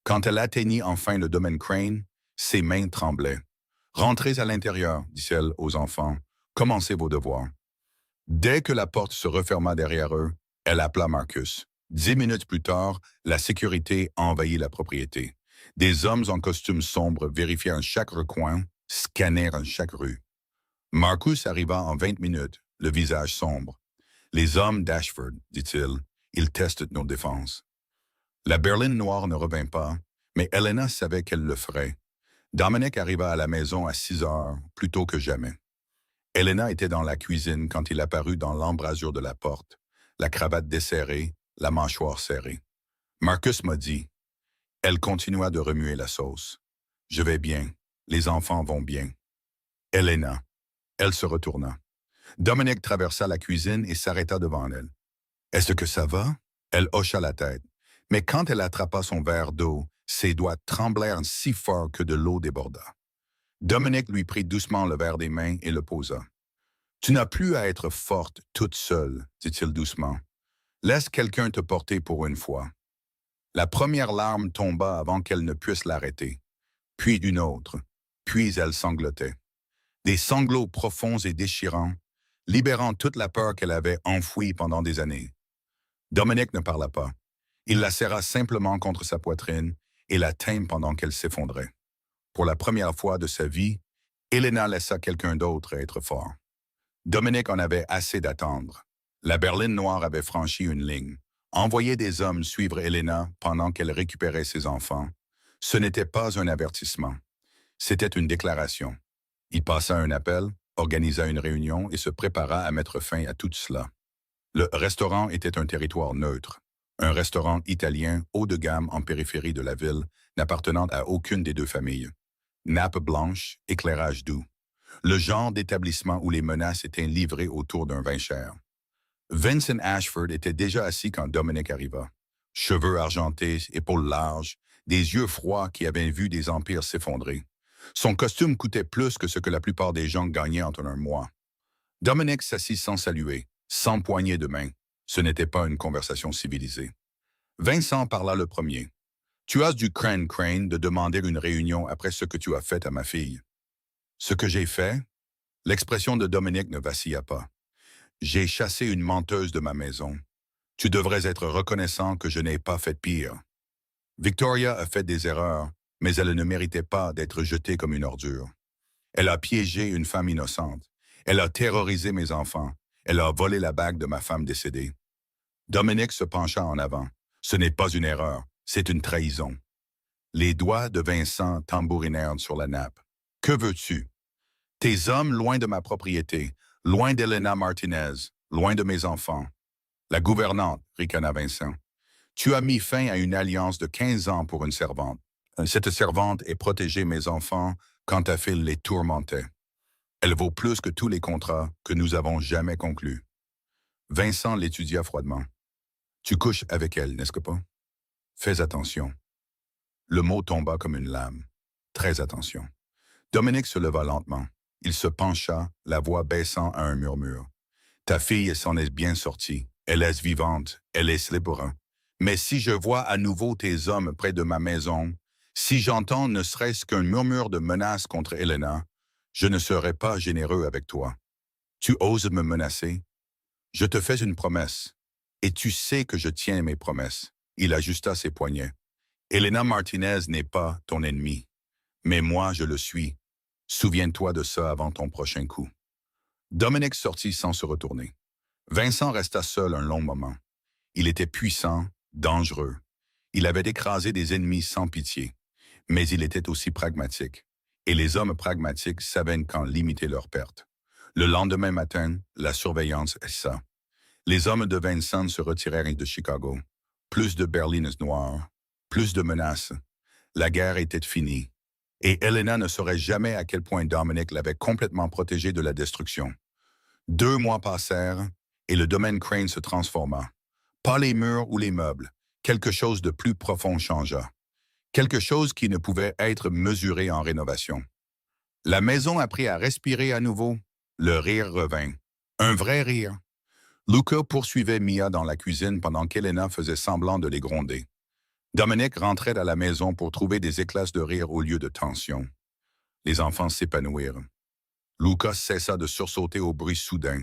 Quand elle atteignit enfin le domaine Crane, ses mains tremblaient. « Rentrez à l'intérieur, » dit-elle aux enfants. « Commencez vos devoirs. » Dès que la porte se referma derrière eux, elle appela Marcus. 10 minutes plus tard, la sécurité envahit la propriété. Des hommes en costume sombre vérifièrent chaque recoin, scannèrent chaque rue. Marcus arriva en 20 minutes, le visage sombre. « Les hommes d'Ashford, dit-il, ils testent nos défenses. » La berline noire ne revint pas, mais Elena savait qu'elle le ferait. Dominic arriva à la maison à 6 heures, plus tôt que jamais. Elena était dans la cuisine quand il apparut dans l'embrasure de la porte, la cravate desserrée, la mâchoire serrée. Marcus m'a dit. Elle continua de remuer la sauce. « Je vais bien, les enfants vont bien. » Elena. Elle se retourna. Dominic traversa la cuisine et s'arrêta devant elle. « Est-ce que ça va? » Elle hocha la tête. Mais quand elle attrapa son verre d'eau, Ses doigts tremblèrent si fort que de l'eau déborda. Dominic lui prit doucement le verre des mains et le posa. « Tu n'as plus à être forte toute seule, dit-il doucement. Laisse quelqu'un te porter pour une fois. » La première larme tomba avant qu'elle ne puisse l'arrêter, puis une autre, puis elle sanglotait. Des sanglots profonds et déchirants, libérant toute la peur qu'elle avait enfouie pendant des années. Dominic ne parla pas. Il la serra simplement contre sa poitrine et la tint pendant qu'elle s'effondrait. Pour la première fois de sa vie, Elena laissa quelqu'un d'autre être fort. Dominic en avait assez d'attendre. La berline noire avait franchi une ligne. Envoyer des hommes suivre Elena pendant qu'elle récupérait ses enfants, ce n'était pas un avertissement. C'était une déclaration. Il passa un appel, organisa une réunion et se prépara à mettre fin à tout cela. Le restaurant était un territoire neutre, un restaurant italien haut de gamme en périphérie de la ville, n'appartenant à aucune des deux familles. Nappe blanche, éclairage doux. Le genre d'établissement où les menaces étaient livrées autour d'un vin cher. Vincent Ashford était déjà assis quand Dominic arriva. Cheveux argentés, épaules larges, des yeux froids qui avaient vu des empires s'effondrer. Son costume coûtait plus que ce que la plupart des gens gagnaient en un mois. Dominic s'assit sans saluer, sans poignée de main. Ce n'était pas une conversation civilisée. Vincent parla le premier. « Tu as du crane de demander une réunion après ce que tu as fait à ma fille. » « Ce que j'ai fait? » L'expression de Dominic ne vacilla pas. « J'ai chassé une menteuse de ma maison. Tu devrais être reconnaissant que je n'ai pas fait pire. Victoria a fait des erreurs, mais elle ne méritait pas d'être jetée comme une ordure. Elle a piégé une femme innocente. Elle a terrorisé mes enfants. Elle a volé la bague de ma femme décédée. » Dominic se pencha en avant. « Ce n'est pas une erreur, c'est une trahison. » Les doigts de Vincent tambourinèrent sur la nappe. « Que veux-tu? Tes hommes loin de ma propriété, loin d'Elena Martinez, loin de mes enfants. » La gouvernante, ricana Vincent. « Tu as mis fin à une alliance de 15 ans pour une servante. Cette servante est protégée mes enfants quand ta fille les tourmentait. Elle vaut plus que tous les contrats que nous avons jamais conclus. » Vincent l'étudia froidement. « Tu couches avec elle, n'est-ce que pas? Fais attention. » Le mot tomba comme une lame. Très attention. Dominic se leva lentement. Il se pencha, la voix baissant à un murmure. « Ta fille s'en est bien sortie. Elle est vivante. Elle est libre. Mais si je vois à nouveau tes hommes près de ma maison, si j'entends ne serait-ce qu'un murmure de menace contre Elena, je ne serai pas généreux avec toi. Tu oses me menacer? Je te fais une promesse. Et tu sais que je tiens mes promesses. » Il ajusta ses poignets. « Elena Martinez n'est pas ton ennemi. Mais moi, je le suis. Souviens-toi de ça avant ton prochain coup. » Dominic sortit sans se retourner. Vincent resta seul un long moment. Il était puissant, dangereux. Il avait écrasé des ennemis sans pitié. Mais il était aussi pragmatique. Et les hommes pragmatiques savaient quand limiter leurs pertes. Le lendemain matin, la surveillance cessa. Les hommes de Vincent se retirèrent de Chicago. Plus de berlines noires, plus de menaces. La guerre était finie. Et Elena ne saurait jamais à quel point Dominic l'avait complètement protégée de la destruction. 2 mois passèrent et le domaine Crane se transforma. Pas les murs ou les meubles, quelque chose de plus profond changea. Quelque chose qui ne pouvait être mesuré en rénovation. La maison apprit à respirer à nouveau. Le rire revint. Un vrai rire. Luca poursuivait Mia dans la cuisine pendant qu'Elena faisait semblant de les gronder. Dominic rentrait à la maison pour trouver des éclats de rire au lieu de tension. Les enfants s'épanouirent. Luca cessa de sursauter au bruit soudain.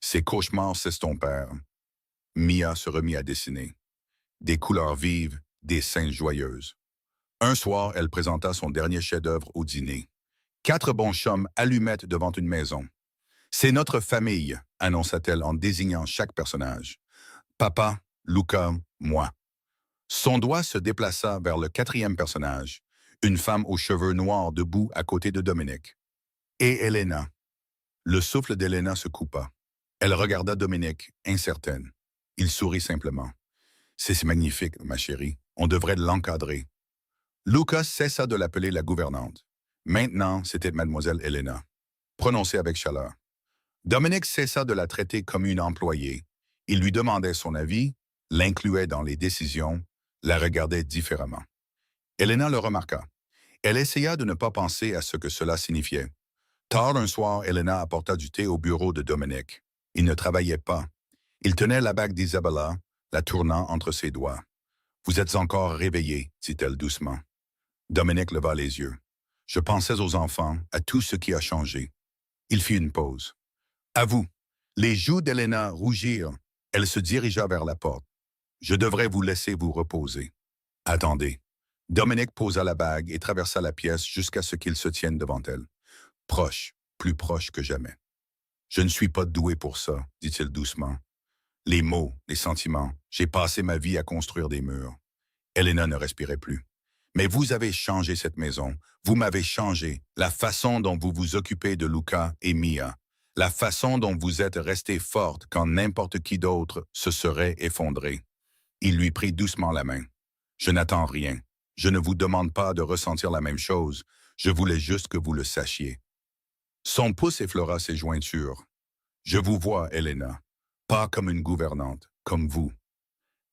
Ses cauchemars s'estompèrent. Mia se remit à dessiner. Des couleurs vives, des scènes joyeuses. Un soir, elle présenta son dernier chef-d'œuvre au dîner. 4 bons chums allumettes devant une maison. « C'est notre famille », annonça-t-elle en désignant chaque personnage. « Papa, Luca, moi. » Son doigt se déplaça vers le 4e personnage, une femme aux cheveux noirs debout à côté de Dominic. Et Elena. Le souffle d'Elena se coupa. Elle regarda Dominic, incertaine. Il sourit simplement. « C'est magnifique, ma chérie. On devrait l'encadrer. » Lucas cessa de l'appeler la gouvernante. Maintenant, c'était mademoiselle Elena, prononcée avec chaleur. Dominic cessa de la traiter comme une employée. Il lui demandait son avis, l'incluait dans les décisions, la regardait différemment. Elena le remarqua. Elle essaya de ne pas penser à ce que cela signifiait. Tard un soir, Elena apporta du thé au bureau de Dominic. Il ne travaillait pas. Il tenait la bague d'Isabella, la tournant entre ses doigts. « Vous êtes encore réveillé, dit-elle doucement. Dominic leva les yeux. Je pensais aux enfants, à tout ce qui a changé. Il fit une pause. À vous. Les joues d'Elena rougirent. Elle se dirigea vers la porte. Je devrais vous laisser vous reposer. Attendez. Dominic posa la bague et traversa la pièce jusqu'à ce qu'il se tienne devant elle. Proche, plus proche que jamais. Je ne suis pas doué pour ça, dit-il doucement. Les mots, les sentiments, j'ai passé ma vie à construire des murs. Elena ne respirait plus. Mais vous avez changé cette maison. Vous m'avez changé. La façon dont vous vous occupez de Luca et Mia. La façon dont vous êtes restée forte quand n'importe qui d'autre se serait effondré. Il lui prit doucement la main. Je n'attends rien. Je ne vous demande pas de ressentir la même chose. Je voulais juste que vous le sachiez. Son pouce effleura ses jointures. Je vous vois, Elena. Pas comme une gouvernante, comme vous.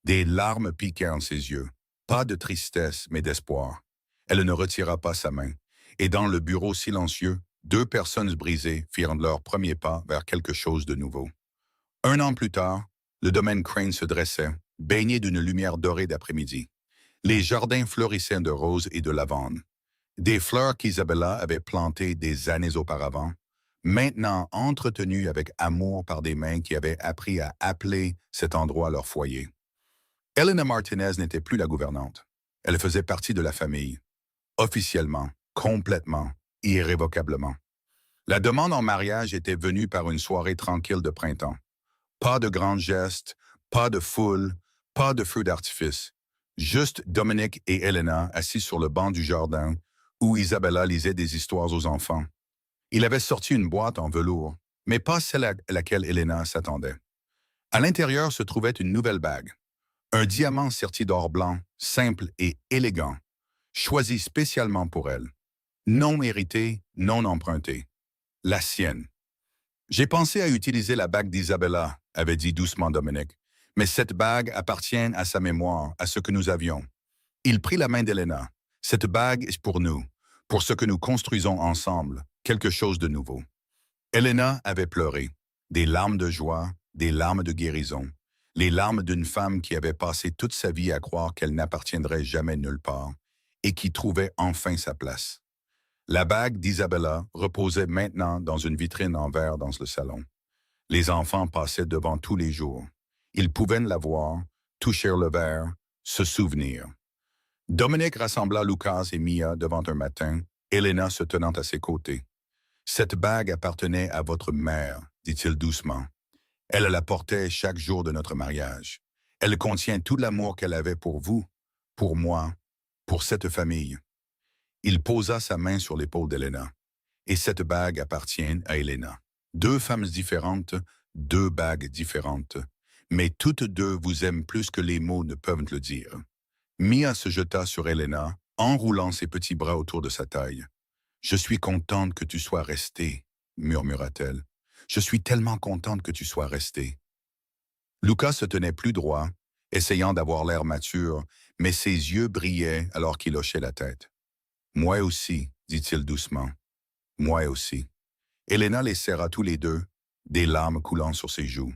Des larmes piquaient en ses yeux. Pas de tristesse, mais d'espoir. Elle ne retira pas sa main. Et dans le bureau silencieux, deux personnes brisées firent leur premier pas vers quelque chose de nouveau. 1 an plus tard, le domaine Crane se dressait, baigné d'une lumière dorée d'après-midi. Les jardins fleurissaient de roses et de lavande. Des fleurs qu'Isabella avait plantées des années auparavant, maintenant entretenues avec amour par des mains qui avaient appris à appeler cet endroit leur foyer. Elena Martinez n'était plus la gouvernante. Elle faisait partie de la famille, officiellement, complètement, irrévocablement. La demande en mariage était venue par une soirée tranquille de printemps. Pas de grands gestes, pas de foule, pas de feux d'artifice. Juste Dominic et Elena assis sur le banc du jardin où Isabella lisait des histoires aux enfants. Il avait sorti une boîte en velours, mais pas celle à laquelle Elena s'attendait. À l'intérieur se trouvait une nouvelle bague. Un diamant serti d'or blanc, simple et élégant, choisi spécialement pour elle. Non hérité, non emprunté. La sienne. J'ai pensé à utiliser la bague d'Isabella, avait dit doucement Dominic, mais cette bague appartient à sa mémoire, à ce que nous avions. Il prit la main d'Elena. Cette bague est pour nous, pour ce que nous construisons ensemble, quelque chose de nouveau. Elena avait pleuré, des larmes de joie, des larmes de guérison, les larmes d'une femme qui avait passé toute sa vie à croire qu'elle n'appartiendrait jamais nulle part et qui trouvait enfin sa place. La bague d'Isabella reposait maintenant dans une vitrine en verre dans le salon. Les enfants passaient devant tous les jours. Ils pouvaient la voir, toucher le verre, se souvenir. Dominic rassembla Lucas et Mia devant un matin, Elena se tenant à ses côtés. « Cette bague appartenait à votre mère, dit-il doucement. Elle la portait chaque jour de notre mariage. Elle contient tout l'amour qu'elle avait pour vous, pour moi, pour cette famille. » Il posa sa main sur l'épaule d'Elena. « Et cette bague appartient à Elena. 2 femmes différentes, 2 bagues différentes, mais toutes deux vous aiment plus que les mots ne peuvent le dire. » Mia se jeta sur Elena, enroulant ses petits bras autour de sa taille. « Je suis contente que tu sois restée, » murmura-t-elle. « Je suis tellement contente que tu sois restée. » Lucas se tenait plus droit, essayant d'avoir l'air mature, mais ses yeux brillaient alors qu'il hochait la tête. « Moi aussi, » dit-il doucement. « Moi aussi. » Elena les serra tous les deux, des larmes coulant sur ses joues.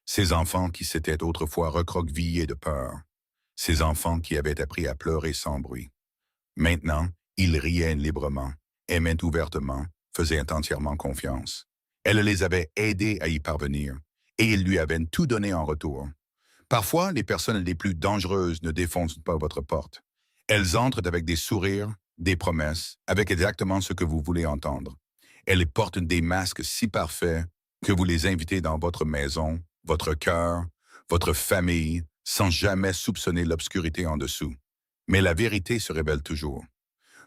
Ces enfants qui s'étaient autrefois recroquevillés de peur. Ces enfants qui avaient appris à pleurer sans bruit. Maintenant, ils riaient librement, aimaient ouvertement, faisaient entièrement confiance. Elle les avait aidés à y parvenir, et ils lui avaient tout donné en retour. Parfois, les personnes les plus dangereuses ne défoncent pas votre porte. Elles entrent avec des sourires, des promesses, avec exactement ce que vous voulez entendre. Elles portent des masques si parfaits que vous les invitez dans votre maison, votre cœur, votre famille, sans jamais soupçonner l'obscurité en dessous. Mais la vérité se révèle toujours.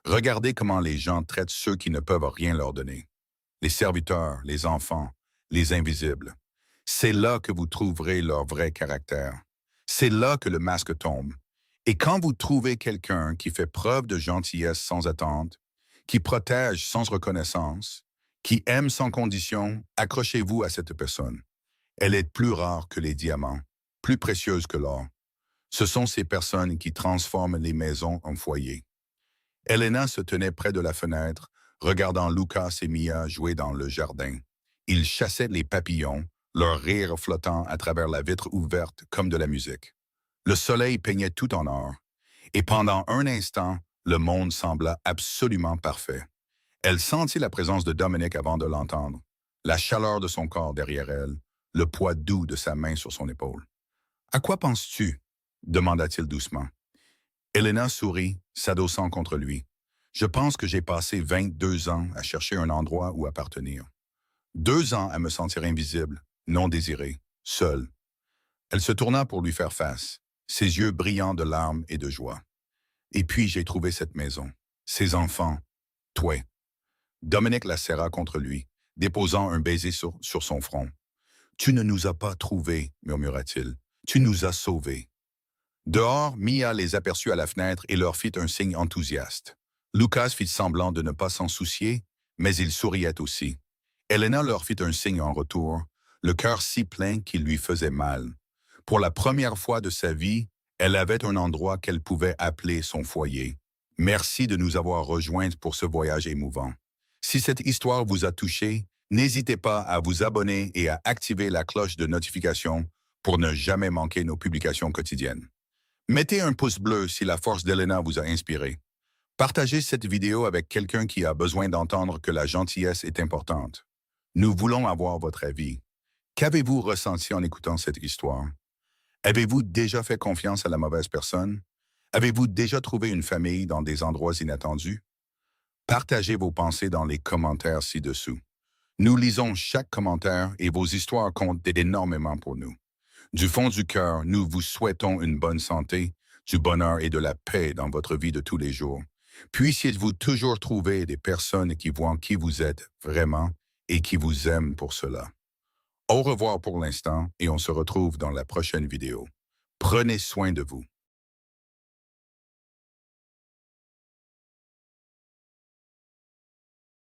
Regardez comment les gens traitent ceux qui ne peuvent rien leur donner. Les serviteurs, les enfants, les invisibles. C'est là que vous trouverez leur vrai caractère. C'est là que le masque tombe. Et quand vous trouvez quelqu'un qui fait preuve de gentillesse sans attente, qui protège sans reconnaissance, qui aime sans condition, accrochez-vous à cette personne. Elle est plus rare que les diamants, plus précieuse que l'or. Ce sont ces personnes qui transforment les maisons en foyers. Elena se tenait près de la fenêtre, regardant Lucas et Mia jouer dans le jardin. Ils chassaient les papillons, leur rire flottant à travers la vitre ouverte comme de la musique. Le soleil peignait tout en or, et pendant un instant, le monde sembla absolument parfait. Elle sentit la présence de Dominic avant de l'entendre, la chaleur de son corps derrière elle, le poids doux de sa main sur son épaule. « À quoi penses-tu » demanda-t-il doucement. Elena sourit, s'adossant contre lui. « Je pense que j'ai passé 22 ans à chercher un endroit où appartenir. 2 ans à me sentir invisible, non désirée, seule. » Elle se tourna pour lui faire face, ses yeux brillants de larmes et de joie. « Et puis j'ai trouvé cette maison, ces enfants, toi. » Dominic la serra contre lui, déposant un baiser sur son front. « Tu ne nous as pas trouvés, murmura-t-il. Tu nous as sauvés. » Dehors, Mia les aperçut à la fenêtre et leur fit un signe enthousiaste. Lucas fit semblant de ne pas s'en soucier, mais il souriait aussi. Elena leur fit un signe en retour, le cœur si plein qu'il lui faisait mal. Pour la première fois de sa vie, elle avait un endroit qu'elle pouvait appeler son foyer. Merci de nous avoir rejointes pour ce voyage émouvant. Si cette histoire vous a touché, n'hésitez pas à vous abonner et à activer la cloche de notification pour ne jamais manquer nos publications quotidiennes. Mettez un pouce bleu si la force d'Elena vous a inspiré. Partagez cette vidéo avec quelqu'un qui a besoin d'entendre que la gentillesse est importante. Nous voulons avoir votre avis. Qu'avez-vous ressenti en écoutant cette histoire? Avez-vous déjà fait confiance à la mauvaise personne? Avez-vous déjà trouvé une famille dans des endroits inattendus? Partagez vos pensées dans les commentaires ci-dessous. Nous lisons chaque commentaire et vos histoires comptent énormément pour nous. Du fond du cœur, nous vous souhaitons une bonne santé, du bonheur et de la paix dans votre vie de tous les jours. Puissiez-vous toujours trouver des personnes qui voient qui vous êtes vraiment et qui vous aiment pour cela. Au revoir pour l'instant et on se retrouve dans la prochaine vidéo. Prenez soin de vous.